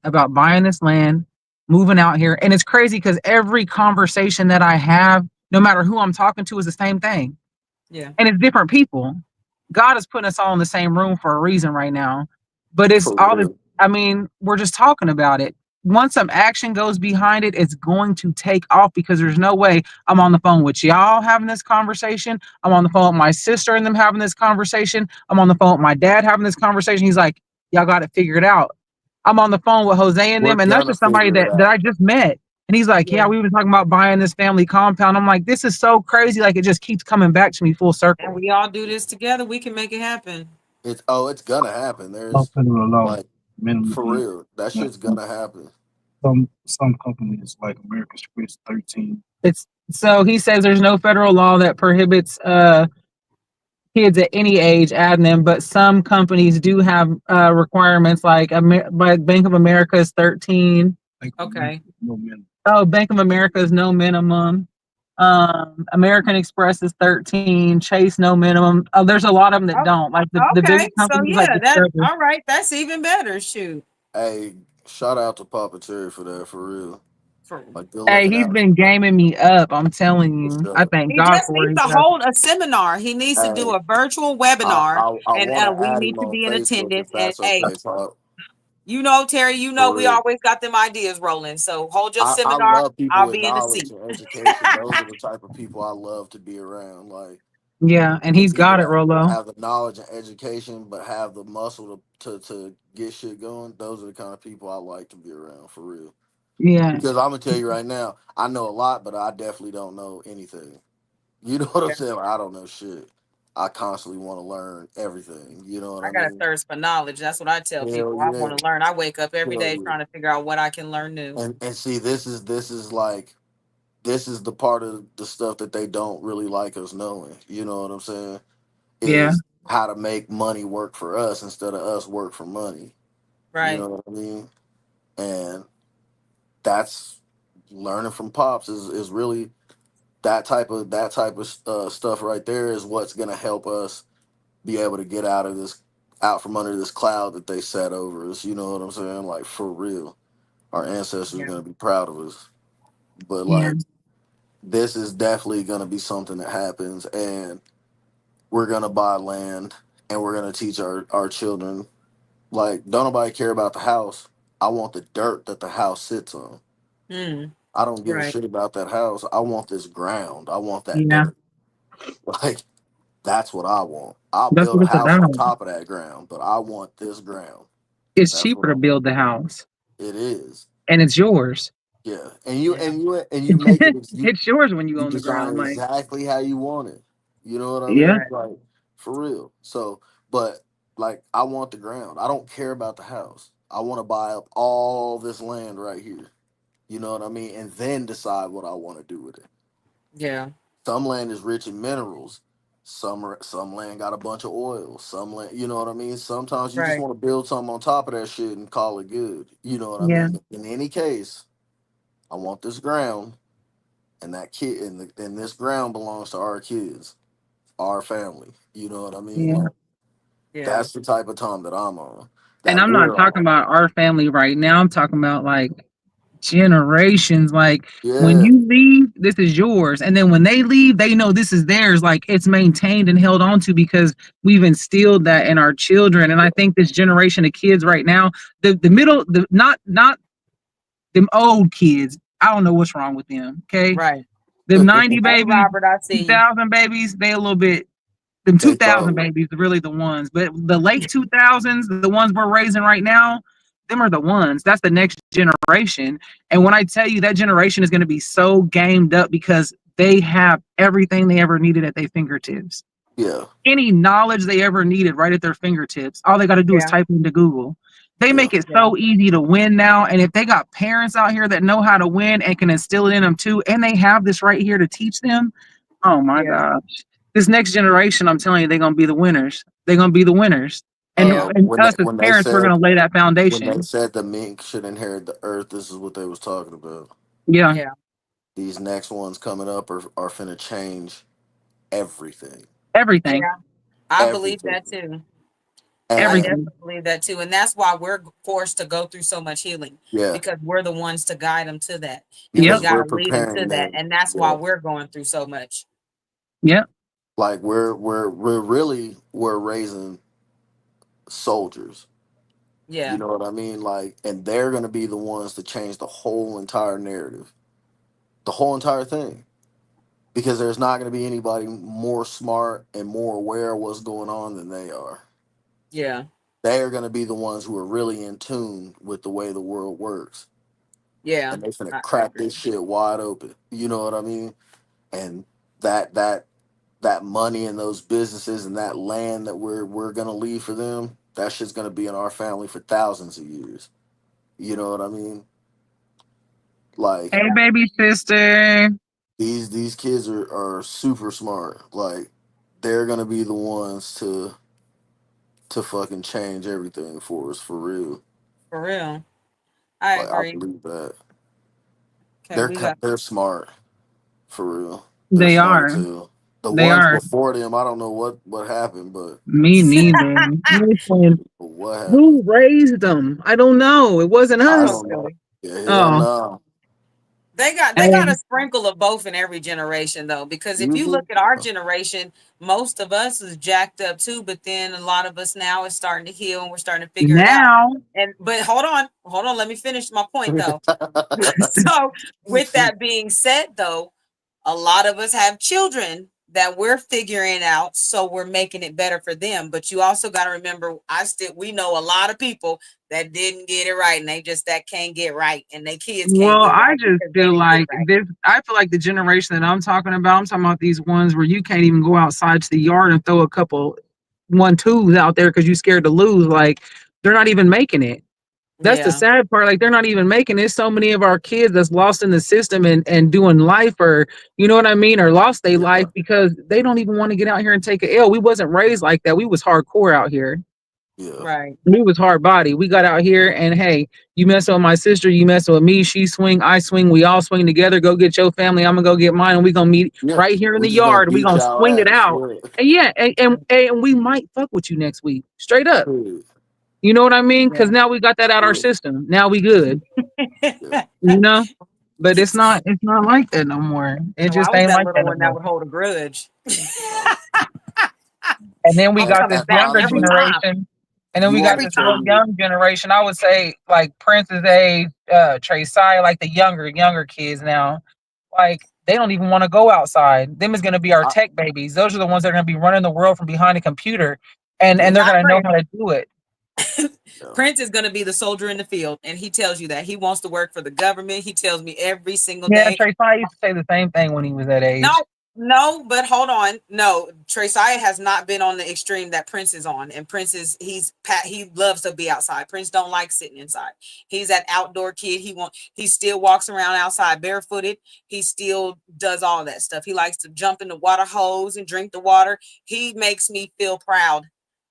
[SPEAKER 3] about buying this land, moving out here. And it's crazy because every conversation that I have, no matter who I'm talking to, is the same thing.
[SPEAKER 1] yeah,
[SPEAKER 3] And it's different people. God is putting us all in the same room for a reason right now. But it's
[SPEAKER 2] For
[SPEAKER 3] all this,
[SPEAKER 2] real.
[SPEAKER 3] I mean, we're just talking about it. Once some action goes behind it, it's going to take off because there's no way I'm on the phone with y'all having this conversation. I'm on the phone with my sister and them having this conversation. I'm on the phone with my dad having this conversation. He's like, y'all got it figured out. I'm on the phone with Jose and
[SPEAKER 2] We're
[SPEAKER 3] them, and that's
[SPEAKER 2] gonna
[SPEAKER 3] just somebody
[SPEAKER 2] figure it
[SPEAKER 3] that
[SPEAKER 2] out.
[SPEAKER 3] I just met. And he's like,
[SPEAKER 1] yeah.
[SPEAKER 3] yeah, we were talking about buying this family compound. I'm like, this is so crazy. Like, it just keeps coming back to me full
[SPEAKER 1] And
[SPEAKER 3] circle.
[SPEAKER 1] we all do this together. We can make it happen.
[SPEAKER 2] It's gonna happen.
[SPEAKER 4] Not
[SPEAKER 2] There's
[SPEAKER 4] federal law,
[SPEAKER 2] like
[SPEAKER 4] minimum
[SPEAKER 2] for
[SPEAKER 4] fee.
[SPEAKER 2] real. That shit's gonna happen.
[SPEAKER 4] Some companies like American Express 13.
[SPEAKER 3] It's so he says there's no federal law that prohibits kids at any age adding them, but some companies do have requirements like Bank of America is 13.
[SPEAKER 4] Like
[SPEAKER 1] Okay.
[SPEAKER 4] no minimum.
[SPEAKER 3] Oh, Bank of America is no minimum. American Express is 13. Chase no minimum. Oh, there's a lot of them that
[SPEAKER 1] Oh,
[SPEAKER 3] don't. Like the
[SPEAKER 1] okay.
[SPEAKER 3] big
[SPEAKER 1] So
[SPEAKER 3] companies like
[SPEAKER 1] yeah, that
[SPEAKER 3] Discover.
[SPEAKER 1] all right. That's even better. Shoot.
[SPEAKER 2] Hey, shout out to Papa Terry for that, for real.
[SPEAKER 1] For
[SPEAKER 2] Like, good
[SPEAKER 3] Hey,
[SPEAKER 2] looking
[SPEAKER 3] he's
[SPEAKER 2] out
[SPEAKER 3] been gaming me up. I'm telling
[SPEAKER 2] for
[SPEAKER 3] you. I
[SPEAKER 2] sure.
[SPEAKER 3] thank
[SPEAKER 1] he
[SPEAKER 3] God
[SPEAKER 1] just
[SPEAKER 3] for what
[SPEAKER 1] needs
[SPEAKER 3] he
[SPEAKER 1] to
[SPEAKER 3] does.
[SPEAKER 1] hold a seminar. He needs to do
[SPEAKER 2] Hey,
[SPEAKER 1] a virtual
[SPEAKER 2] I
[SPEAKER 1] webinar,
[SPEAKER 2] I, I
[SPEAKER 1] and
[SPEAKER 2] want to
[SPEAKER 1] we
[SPEAKER 2] add
[SPEAKER 1] need
[SPEAKER 2] him
[SPEAKER 1] to
[SPEAKER 2] on
[SPEAKER 1] be in
[SPEAKER 2] Facebook
[SPEAKER 1] attendance.
[SPEAKER 2] if
[SPEAKER 1] And
[SPEAKER 2] that's
[SPEAKER 1] hey,
[SPEAKER 2] okay, Pop.
[SPEAKER 1] Terry,
[SPEAKER 2] For
[SPEAKER 1] we
[SPEAKER 2] real.
[SPEAKER 1] always got them ideas rolling. So hold your
[SPEAKER 2] I
[SPEAKER 1] seminar.
[SPEAKER 2] love people
[SPEAKER 1] I'll
[SPEAKER 2] with
[SPEAKER 1] be in the
[SPEAKER 2] knowledge
[SPEAKER 1] seat.
[SPEAKER 2] and education. Those are the type of people I love to be around. Like,
[SPEAKER 3] Yeah, and
[SPEAKER 2] the
[SPEAKER 3] he's
[SPEAKER 2] people
[SPEAKER 3] got it,
[SPEAKER 2] that
[SPEAKER 3] Rolo.
[SPEAKER 2] have the knowledge and education but have the muscle to get shit going. Those are the kind of people I like to be around, for real.
[SPEAKER 3] Yeah,
[SPEAKER 2] Because I'm gonna tell you right now, I know a lot, but I definitely don't know anything. You know what I'm
[SPEAKER 1] Yeah,
[SPEAKER 2] saying? Like, I don't know shit. I constantly want to learn everything. You know what
[SPEAKER 1] I
[SPEAKER 2] I
[SPEAKER 1] got a
[SPEAKER 2] mean?
[SPEAKER 1] thirst for knowledge. That's what I tell
[SPEAKER 2] Hell
[SPEAKER 1] people. I
[SPEAKER 2] yeah.
[SPEAKER 1] want to learn. I wake up every
[SPEAKER 2] Hell
[SPEAKER 1] day
[SPEAKER 2] yeah.
[SPEAKER 1] trying to figure out what I can learn new.
[SPEAKER 2] And see, this is like, this is the part of the stuff that they don't really like us knowing. You know what I'm saying?
[SPEAKER 3] yeah,
[SPEAKER 2] Is how to make money work for us instead of us work for money. You
[SPEAKER 1] Right.
[SPEAKER 2] know what I mean? And that's learning from pops is really that type of stuff right there is what's gonna help us be able to get out from under this cloud that they set over us. You know what I'm saying? Like, for real, our ancestors are
[SPEAKER 1] Yeah.
[SPEAKER 2] gonna be proud of us. But
[SPEAKER 3] yeah,
[SPEAKER 2] like, this is definitely gonna be something that happens, and we're gonna buy land, and we're gonna teach our children. Like, don't nobody care about the house. I want the dirt that the house sits on.
[SPEAKER 1] Mm,
[SPEAKER 2] I don't give a
[SPEAKER 1] right.
[SPEAKER 2] shit about that house. I want this ground. I want that
[SPEAKER 3] yeah.
[SPEAKER 2] dirt. Like, that's what I want. I'll
[SPEAKER 3] That's
[SPEAKER 2] build
[SPEAKER 3] what
[SPEAKER 2] a
[SPEAKER 3] it's
[SPEAKER 2] house
[SPEAKER 3] about.
[SPEAKER 2] on top of that ground, but I want this ground.
[SPEAKER 3] It's
[SPEAKER 2] That's
[SPEAKER 3] cheaper
[SPEAKER 2] what
[SPEAKER 3] to build the house,
[SPEAKER 2] it is.
[SPEAKER 3] and it's yours.
[SPEAKER 2] Yeah, and you
[SPEAKER 1] Yeah.
[SPEAKER 2] and you and you make it.
[SPEAKER 3] It's yours when you
[SPEAKER 2] You
[SPEAKER 3] own the
[SPEAKER 2] design
[SPEAKER 3] ground.
[SPEAKER 2] it
[SPEAKER 3] Like,
[SPEAKER 2] exactly how you want it. You know what I
[SPEAKER 3] yeah,
[SPEAKER 2] mean?
[SPEAKER 1] Right.
[SPEAKER 2] Like, for real. So, but like, I want the ground. I don't care about the house. I want to buy up all this land right here. You know what I mean? And then decide what I want to do with it.
[SPEAKER 1] Yeah.
[SPEAKER 2] Some land is rich in minerals. Some land got a bunch of oil. Some land, you know what I mean? Sometimes you just
[SPEAKER 1] Right.
[SPEAKER 2] want to build something on top of that shit and call it good. You know what I
[SPEAKER 3] yeah,
[SPEAKER 2] mean? In any case, I want this ground, and that kid, and this ground belongs to our kids, our family. You know what I mean?
[SPEAKER 3] yeah.
[SPEAKER 2] Like,
[SPEAKER 1] Yeah.
[SPEAKER 2] that's the type of time that I'm on,
[SPEAKER 3] And
[SPEAKER 2] that
[SPEAKER 3] I'm not
[SPEAKER 2] we're
[SPEAKER 3] talking
[SPEAKER 2] on.
[SPEAKER 3] about our family right now. I'm talking about like generations. Like when
[SPEAKER 2] Yeah,
[SPEAKER 3] you leave, this is yours, and then when they leave, they know this is theirs. Like it's maintained and held on to because we've instilled that in our children. And I think this generation of kids right now, the middle, the not them old kids. I don't know what's wrong with them. Okay,
[SPEAKER 1] Right.
[SPEAKER 3] them 90
[SPEAKER 1] Hey,
[SPEAKER 3] babies,
[SPEAKER 1] Robert, I see you.
[SPEAKER 3] 2000 babies, they a little bit. Them
[SPEAKER 2] they
[SPEAKER 3] 2000
[SPEAKER 2] trolling.
[SPEAKER 3] babies are really the ones, but the late 2000s, the ones we're raising right now, them are the ones. That's the next generation. And when I tell you that generation is going to be so gamed up because they have everything they ever needed at their fingertips,
[SPEAKER 2] Yeah,
[SPEAKER 3] any knowledge they ever needed right at their fingertips. All they got to do is
[SPEAKER 1] Yeah.
[SPEAKER 3] type into Google. They
[SPEAKER 2] yeah,
[SPEAKER 3] make it
[SPEAKER 1] Yeah.
[SPEAKER 3] so easy to win now. And if they got parents out here that know how to win and can instill it in them too, and they have this right here to teach them, oh my
[SPEAKER 1] Yeah.
[SPEAKER 3] gosh. This next generation, I'm telling you, they're going to be the winners. They're going to be the winners. And,
[SPEAKER 1] Yeah.
[SPEAKER 3] and
[SPEAKER 2] when they
[SPEAKER 3] us as
[SPEAKER 2] when they
[SPEAKER 3] parents, we're
[SPEAKER 2] said
[SPEAKER 3] going to lay that
[SPEAKER 2] when they
[SPEAKER 3] foundation.
[SPEAKER 2] said the mink should inherit the earth, this is what they was talking about.
[SPEAKER 3] Yeah.
[SPEAKER 1] Yeah.
[SPEAKER 2] These next ones coming up are finna change everything.
[SPEAKER 3] Everything.
[SPEAKER 1] Yeah. I believe
[SPEAKER 2] Everything.
[SPEAKER 1] that too. I
[SPEAKER 2] And
[SPEAKER 3] Everything.
[SPEAKER 1] definitely believe that too. And that's why we're forced to go through so much healing
[SPEAKER 2] yeah,
[SPEAKER 1] because we're the ones to guide them to that. And we
[SPEAKER 3] Yep.
[SPEAKER 2] because
[SPEAKER 1] got
[SPEAKER 2] we're
[SPEAKER 1] to lead them to
[SPEAKER 2] preparing
[SPEAKER 1] that.
[SPEAKER 2] them.
[SPEAKER 1] And that's why
[SPEAKER 2] Yeah.
[SPEAKER 1] we're going through so much.
[SPEAKER 3] Yep.
[SPEAKER 2] Like, we're raising soldiers. You
[SPEAKER 1] Yeah.
[SPEAKER 2] know what I mean? Like, and they're gonna be the ones to change the whole entire narrative. The whole entire thing. Because there's not gonna be anybody more smart and more aware of what's going on than they are.
[SPEAKER 1] Yeah.
[SPEAKER 2] They are gonna be the ones who are really in tune with the way the world works.
[SPEAKER 1] Yeah.
[SPEAKER 2] And they're gonna
[SPEAKER 1] I
[SPEAKER 2] crack
[SPEAKER 1] agree.
[SPEAKER 2] this shit wide open. You know what I mean? And that that that money and those businesses and that land that we're gonna leave for them, that shit's gonna be in our family for thousands of years. You know what I mean? Like
[SPEAKER 3] Hey, baby sister.
[SPEAKER 2] these kids are super smart. Like they're gonna be the ones to fucking change everything for us for real.
[SPEAKER 1] For real. I
[SPEAKER 2] Like I
[SPEAKER 1] agree.
[SPEAKER 2] believe that
[SPEAKER 1] Okay, we got
[SPEAKER 2] they're smart for real. They're
[SPEAKER 3] They
[SPEAKER 2] smart as
[SPEAKER 3] are.
[SPEAKER 2] hell. The
[SPEAKER 3] They
[SPEAKER 2] ones
[SPEAKER 3] are.
[SPEAKER 2] before them, I don't know what happened, but
[SPEAKER 3] Me neither. Listen,
[SPEAKER 2] what happened?
[SPEAKER 3] who raised them? I don't know. It wasn't
[SPEAKER 2] I
[SPEAKER 1] so
[SPEAKER 3] us.
[SPEAKER 2] don't know.
[SPEAKER 1] silly.
[SPEAKER 2] Yeah, hell
[SPEAKER 3] Oh,
[SPEAKER 2] no.
[SPEAKER 1] They got a
[SPEAKER 3] hey,
[SPEAKER 1] sprinkle of both in every generation though, because if you look
[SPEAKER 2] Usually,
[SPEAKER 1] at our generation, most of us is jacked up too, but then a lot of us now is starting to heal and we're starting to figure it out.
[SPEAKER 3] now,
[SPEAKER 1] And but hold on, let me finish my point though. So, with that being said, though, a lot of us have children that we're figuring out, so we're making it better for them. But you also got to remember, we know a lot of people that didn't get it right, and they just that can't get right, and their kids can't
[SPEAKER 3] well,
[SPEAKER 1] get
[SPEAKER 3] I
[SPEAKER 1] right
[SPEAKER 3] just
[SPEAKER 1] because they
[SPEAKER 3] feel
[SPEAKER 1] didn't get it
[SPEAKER 3] like
[SPEAKER 1] right.
[SPEAKER 3] this. I feel like the generation that I'm talking about these ones where you can't even go outside to the yard and throw a couple 1-2s out there because you're scared to lose. Like they're not even making it. That's the
[SPEAKER 1] Yeah,
[SPEAKER 3] sad part. Like they're not even making it. So many of our kids that's lost in the system and doing life, or you know what I mean, or lost their
[SPEAKER 2] yeah,
[SPEAKER 3] life because they don't even want to get out here and take a L. We wasn't raised like that. We was hardcore out here.
[SPEAKER 2] yeah,
[SPEAKER 1] right.
[SPEAKER 3] We was hard body. We got out here and hey, you messing with my sister, you messing with me. She swing, I swing. We all swing together. Go get your family. I'm gonna go get mine, and we gonna meet
[SPEAKER 2] yeah.
[SPEAKER 3] right here in
[SPEAKER 2] We
[SPEAKER 3] the
[SPEAKER 2] just gonna
[SPEAKER 3] yard. We
[SPEAKER 2] beat
[SPEAKER 3] gonna
[SPEAKER 2] y'all
[SPEAKER 3] swing it
[SPEAKER 2] ass.
[SPEAKER 3] out. And yeah, and we might fuck with you next week, straight up.
[SPEAKER 2] Yeah,
[SPEAKER 3] You know what I mean?
[SPEAKER 1] Yeah.
[SPEAKER 3] Because now we got that out our
[SPEAKER 2] yeah,
[SPEAKER 3] system. Now we good.
[SPEAKER 2] yeah.
[SPEAKER 3] You know, but it's not like that no more. It
[SPEAKER 1] So I
[SPEAKER 3] just
[SPEAKER 1] was
[SPEAKER 3] ain't
[SPEAKER 1] that
[SPEAKER 3] like
[SPEAKER 1] little
[SPEAKER 3] that no
[SPEAKER 1] one that
[SPEAKER 3] more.
[SPEAKER 1] would hold a grudge.
[SPEAKER 2] No.
[SPEAKER 3] And then we
[SPEAKER 1] I was
[SPEAKER 3] got
[SPEAKER 2] And,
[SPEAKER 1] coming
[SPEAKER 3] this
[SPEAKER 2] and
[SPEAKER 1] back
[SPEAKER 3] younger
[SPEAKER 1] every
[SPEAKER 2] honestly,
[SPEAKER 1] time,
[SPEAKER 3] generation. And then
[SPEAKER 2] you
[SPEAKER 3] we
[SPEAKER 2] want
[SPEAKER 3] got
[SPEAKER 2] me
[SPEAKER 1] every
[SPEAKER 2] to
[SPEAKER 3] this
[SPEAKER 2] tell
[SPEAKER 3] real
[SPEAKER 1] time.
[SPEAKER 2] you?
[SPEAKER 3] young generation. I would say like Prince's age, Trey Sai, like the younger kids now. Like they don't even want to go outside. Them is gonna be our
[SPEAKER 2] I,
[SPEAKER 3] tech babies. Those are the ones that are gonna be running the world from behind a computer, and
[SPEAKER 2] yeah,
[SPEAKER 3] they're
[SPEAKER 1] Not
[SPEAKER 3] gonna know
[SPEAKER 1] Prince.
[SPEAKER 3] how to do it.
[SPEAKER 2] yeah.
[SPEAKER 1] Prince is going to be the soldier in the field, and he tells you that he wants to work for the government. He tells me every single
[SPEAKER 3] Yeah,
[SPEAKER 1] day.
[SPEAKER 3] Trey Sai used to say the same thing when he was that age.
[SPEAKER 1] No, no, but hold on. No, Tresiah has not been on the extreme that Prince is on, and Prince is he loves to be outside. Prince don't like sitting inside. He's that outdoor kid. He still walks around outside barefooted. He still does all that stuff. He likes to jump in the water hose and drink the water. He makes me feel proud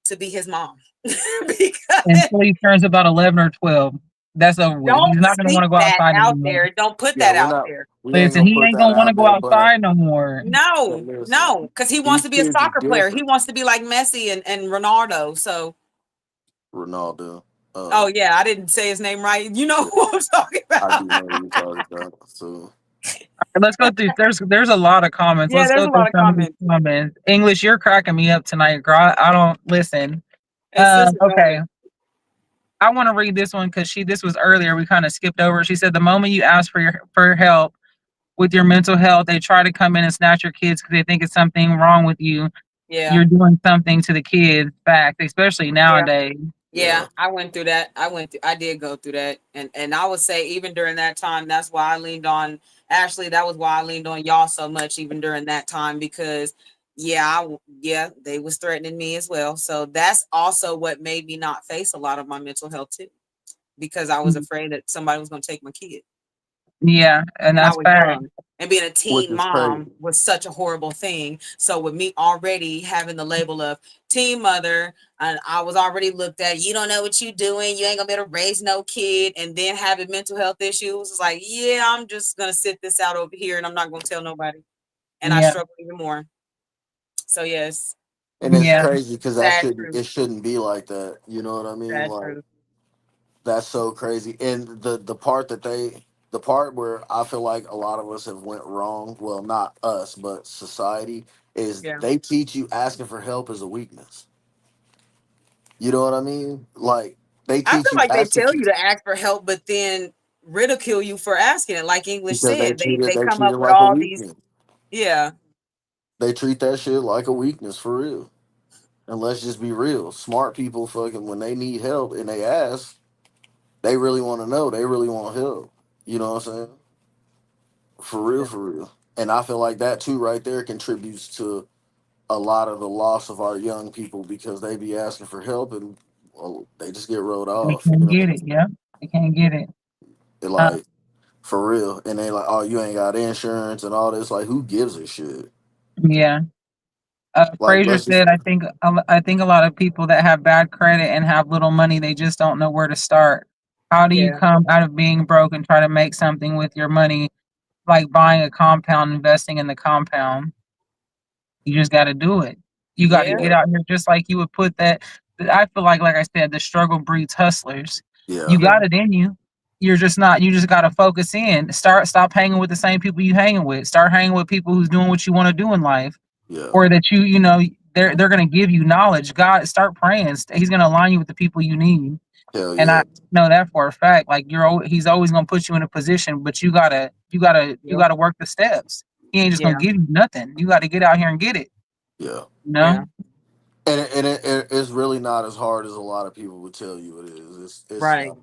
[SPEAKER 1] to be his mom because
[SPEAKER 3] Until he turns about 11 or 12. That's over with. He's
[SPEAKER 1] don't
[SPEAKER 3] not going to want
[SPEAKER 1] speak
[SPEAKER 3] to go
[SPEAKER 1] that
[SPEAKER 3] outside
[SPEAKER 1] out
[SPEAKER 3] anymore.
[SPEAKER 1] there. Don't put
[SPEAKER 2] Yeah,
[SPEAKER 1] that
[SPEAKER 2] we're
[SPEAKER 1] out
[SPEAKER 2] not.
[SPEAKER 1] there.
[SPEAKER 2] We ain't
[SPEAKER 3] Listen,
[SPEAKER 2] gonna
[SPEAKER 3] he
[SPEAKER 2] put
[SPEAKER 3] ain't
[SPEAKER 2] that
[SPEAKER 3] going to want to
[SPEAKER 2] out
[SPEAKER 3] go
[SPEAKER 2] there.
[SPEAKER 3] outside no more.
[SPEAKER 2] But
[SPEAKER 1] No,
[SPEAKER 2] listen,
[SPEAKER 1] no, because he wants
[SPEAKER 2] these
[SPEAKER 1] to be a
[SPEAKER 2] kids are
[SPEAKER 1] soccer player. He
[SPEAKER 2] different.
[SPEAKER 1] wants to be like Messi and Ronaldo. So,
[SPEAKER 2] Ronaldo.
[SPEAKER 1] oh yeah, I didn't say his name right. You know who I'm talking
[SPEAKER 2] I do
[SPEAKER 1] about.
[SPEAKER 2] know what you're talking about. So
[SPEAKER 3] Let's go through. There's a lot of comments.
[SPEAKER 1] Yeah,
[SPEAKER 3] Let's
[SPEAKER 1] there's
[SPEAKER 3] go
[SPEAKER 1] a
[SPEAKER 3] through
[SPEAKER 1] lot of
[SPEAKER 3] some of these
[SPEAKER 1] comments.
[SPEAKER 3] comments. English, you're cracking me up tonight, girl. I don't listen.
[SPEAKER 1] Hey, sister, go
[SPEAKER 3] Okay,
[SPEAKER 1] ahead.
[SPEAKER 3] I want to read this one because this was earlier. We kind of skipped over. She said the moment you ask for help with your mental health, they try to come in and snatch your kids because they think it's something wrong with you.
[SPEAKER 1] Yeah,
[SPEAKER 3] You're doing something to the kids. Fact, especially
[SPEAKER 1] yeah.
[SPEAKER 3] nowadays.
[SPEAKER 1] Yeah,
[SPEAKER 2] yeah,
[SPEAKER 1] I went through that. I did go through that. And I would say even during that time, that's why I leaned on Ashley. That was why I leaned on y'all so much even during that time because yeah, they was threatening me as well. So that's also what made me not face a lot of my mental health too because I was afraid that somebody was going to take my kid.
[SPEAKER 3] Yeah, and
[SPEAKER 1] And I
[SPEAKER 3] that's
[SPEAKER 1] was
[SPEAKER 3] fact.
[SPEAKER 1] young. And being a
[SPEAKER 2] which
[SPEAKER 1] teen
[SPEAKER 2] is crazy.
[SPEAKER 1] mom was such a horrible thing. So with me already having the label of teen mother, and I was already looked at, you don't know what you're doing, you ain't gonna be able to raise no kid, and then having mental health issues, it's like, yeah, I'm just gonna sit this out over here and I'm not gonna tell nobody. And I
[SPEAKER 3] Yeah,
[SPEAKER 1] struggle even more. So yes,
[SPEAKER 2] And it's
[SPEAKER 3] yeah,
[SPEAKER 2] crazy because
[SPEAKER 1] sad truth.
[SPEAKER 2] it shouldn't be like that. You know what I mean?
[SPEAKER 1] Sad
[SPEAKER 2] Like
[SPEAKER 1] truth.
[SPEAKER 2] that's so crazy. And the part that the part where I feel like a lot of us have went wrong, well not us, but society, is
[SPEAKER 1] Yeah.
[SPEAKER 2] they teach you asking for help is a weakness. You know what I mean? Like they
[SPEAKER 1] I feel
[SPEAKER 2] teach you
[SPEAKER 1] like they
[SPEAKER 2] asking
[SPEAKER 1] tell you to ask for help, but then ridicule you for asking it. Like English
[SPEAKER 2] because
[SPEAKER 1] said, they
[SPEAKER 2] they
[SPEAKER 1] come
[SPEAKER 2] treat
[SPEAKER 1] up
[SPEAKER 2] it
[SPEAKER 1] with
[SPEAKER 2] like a
[SPEAKER 1] all these,
[SPEAKER 2] weakness.
[SPEAKER 1] yeah.
[SPEAKER 2] They treat that shit like a weakness for real. And let's just be real. Smart people fucking when they need help and they ask, they really want to know. They really want help. You know what I'm saying? For real, for real. And I feel like that too right there contributes to a lot of the loss of our young people because they be asking for help and well, they just get rolled
[SPEAKER 3] they
[SPEAKER 2] off, you
[SPEAKER 3] can't
[SPEAKER 2] know.
[SPEAKER 3] get it. Yeah, they can't get it.
[SPEAKER 2] It
[SPEAKER 3] Uh,
[SPEAKER 2] like For real. And they like, oh, you ain't got insurance and all this. Like, who gives a shit?
[SPEAKER 3] Yeah.
[SPEAKER 2] Like,
[SPEAKER 3] Fraser
[SPEAKER 2] let's just
[SPEAKER 3] said, I think a lot of people that have bad credit and have little money, they just don't know where to start. How do you
[SPEAKER 1] Yeah.
[SPEAKER 3] come out of being broke and try to make something with your money, like buying a compound, investing in the compound? You just got to do it. You got to
[SPEAKER 1] Yeah.
[SPEAKER 3] get
[SPEAKER 2] yeah,
[SPEAKER 3] out here just like you would put that. I feel like I said, the struggle breeds hustlers. You
[SPEAKER 2] yeah,
[SPEAKER 1] Yeah.
[SPEAKER 3] got it in you. You're just not. You just got to focus in. Stop hanging with the same people you hanging with. Start hanging with people who's doing what you want to do in life,
[SPEAKER 2] yeah.
[SPEAKER 3] or that they're gonna give you knowledge. God, start praying. He's gonna align you with the people you need.
[SPEAKER 2] Hell
[SPEAKER 3] And I
[SPEAKER 2] yeah.
[SPEAKER 3] know that for a fact. Like he's always gonna put you in a position, but you
[SPEAKER 1] Yep.
[SPEAKER 3] gotta work the steps. He ain't just gonna
[SPEAKER 1] Yeah.
[SPEAKER 3] give you nothing. You got to get out here and get it.
[SPEAKER 2] Yeah.
[SPEAKER 3] You know?
[SPEAKER 1] Yeah.
[SPEAKER 2] It's really not as hard as a lot of people would tell you it is. It's
[SPEAKER 1] Right.
[SPEAKER 2] not.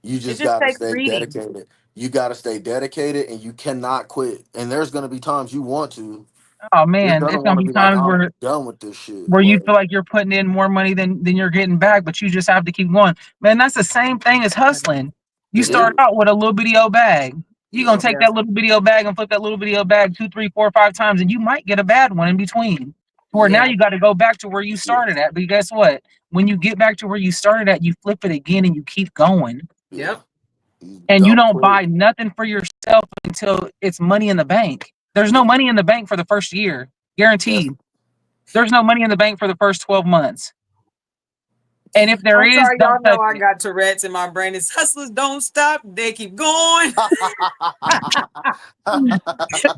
[SPEAKER 2] You
[SPEAKER 1] It
[SPEAKER 2] just
[SPEAKER 1] just
[SPEAKER 2] gotta
[SPEAKER 1] takes
[SPEAKER 2] stay
[SPEAKER 1] reading.
[SPEAKER 2] dedicated. You gotta stay dedicated, and you cannot quit. And there's gonna be times you want to.
[SPEAKER 3] Oh
[SPEAKER 2] You're
[SPEAKER 3] man,
[SPEAKER 2] gonna
[SPEAKER 3] it's gonna
[SPEAKER 2] want to
[SPEAKER 3] be
[SPEAKER 2] be like,
[SPEAKER 3] times
[SPEAKER 2] I'm
[SPEAKER 3] where
[SPEAKER 2] done with this shit.
[SPEAKER 3] you
[SPEAKER 2] But
[SPEAKER 3] feel like you're putting in more money than you're getting back, but you just have to keep going. Man, that's the same thing as hustling. You
[SPEAKER 2] it
[SPEAKER 3] start
[SPEAKER 2] is.
[SPEAKER 3] out with a little bitty old bag. You're gonna
[SPEAKER 2] Yeah.
[SPEAKER 3] take
[SPEAKER 1] Yeah.
[SPEAKER 3] that little bitty old bag and flip that little bitty old bag 2, 3, 4, 5 times, and you might get a bad one in between. Where now
[SPEAKER 1] Yeah.
[SPEAKER 3] you got to go back to where you
[SPEAKER 2] Yeah.
[SPEAKER 3] started at. But guess what? When you get back to where you started at, you flip it again and you keep going.
[SPEAKER 2] Yeah.
[SPEAKER 1] Yep.
[SPEAKER 2] You
[SPEAKER 3] And you
[SPEAKER 2] don't
[SPEAKER 3] don't
[SPEAKER 2] quit.
[SPEAKER 3] buy nothing for yourself until it's money in the bank. There's no
[SPEAKER 2] Yeah.
[SPEAKER 3] money in the bank for the first year,
[SPEAKER 2] That's
[SPEAKER 3] guaranteed. There's no money in the bank for the first 12 months. And if there
[SPEAKER 1] I'm
[SPEAKER 3] is,
[SPEAKER 1] sorry, y'all
[SPEAKER 3] don't
[SPEAKER 1] know
[SPEAKER 3] touch
[SPEAKER 1] I
[SPEAKER 3] it.
[SPEAKER 1] got Tourette's in my brain. It's hustlers don't stop. They keep going.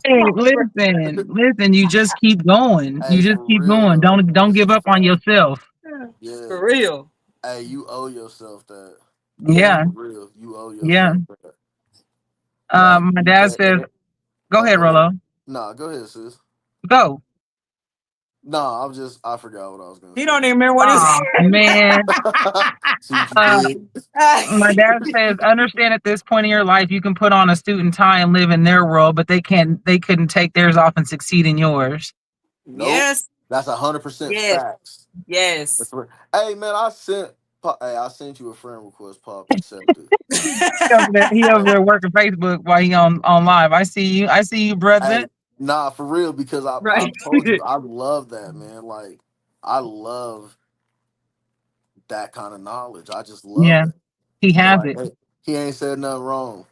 [SPEAKER 3] Hey, listen, you just keep going. You
[SPEAKER 2] Hey,
[SPEAKER 3] just
[SPEAKER 2] for
[SPEAKER 3] keep
[SPEAKER 2] real
[SPEAKER 3] going.
[SPEAKER 2] though.
[SPEAKER 3] Don't
[SPEAKER 2] This
[SPEAKER 3] give
[SPEAKER 2] is
[SPEAKER 3] up on
[SPEAKER 2] fact.
[SPEAKER 3] yourself.
[SPEAKER 2] Yeah.
[SPEAKER 1] For real.
[SPEAKER 2] Hey, you owe yourself that.
[SPEAKER 1] Yeah.
[SPEAKER 3] Yeah,
[SPEAKER 2] For real. You owe
[SPEAKER 3] yeah.
[SPEAKER 2] yourself that. Like
[SPEAKER 3] My
[SPEAKER 2] you
[SPEAKER 3] dad
[SPEAKER 2] can't.
[SPEAKER 3] says, go
[SPEAKER 2] Oh,
[SPEAKER 3] ahead,
[SPEAKER 2] go ahead.
[SPEAKER 3] Rolo.
[SPEAKER 2] Nah, go ahead, sis.
[SPEAKER 3] Go.
[SPEAKER 2] Nah, I forgot what I was gonna
[SPEAKER 1] He
[SPEAKER 2] say.
[SPEAKER 1] don't even remember what he
[SPEAKER 3] Oh man.
[SPEAKER 2] See what you
[SPEAKER 3] Uh,
[SPEAKER 2] did?
[SPEAKER 3] my dad says, understand at this point in your life, you can put on a suit and tie and live in their world, but they couldn't take theirs off and succeed in yours.
[SPEAKER 2] Nope.
[SPEAKER 1] Yes.
[SPEAKER 2] That's 100%
[SPEAKER 1] Yes.
[SPEAKER 2] facts.
[SPEAKER 1] Yes.
[SPEAKER 2] That's what. Hey man, Hey, I sent you a friend request. Pop accepted.
[SPEAKER 3] He over there working Facebook while he on live. I see you. I see you, brother.
[SPEAKER 2] Hey, nah, for real, because
[SPEAKER 1] Right.
[SPEAKER 2] I've told you I love that, man. Like I love that kind of knowledge. I just love
[SPEAKER 3] Yeah,
[SPEAKER 2] that.
[SPEAKER 3] he
[SPEAKER 2] So
[SPEAKER 3] has
[SPEAKER 2] like,
[SPEAKER 3] it.
[SPEAKER 2] hey, he ain't said nothing wrong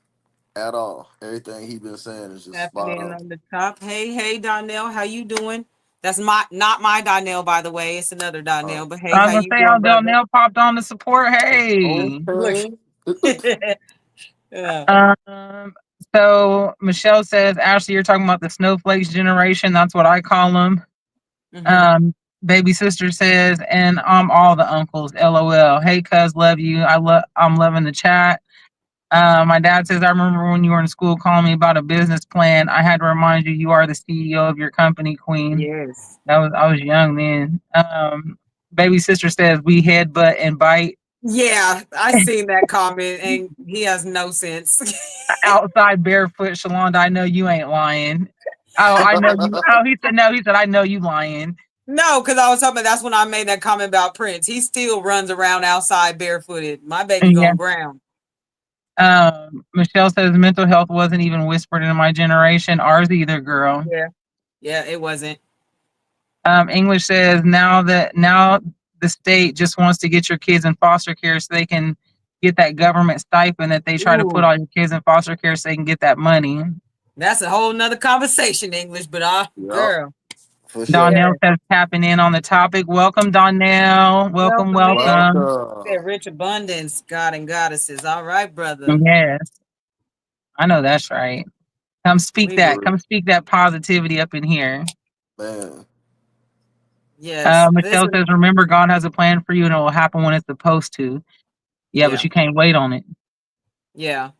[SPEAKER 2] at all. Everything he been saying is just
[SPEAKER 1] Tapping
[SPEAKER 2] spot
[SPEAKER 1] in
[SPEAKER 2] on.
[SPEAKER 1] on the top. Hey, hey, Donnell, how you doing? That's not my Donnell, by the way. It's another
[SPEAKER 2] Uh,
[SPEAKER 1] Donnell. But hey,
[SPEAKER 3] I was
[SPEAKER 1] how
[SPEAKER 3] gonna
[SPEAKER 1] you
[SPEAKER 3] say
[SPEAKER 1] doing,
[SPEAKER 3] how
[SPEAKER 1] brother?
[SPEAKER 3] Donnell popped on to support. Hey.
[SPEAKER 1] Look.
[SPEAKER 2] okay.
[SPEAKER 1] Yeah.
[SPEAKER 3] Um. So Michelle says, Ashley, you're talking about the snowflakes generation. That's what I call them.
[SPEAKER 1] Mm-hmm.
[SPEAKER 3] Um. Baby sister says, and I'm all the uncles. LOL. Hey, cuz, love you. I'm loving the chat. My dad says, I remember when you were in school calling me about a business plan. I had to remind you, you are the CEO of your company, Queen.
[SPEAKER 1] Yes.
[SPEAKER 3] I was young then. Baby sister says, we headbutt and bite
[SPEAKER 1] Yeah, I seen that comment, and he has no sense.
[SPEAKER 3] outside barefoot. Shalonda, I know you ain't lying. Oh, I know you. Oh, he said no. He said, I know you lying.
[SPEAKER 1] No, because I was talking. That's when I made that comment about Prince. He still runs around outside barefooted. My baby
[SPEAKER 3] Yeah.
[SPEAKER 1] gonna ground.
[SPEAKER 3] Michelle says mental health wasn't even whispered in my generation. Ours either, girl.
[SPEAKER 1] Yeah, yeah, it wasn't.
[SPEAKER 3] English says now the state just wants to get your kids in foster care so they can get that government stipend that they try to put
[SPEAKER 1] Ooh,
[SPEAKER 3] all your kids in foster care so they can get that money.
[SPEAKER 1] that's a whole nother conversation, English. But
[SPEAKER 2] Yep,
[SPEAKER 1] girl,
[SPEAKER 2] for sure.
[SPEAKER 3] Donnell
[SPEAKER 1] yeah.
[SPEAKER 3] says tapping in on the topic. Welcome, Donnell. Welcome,
[SPEAKER 1] Welcome in.
[SPEAKER 3] welcome.
[SPEAKER 1] Said
[SPEAKER 2] Welcome,
[SPEAKER 1] rich abundance, God and goddesses. All right, brother.
[SPEAKER 3] Yes, I know that's right. Come speak
[SPEAKER 1] We
[SPEAKER 3] that.
[SPEAKER 1] do.
[SPEAKER 2] for
[SPEAKER 3] Come speak that positivity up in here.
[SPEAKER 2] man.
[SPEAKER 1] Yes.
[SPEAKER 3] Michelle
[SPEAKER 1] Listen.
[SPEAKER 3] says, remember, God has a plan for you and it will happen when it's supposed to. Yeah, but
[SPEAKER 1] Yeah.
[SPEAKER 3] you can't wait on it.
[SPEAKER 1] Yeah.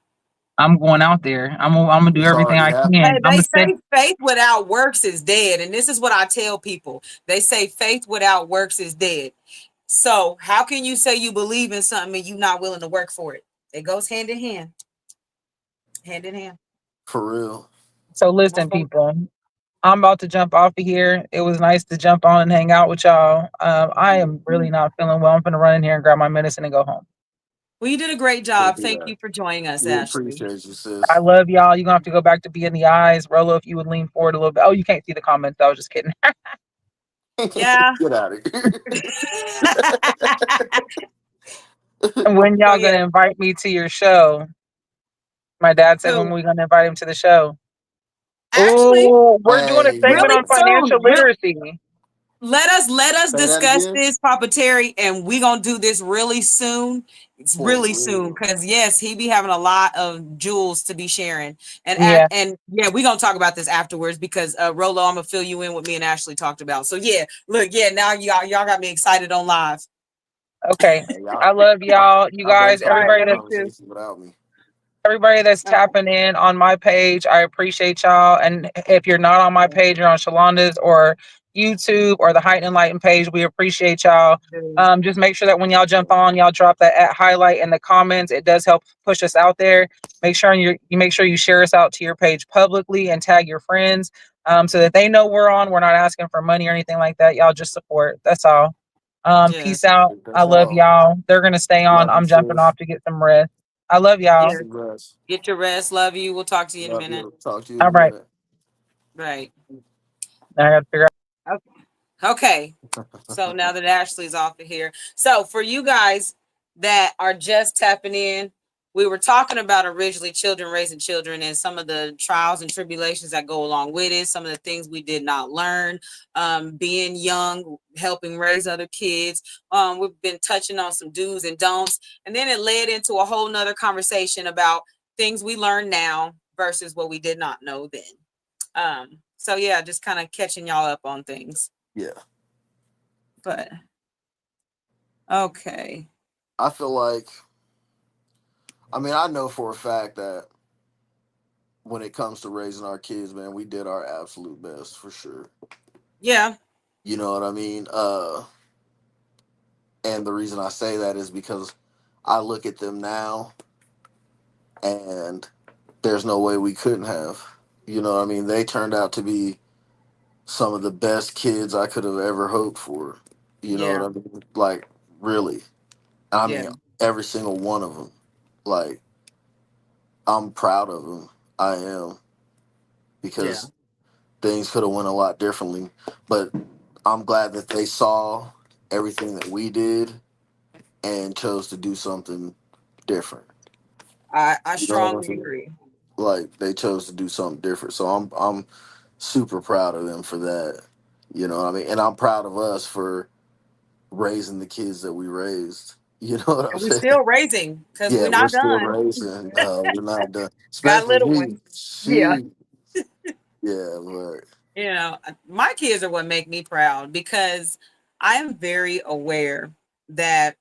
[SPEAKER 3] I'm going out there. I'm gonna do
[SPEAKER 2] It's
[SPEAKER 3] everything
[SPEAKER 2] already
[SPEAKER 3] I
[SPEAKER 2] happening.
[SPEAKER 3] can.
[SPEAKER 1] Hey,
[SPEAKER 3] I'm
[SPEAKER 1] they
[SPEAKER 3] gonna say,
[SPEAKER 1] say faith without works is dead. And this is what I tell people. They say faith without works is dead. So how can you say you believe in something and you're not willing to work for it? It goes hand in hand. Hand in hand.
[SPEAKER 2] For real.
[SPEAKER 3] so listen, people. I'm about to jump off of here. It was nice to jump on and hang out with y'all. I am really not feeling well. I'm gonna run in here and grab my medicine and go home.
[SPEAKER 1] Well, you did a great
[SPEAKER 2] Can't
[SPEAKER 1] job.
[SPEAKER 2] do
[SPEAKER 1] Thank
[SPEAKER 2] that.
[SPEAKER 1] you for joining us,
[SPEAKER 2] We
[SPEAKER 1] Ashley.
[SPEAKER 2] appreciate you,
[SPEAKER 3] I
[SPEAKER 2] sis.
[SPEAKER 3] love y'all. You're gonna have to go back to be in the eyes. Rolo, if you would lean forward a little bit. Oh, you can't see the comments. I was just kidding.
[SPEAKER 1] Yeah.
[SPEAKER 2] Get out of
[SPEAKER 3] And when
[SPEAKER 1] So
[SPEAKER 3] y'all
[SPEAKER 1] yeah,
[SPEAKER 3] gonna invite me to your show? My dad said when
[SPEAKER 1] who
[SPEAKER 3] we gonna invite him to the show.
[SPEAKER 1] actually
[SPEAKER 3] Oh, we're doing a
[SPEAKER 2] Hey,
[SPEAKER 3] segment
[SPEAKER 1] really
[SPEAKER 3] on
[SPEAKER 2] man.
[SPEAKER 3] financial
[SPEAKER 1] soon.
[SPEAKER 3] literacy.
[SPEAKER 1] Let us
[SPEAKER 2] Say that
[SPEAKER 1] discuss
[SPEAKER 2] again.
[SPEAKER 1] this, Papa Terry, and we gonna do this really soon. It's
[SPEAKER 2] For
[SPEAKER 1] really soon
[SPEAKER 2] real.
[SPEAKER 1] because yes, he be having a lot of jewels to be sharing, and
[SPEAKER 3] Yeah.
[SPEAKER 1] and yeah, we gonna talk about this afterwards because Rolo, I'm gonna fill you in what me and Ashley talked about. So yeah, look, yeah, now y'all got me excited on live.
[SPEAKER 3] Okay.
[SPEAKER 2] Hey, y'all,
[SPEAKER 3] I love y'all. You
[SPEAKER 2] y'all better
[SPEAKER 3] guys,
[SPEAKER 1] All
[SPEAKER 2] start
[SPEAKER 1] right,
[SPEAKER 2] having
[SPEAKER 3] everybody
[SPEAKER 1] love
[SPEAKER 3] that
[SPEAKER 1] you too.
[SPEAKER 2] conversations without me.
[SPEAKER 3] everybody that's
[SPEAKER 1] All right,
[SPEAKER 3] tapping in on my page, I appreciate y'all. And if you're not on my page, you're on Shalonda's or YouTube or the Heightened and Enlightened page, we appreciate y'all.
[SPEAKER 1] dude.
[SPEAKER 3] Just make sure that when y'all jump on, y'all drop that at highlight in the comments. It does help push us out there. Make sure you make sure you share us out to your page publicly and tag your friends, so that they know we're on. We're not asking for money or anything like that. Y'all just support. That's all.
[SPEAKER 1] Yeah,
[SPEAKER 3] Peace out. I
[SPEAKER 2] That's
[SPEAKER 3] love
[SPEAKER 2] all.
[SPEAKER 3] y'all. They're gonna stay on.
[SPEAKER 2] Love you,
[SPEAKER 3] I'm jumping
[SPEAKER 2] sis.
[SPEAKER 3] off to get some rest. I love y'all.
[SPEAKER 2] Get
[SPEAKER 1] yeah.
[SPEAKER 2] some rest.
[SPEAKER 1] Get your rest. Love you. We'll talk to you in a
[SPEAKER 2] Love
[SPEAKER 1] minute.
[SPEAKER 2] you. Talk to you in
[SPEAKER 3] All
[SPEAKER 2] a
[SPEAKER 3] right.
[SPEAKER 2] minute.
[SPEAKER 1] Right.
[SPEAKER 3] Now I gotta figure
[SPEAKER 1] Okay. So now that Ashley's off of here. So for you guys that are just tapping in, we were talking about originally children raising children and some of the trials and tribulations that go along with it, some of the things we did not learn, being young, helping raise other kids. We've been touching on some do's and don'ts. And then it led into a whole nother conversation about things we learn now versus what we did not know then. So yeah, just kind of catching y'all up on things.
[SPEAKER 2] Yeah.
[SPEAKER 1] But okay.
[SPEAKER 2] I feel like, I mean, I know for a fact that when it comes to raising our kids, man, we did our absolute best for sure.
[SPEAKER 1] Yeah.
[SPEAKER 2] You know what I mean? And the reason I say that is because I look at them now and there's no way we couldn't have. You know what I mean? They turned out to be some of the best kids I could have ever hoped for. You know what
[SPEAKER 1] Yeah.
[SPEAKER 2] I mean? Like, really. I
[SPEAKER 1] Yeah.
[SPEAKER 2] mean, every single one of them. Like, I'm proud of them. I am.
[SPEAKER 1] Yeah.
[SPEAKER 2] Because things could have went a lot differently. But I'm glad that they saw everything that we did and chose to do something different.
[SPEAKER 1] I
[SPEAKER 2] You know what I'm
[SPEAKER 1] strongly
[SPEAKER 2] saying?
[SPEAKER 1] agree.
[SPEAKER 2] Like they chose to do something different. So I'm super proud of them for that. You know what I mean? And I'm proud of us for raising the kids that we raised. You know what I'm
[SPEAKER 1] And we're
[SPEAKER 2] saying?
[SPEAKER 1] still raising because
[SPEAKER 2] Yeah,
[SPEAKER 1] we're
[SPEAKER 2] we're
[SPEAKER 1] not
[SPEAKER 2] still
[SPEAKER 1] done.
[SPEAKER 2] raising. We're not done.
[SPEAKER 1] Got
[SPEAKER 2] Especially
[SPEAKER 1] little
[SPEAKER 2] me.
[SPEAKER 1] ones. Yeah.
[SPEAKER 2] She. Yeah, but
[SPEAKER 1] My kids are what make me proud because I am very aware that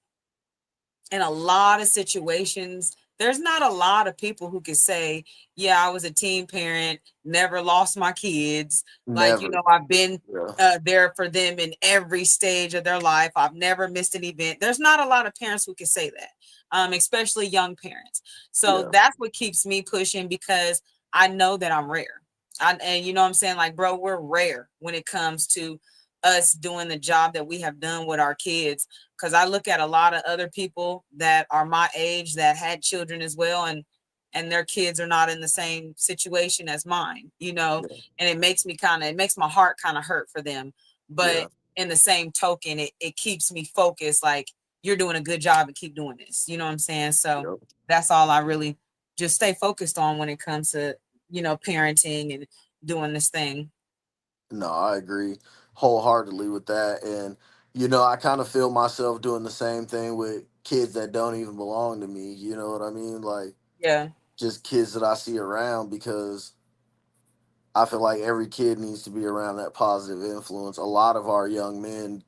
[SPEAKER 1] in a lot of situations, there's not a lot of people who can say, yeah, I was a teen parent, never lost my kids. Like,
[SPEAKER 2] never.
[SPEAKER 1] I've been
[SPEAKER 2] Yeah,
[SPEAKER 1] there for them in every stage of their life. I've never missed an event. There's not a lot of parents who can say that, especially young parents. So
[SPEAKER 2] yeah,
[SPEAKER 1] that's what keeps me pushing because I know that I'm rare. And you know what I'm saying? Like, bro, we're rare when it comes to us doing the job that we have done with our kids because I look at a lot of other people that are my age that had children as well, and their kids are not in the same situation as mine,
[SPEAKER 2] yeah,
[SPEAKER 1] and it makes my heart kind of hurt for them. But
[SPEAKER 2] yeah.
[SPEAKER 1] in the same token, it keeps me focused, like you're doing a good job and keep doing this. You know what I'm saying? So
[SPEAKER 2] Yep.
[SPEAKER 1] that's all I really just stay focused on when it comes to, parenting and doing this thing.
[SPEAKER 2] No, I agree wholeheartedly with that. And, I kind of feel myself doing the same thing with kids that don't even belong to me. You know what I mean? Like,
[SPEAKER 1] Yeah.
[SPEAKER 2] just kids that I see around because I feel like every kid needs to be around that positive influence. A lot of our young men,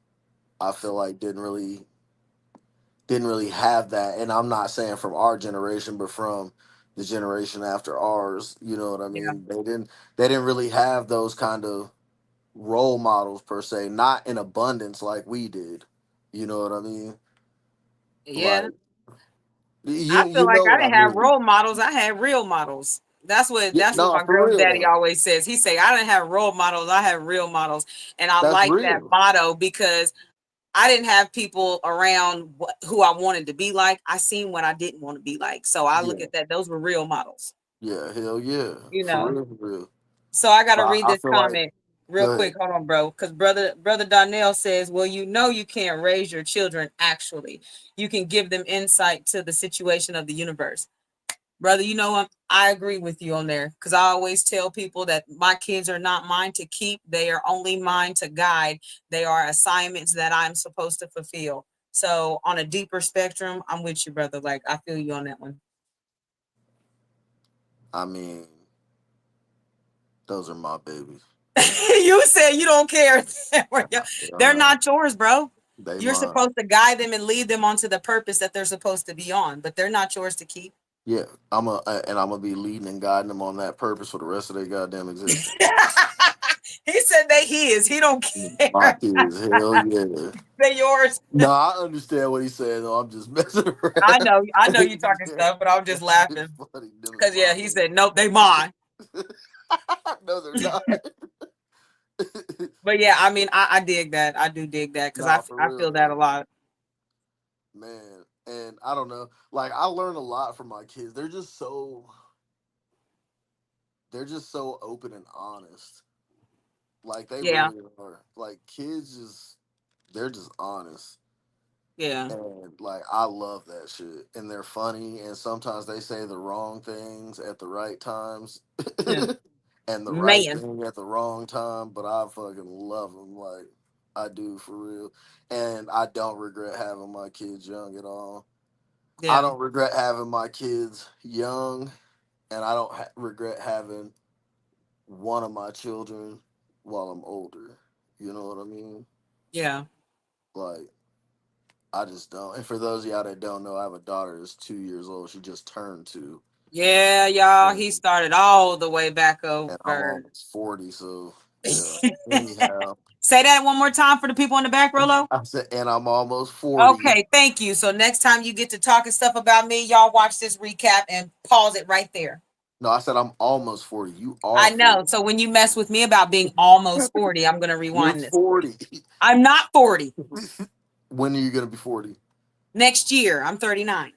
[SPEAKER 2] I feel like, didn't really have that. And I'm not saying from our generation, but from the generation after ours. You know what I
[SPEAKER 1] Yeah.
[SPEAKER 2] mean? They didn't really have those kind of role models per se, not in abundance like we did. You know what I mean?
[SPEAKER 1] Yeah.
[SPEAKER 2] Like you
[SPEAKER 1] I feel
[SPEAKER 2] you
[SPEAKER 1] like
[SPEAKER 2] know
[SPEAKER 1] I
[SPEAKER 2] what I
[SPEAKER 1] didn't have
[SPEAKER 2] mean?
[SPEAKER 1] role models. I had real models.
[SPEAKER 2] Yeah,
[SPEAKER 1] That's what
[SPEAKER 2] no,
[SPEAKER 1] my
[SPEAKER 2] for
[SPEAKER 1] girl's
[SPEAKER 2] real
[SPEAKER 1] daddy
[SPEAKER 2] though.
[SPEAKER 1] always says. He say I didn't have role models. I had real models, and I
[SPEAKER 2] That's
[SPEAKER 1] like that
[SPEAKER 2] real.
[SPEAKER 1] motto because I didn't have people around who I wanted to be like. I seen what I didn't want to be like. So I look
[SPEAKER 2] Yeah,
[SPEAKER 1] at that. Those were real models,
[SPEAKER 2] yeah, hell yeah,
[SPEAKER 1] you
[SPEAKER 2] for
[SPEAKER 1] know.
[SPEAKER 2] real, for real.
[SPEAKER 1] So I got to
[SPEAKER 2] But
[SPEAKER 1] read
[SPEAKER 2] I
[SPEAKER 1] this
[SPEAKER 2] feel like,
[SPEAKER 1] comment real
[SPEAKER 2] go ahead.
[SPEAKER 1] quick. Hold on, bro. Because brother Donnell says, well, you know, you can't raise your children. Actually, you can give them insight to the situation of the universe. Brother, you know what? I agree with you on there because I always tell people that my kids are not mine to keep. They are only mine to guide. They are assignments that I'm supposed to fulfill. So on a deeper spectrum, I'm with you, brother. Like I feel you on that one.
[SPEAKER 2] I mean, those are my babies.
[SPEAKER 1] You said you don't care. They're
[SPEAKER 2] Uh,
[SPEAKER 1] not yours, bro.
[SPEAKER 2] they
[SPEAKER 1] You're
[SPEAKER 2] mine.
[SPEAKER 1] supposed to guide them and lead them onto the purpose that they're supposed to be on, but they're not yours to keep.
[SPEAKER 2] Yeah, and I'm gonna be leading and guiding them on that purpose for the rest of their goddamn existence.
[SPEAKER 1] He said they his. He don't
[SPEAKER 2] My
[SPEAKER 1] care.
[SPEAKER 2] kids, hell yeah.
[SPEAKER 1] They yours.
[SPEAKER 2] No, I understand what he's saying. Though I'm just messing around.
[SPEAKER 1] I know you talking stuff, but I'm just
[SPEAKER 2] It's
[SPEAKER 1] laughing
[SPEAKER 2] funny. Them is
[SPEAKER 1] because
[SPEAKER 2] my
[SPEAKER 1] yeah, he said nope, they mine.
[SPEAKER 2] babies. No, they're not.
[SPEAKER 1] But yeah, I mean, I dig that. I do dig that because
[SPEAKER 2] Nah, for
[SPEAKER 1] I
[SPEAKER 2] real
[SPEAKER 1] feel that a
[SPEAKER 2] though,
[SPEAKER 1] lot.
[SPEAKER 2] man. And I don't know. Like I learn a lot from my kids. They're just so open and honest. Like they
[SPEAKER 1] Yeah,
[SPEAKER 2] really are. Like kids just they're just honest.
[SPEAKER 1] yeah,
[SPEAKER 2] And like I love that shit. And they're funny and sometimes they say the wrong things at the right times
[SPEAKER 1] yeah.
[SPEAKER 2] and the right
[SPEAKER 1] Man,
[SPEAKER 2] thing at the wrong time, but I fucking love them like I do for real. And I don't regret having my kids young at all. I
[SPEAKER 1] yeah,
[SPEAKER 2] don't regret having my kids young and I don't regret having one of my children while I'm older. You know what I mean?
[SPEAKER 1] yeah,
[SPEAKER 2] Like I just don't. And for those of y'all that don't know, I have a daughter that's 2 years old. She just turned two,
[SPEAKER 1] yeah, y'all.
[SPEAKER 2] and,
[SPEAKER 1] He started all the way back
[SPEAKER 2] and I'm
[SPEAKER 1] over.
[SPEAKER 2] almost 40. So yeah.
[SPEAKER 1] Say
[SPEAKER 2] Anyhow,
[SPEAKER 1] that one more time for the people in the back, Rolo.
[SPEAKER 2] I said, and I'm almost 40.
[SPEAKER 1] Okay, thank you. So next time you get to talking stuff about me, y'all watch this recap and pause it right there.
[SPEAKER 2] No, I said I'm almost 40. You are
[SPEAKER 1] I know.
[SPEAKER 2] 40.
[SPEAKER 1] So when you mess with me about being almost 40, I'm gonna
[SPEAKER 2] You're
[SPEAKER 1] rewind this for you.
[SPEAKER 2] 40.
[SPEAKER 1] I'm not 40.
[SPEAKER 2] When are you gonna be 40?
[SPEAKER 1] Next year, I'm 39.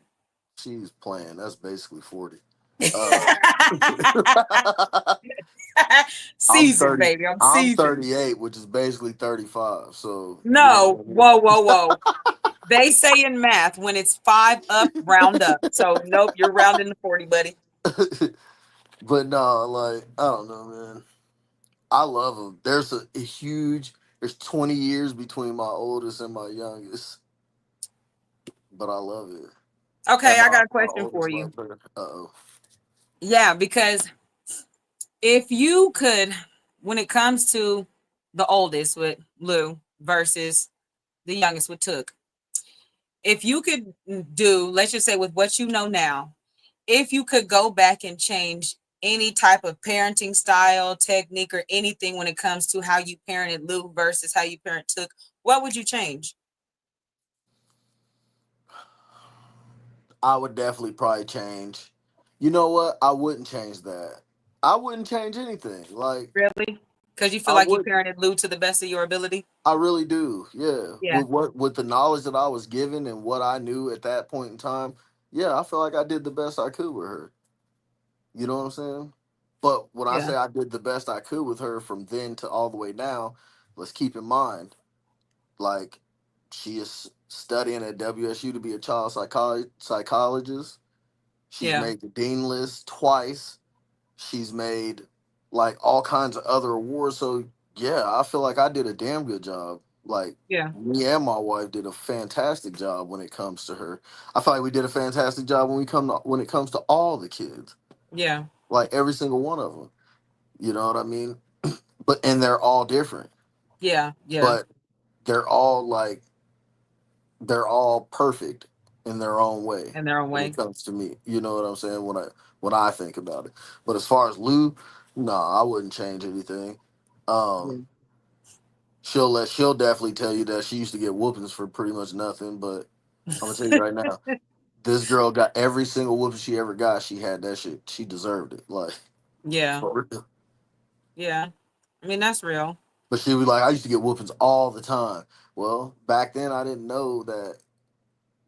[SPEAKER 2] She's playing. That's basically 40. Uh, I'm
[SPEAKER 1] Seasoned,
[SPEAKER 2] 30.
[SPEAKER 1] baby. I'm
[SPEAKER 2] I'm
[SPEAKER 1] seasoned.
[SPEAKER 2] 38, which is basically 35. So you know
[SPEAKER 1] No, whoa, whoa, whoa. They say in math when it's five up, round up. So nope, you're rounding to 40, buddy.
[SPEAKER 2] what I mean? But no, like I don't know, man. I love them. There's a huge. There's 20 years between my oldest and my youngest, but I love it. And
[SPEAKER 1] Okay, I
[SPEAKER 2] my
[SPEAKER 1] got a
[SPEAKER 2] my
[SPEAKER 1] question for
[SPEAKER 2] oldest
[SPEAKER 1] you.
[SPEAKER 2] loves her. Uh oh.
[SPEAKER 1] Yeah, because if you could, when it comes to the oldest with Lou versus the youngest with Took, if you could do, let's just say with what you know now, if you could go back and change any type of parenting style, technique, or anything when it comes to how you parented Lou versus how you parent Took, what would you change?
[SPEAKER 2] I would definitely probably change. You know what? I wouldn't change that. I wouldn't change anything. Like
[SPEAKER 1] Really? Because you feel
[SPEAKER 2] I
[SPEAKER 1] like you
[SPEAKER 2] would.
[SPEAKER 1] parented Lou to the best of your ability?
[SPEAKER 2] I really do. Yeah.
[SPEAKER 1] Yeah,
[SPEAKER 2] With the knowledge that I was given and what I knew at that point in time, yeah, I feel like I did the best I could with her. You know what I'm saying? But when I
[SPEAKER 1] yeah,
[SPEAKER 2] say I did the best I could with her from then to all the way now, let's keep in mind, like, she is studying at WSU to be a child psychologist. She's
[SPEAKER 1] yeah,
[SPEAKER 2] made the dean list twice. She's made like all kinds of other awards. So yeah, I feel like I did a damn good job. Like
[SPEAKER 1] yeah,
[SPEAKER 2] me and my wife did a fantastic job when it comes to her. I feel like we did a fantastic job when it comes to all the kids,
[SPEAKER 1] yeah,
[SPEAKER 2] like every single one of them. You know what I mean? But and they're all different,
[SPEAKER 1] yeah, yeah,
[SPEAKER 2] but they're all like they're all perfect in their own way
[SPEAKER 1] in their own
[SPEAKER 2] when it
[SPEAKER 1] way.
[SPEAKER 2] comes to me. You know what I'm saying? When I think about it. But as far as Lou, nah, I wouldn't change anything.
[SPEAKER 1] Yeah.
[SPEAKER 2] Um, she'll definitely tell you that she used to get whoopings for pretty much nothing. But I'm gonna tell you right now, this girl got every single whooping she ever got. She had that shit. She deserved it. Like
[SPEAKER 1] Yeah,
[SPEAKER 2] for real.
[SPEAKER 1] yeah. I mean, that's real.
[SPEAKER 2] But she was like, I used to get whoopings all the time. Well, back then I didn't know that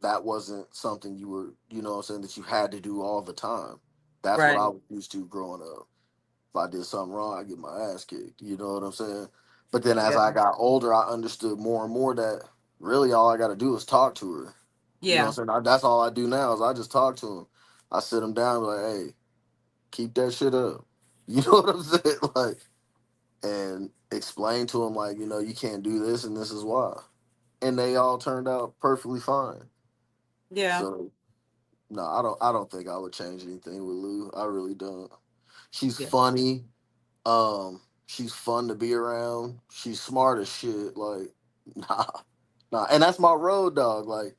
[SPEAKER 2] that wasn't something you were, you know what I'm saying, that you had to do all the time. That's what I
[SPEAKER 1] Right.
[SPEAKER 2] was used to growing up. If I did something wrong, I get my ass kicked. You know what I'm saying? But then as
[SPEAKER 1] Yeah.
[SPEAKER 2] I got older, I understood more and more that really all I got to do is talk to her. You know
[SPEAKER 1] Yeah.
[SPEAKER 2] what I'm saying? That's all I do now is I just talk to him. I sit him down and be like, hey, keep that shit up. You know what I'm saying? Like, and explain to him like, you can't do this and this is why. And they all turned out perfectly fine.
[SPEAKER 1] Yeah.
[SPEAKER 2] So no, I don't think I would change anything with Lou. I really don't. She's
[SPEAKER 1] Yeah.
[SPEAKER 2] funny. She's fun to be around. She's smart as shit. Like, nah. Nah. And that's my road dog. Like,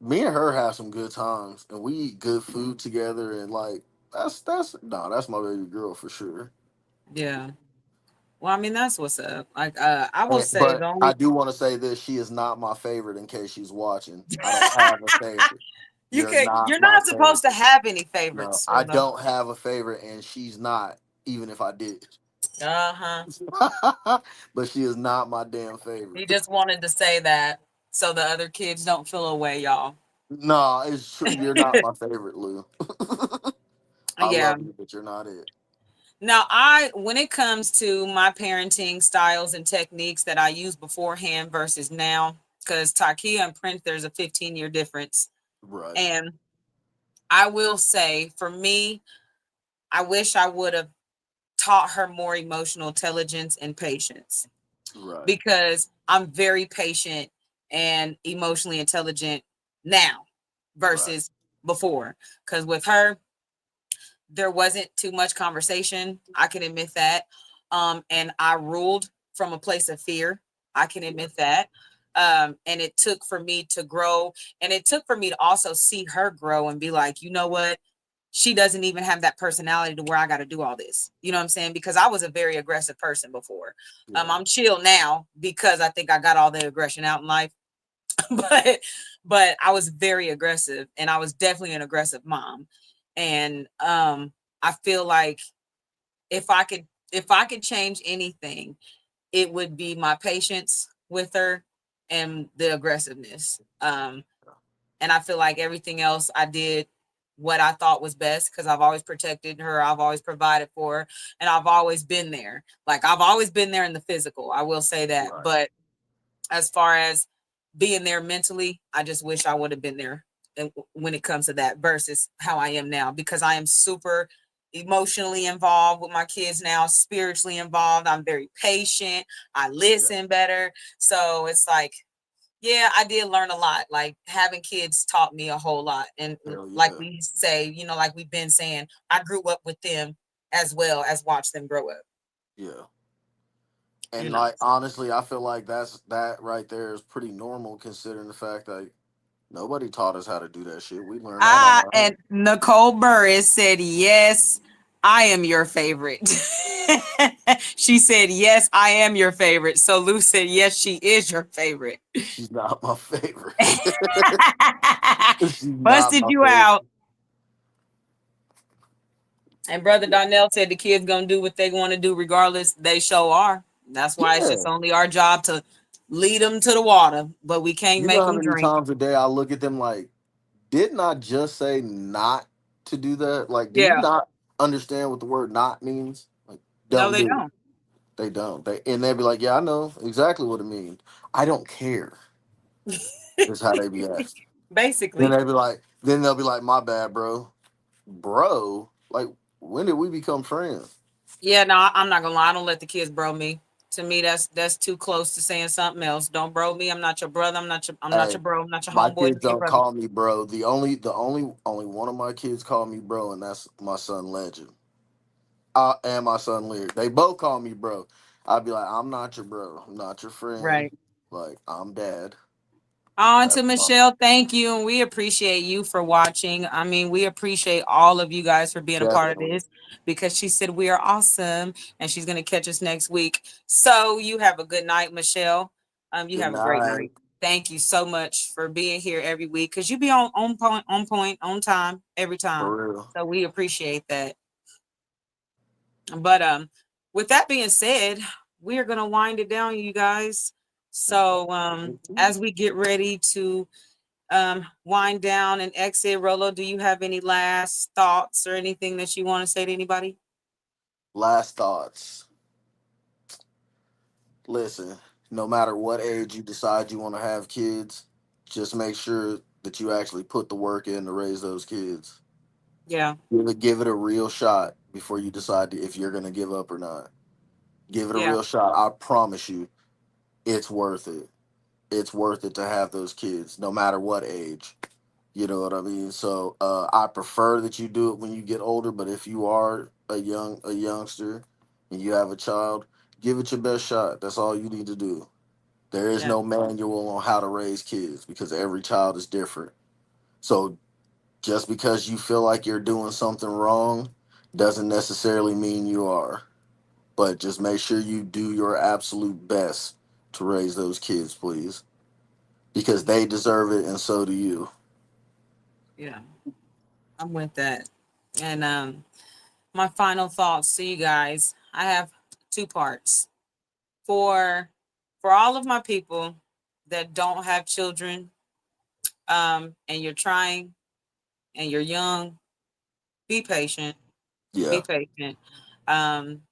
[SPEAKER 2] me and her have some good times and we eat good food together and like that's my baby girl for sure.
[SPEAKER 1] Yeah. Well, I mean, that's what's up. Like, I will say the
[SPEAKER 2] But I
[SPEAKER 1] only
[SPEAKER 2] do want to say this: she is not my favorite. In case she's watching, I don't have a favorite. You're not
[SPEAKER 1] you're
[SPEAKER 2] my
[SPEAKER 1] not supposed to
[SPEAKER 2] favorite.
[SPEAKER 1] have any
[SPEAKER 2] No,
[SPEAKER 1] favorites,
[SPEAKER 2] I
[SPEAKER 1] Sula.
[SPEAKER 2] don't have a favorite, and she's not. Even if I did,
[SPEAKER 1] Uh-huh.
[SPEAKER 2] but she is not my damn favorite.
[SPEAKER 1] He just wanted to say that so the other kids don't feel away, y'all.
[SPEAKER 2] No, it's true. You're not my favorite, Lou. I
[SPEAKER 1] Yeah.
[SPEAKER 2] love you, but you're not it.
[SPEAKER 1] Now, when it comes to my parenting styles and techniques that I used beforehand versus now, because Takia and Prince, there's a 15-year difference.
[SPEAKER 2] Right,
[SPEAKER 1] And I will say, for me, I wish I would have taught her more emotional intelligence and patience
[SPEAKER 2] right,
[SPEAKER 1] because I'm very patient and emotionally intelligent now
[SPEAKER 2] right.
[SPEAKER 1] versus before. Because with her, there wasn't too much conversation. I can admit that. And I ruled from a place of fear. I can
[SPEAKER 2] Yeah,
[SPEAKER 1] admit that. And it took for me to grow, and it took for me to also see her grow and be like, you know what? She doesn't even have that personality to where I got to do all this. You know what I'm saying? Because I was a very aggressive person before.
[SPEAKER 2] yeah,
[SPEAKER 1] I'm chill now because I think I got all the aggression out in life. but I was very aggressive, and I was definitely an aggressive mom. And I feel like if I could change anything, it would be my patience with her and the aggressiveness. And I feel like everything else I did what I thought was best because I've always protected her, I've always provided for her, and I've always been there. Like I've always been there in the physical. I will say that.
[SPEAKER 2] right.
[SPEAKER 1] But as far as being there mentally, I just wish I would have been there when it comes to that versus how I am now because I am super emotionally involved with my kids now, spiritually involved. I'm very patient. I
[SPEAKER 2] Yeah,
[SPEAKER 1] listen better. So it's like, yeah, I did learn a lot. Like having kids taught me a whole lot. And
[SPEAKER 2] hell
[SPEAKER 1] like
[SPEAKER 2] yeah,
[SPEAKER 1] we say, like we've been saying, I grew up with them as well as watch them grow up,
[SPEAKER 2] yeah.
[SPEAKER 1] you
[SPEAKER 2] And
[SPEAKER 1] know.
[SPEAKER 2] like honestly, I feel like that right there is pretty normal considering the fact that nobody taught us how to do that shit. We learned that on our
[SPEAKER 1] And
[SPEAKER 2] own.
[SPEAKER 1] Nicole Burris said, yes, I am your favorite. She said, yes, I am your favorite. So Lou said, yes, she is your favorite.
[SPEAKER 2] She's not my favorite. She's not
[SPEAKER 1] Busted
[SPEAKER 2] my
[SPEAKER 1] you
[SPEAKER 2] favorite.
[SPEAKER 1] out. And Brother Donnell said the kids gonna do what they want to do regardless. They sure are. That's why it's just
[SPEAKER 2] Yeah.
[SPEAKER 1] only our job to lead them to the water, but we can't
[SPEAKER 2] You know
[SPEAKER 1] make
[SPEAKER 2] how
[SPEAKER 1] them
[SPEAKER 2] many
[SPEAKER 1] drink.
[SPEAKER 2] times a day I look at them like, didn't I just say not to do that? Like, do you
[SPEAKER 1] Yeah.
[SPEAKER 2] not understand what the word not means? Like,
[SPEAKER 1] No,
[SPEAKER 2] don't
[SPEAKER 1] they
[SPEAKER 2] do it.
[SPEAKER 1] don't.
[SPEAKER 2] They don't. And they'll be like, yeah, I know exactly what it means. I don't care. Is how they be asked.
[SPEAKER 1] Basically.
[SPEAKER 2] Then they'll be like, my bad, bro. Bro? Like, when did we become friends?
[SPEAKER 1] Yeah, no, I'm not gonna lie. I don't let the kids bro me. To me, that's too close to saying something else. Don't bro me. I'm not your brother. I'm not
[SPEAKER 2] Hey,
[SPEAKER 1] your bro. I'm not your
[SPEAKER 2] my
[SPEAKER 1] homeboy.
[SPEAKER 2] kids
[SPEAKER 1] I'm your
[SPEAKER 2] don't
[SPEAKER 1] brother.
[SPEAKER 2] call me bro. The only one of my kids call me bro, and that's my son Legend. And my son Lyric. They both call me bro. I'd be like, I'm not your bro. I'm not your friend.
[SPEAKER 1] Right.
[SPEAKER 2] Like, I'm dad.
[SPEAKER 1] On to
[SPEAKER 2] That's fine.
[SPEAKER 1] Michelle, thank you. And we appreciate you for watching. I mean, we appreciate all of you guys for being a part of
[SPEAKER 2] Definitely.
[SPEAKER 1] this because she said we are awesome and she's going to catch us next week. So you have a good night, Michelle. You
[SPEAKER 2] Good
[SPEAKER 1] have a great
[SPEAKER 2] night.
[SPEAKER 1] night. Thank you so much for being here every week because you be on point, on time, every time.
[SPEAKER 2] For real.
[SPEAKER 1] So we appreciate that. But with that being said, we are going to wind it down, you guys. So as we get ready to wind down and exit, Rolo, do you have any last thoughts or anything that you want to say to anybody?
[SPEAKER 2] Last thoughts. Listen, no matter what age you decide you want to have kids, just make sure that you actually put the work in to raise those kids.
[SPEAKER 1] Yeah,
[SPEAKER 2] Give it a real shot before you decide if you're going to give up or not. Give it a
[SPEAKER 1] yeah,
[SPEAKER 2] real shot. I promise you, it's worth it. It's worth it to have those kids, no matter what age. You know what I mean? So I prefer that you do it when you get older. But if you are a youngster, and you have a child, give it your best shot. That's all you need to do. There is
[SPEAKER 1] yeah,
[SPEAKER 2] no manual on how to raise kids because every child is different. So just because you feel like you're doing something wrong doesn't necessarily mean you are. But just make sure you do your absolute best to raise those kids, please, because they deserve it and so do you.
[SPEAKER 1] yeah. I'm with that. And my final thoughts to you guys. I have two parts. For all of my people that don't have children, and you're trying and you're young, be patient. Be
[SPEAKER 2] Yeah,
[SPEAKER 1] patient. Um,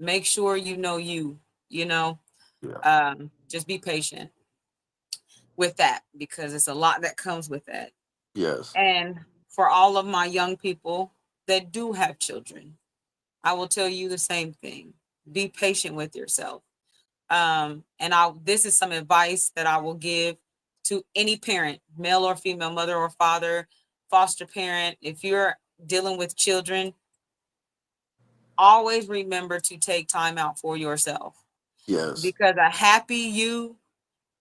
[SPEAKER 1] make sure you know you, you know,
[SPEAKER 2] yeah,
[SPEAKER 1] just be patient with that because it's a lot that comes with that.
[SPEAKER 2] yes,
[SPEAKER 1] And for all of my young people that do have children, I will tell you the same thing. Be patient with yourself. And this is some advice that I will give to any parent, male or female, mother or father, foster parent. If you're dealing with children, always remember to take time out for yourself
[SPEAKER 2] yes,
[SPEAKER 1] because a happy you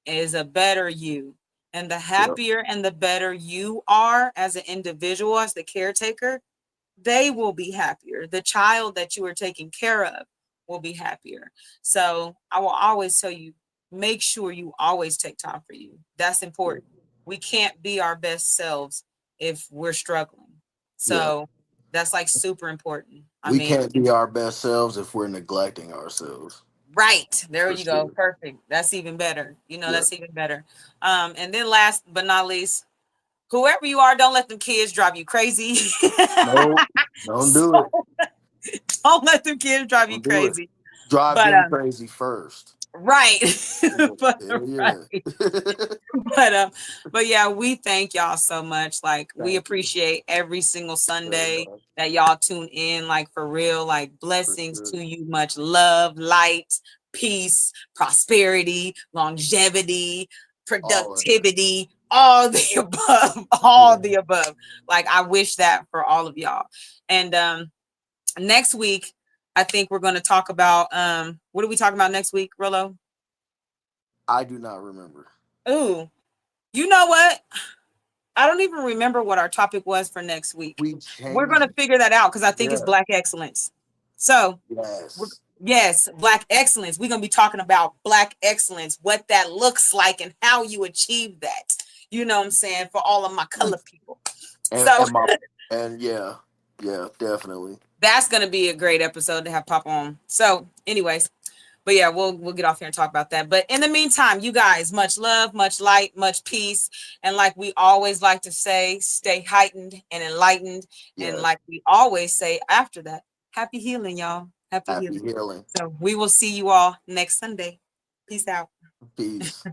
[SPEAKER 1] is a better you. And the
[SPEAKER 2] yep,
[SPEAKER 1] happier and the better you are as an individual, as the caretaker, they will be happier. The child that you are taking care of will be happier. So I will always tell you, make sure you always take time for you. That's important. We can't be our best selves if we're struggling.
[SPEAKER 2] yeah.
[SPEAKER 1] So that's like super important. I
[SPEAKER 2] We
[SPEAKER 1] mean,
[SPEAKER 2] can't be our best selves if we're neglecting ourselves.
[SPEAKER 1] right. There
[SPEAKER 2] For
[SPEAKER 1] you go.
[SPEAKER 2] sure.
[SPEAKER 1] Perfect. That's even better.
[SPEAKER 2] Yeah.
[SPEAKER 1] That's even better. And then last but not least, whoever you are, don't let them kids drive you crazy.
[SPEAKER 2] No, don't
[SPEAKER 1] So
[SPEAKER 2] do it.
[SPEAKER 1] don't let them kids drive you
[SPEAKER 2] Don't do it.
[SPEAKER 1] crazy.
[SPEAKER 2] Drive
[SPEAKER 1] But
[SPEAKER 2] them crazy first.
[SPEAKER 1] right. but
[SPEAKER 2] Hell
[SPEAKER 1] right.
[SPEAKER 2] yeah.
[SPEAKER 1] But yeah, we thank y'all so much. Like we
[SPEAKER 2] Thank you
[SPEAKER 1] appreciate every single
[SPEAKER 2] very
[SPEAKER 1] Sunday
[SPEAKER 2] much.
[SPEAKER 1] that y'all tune in, like for real, like
[SPEAKER 2] For
[SPEAKER 1] blessings
[SPEAKER 2] sure.
[SPEAKER 1] to you, much love, light, peace, prosperity, longevity,
[SPEAKER 2] All of that.
[SPEAKER 1] productivity, all the above, all
[SPEAKER 2] Yeah.
[SPEAKER 1] the above. Like I wish that for all of y'all. And next week, I think we're going to talk about what are we talking about next week, Rollo?
[SPEAKER 2] I do not remember.
[SPEAKER 1] Ooh, you know what? I don't even remember what our topic was for next week.
[SPEAKER 2] We
[SPEAKER 1] We're going
[SPEAKER 2] changed
[SPEAKER 1] to
[SPEAKER 2] it.
[SPEAKER 1] figure that out because I think it's
[SPEAKER 2] Yeah.
[SPEAKER 1] Black excellence. So,
[SPEAKER 2] Yes.
[SPEAKER 1] yes, Black excellence. We're going to be talking about Black excellence, what that looks like, and how you achieve that. You know what I'm saying? For all of my color people.
[SPEAKER 2] And
[SPEAKER 1] So,
[SPEAKER 2] and my and yeah. Yeah, definitely.
[SPEAKER 1] that's going to be a great episode to have pop on. So, anyways, but yeah, we'll get off here and talk about that. But in the meantime, you guys, much love, much light, much peace, and like we always like to say, stay heightened and enlightened, and
[SPEAKER 2] Yes.
[SPEAKER 1] like we always say after that, happy healing, y'all. Happy
[SPEAKER 2] Happy
[SPEAKER 1] healing.
[SPEAKER 2] healing.
[SPEAKER 1] So we will see you all next Sunday. Peace out.
[SPEAKER 2] Peace.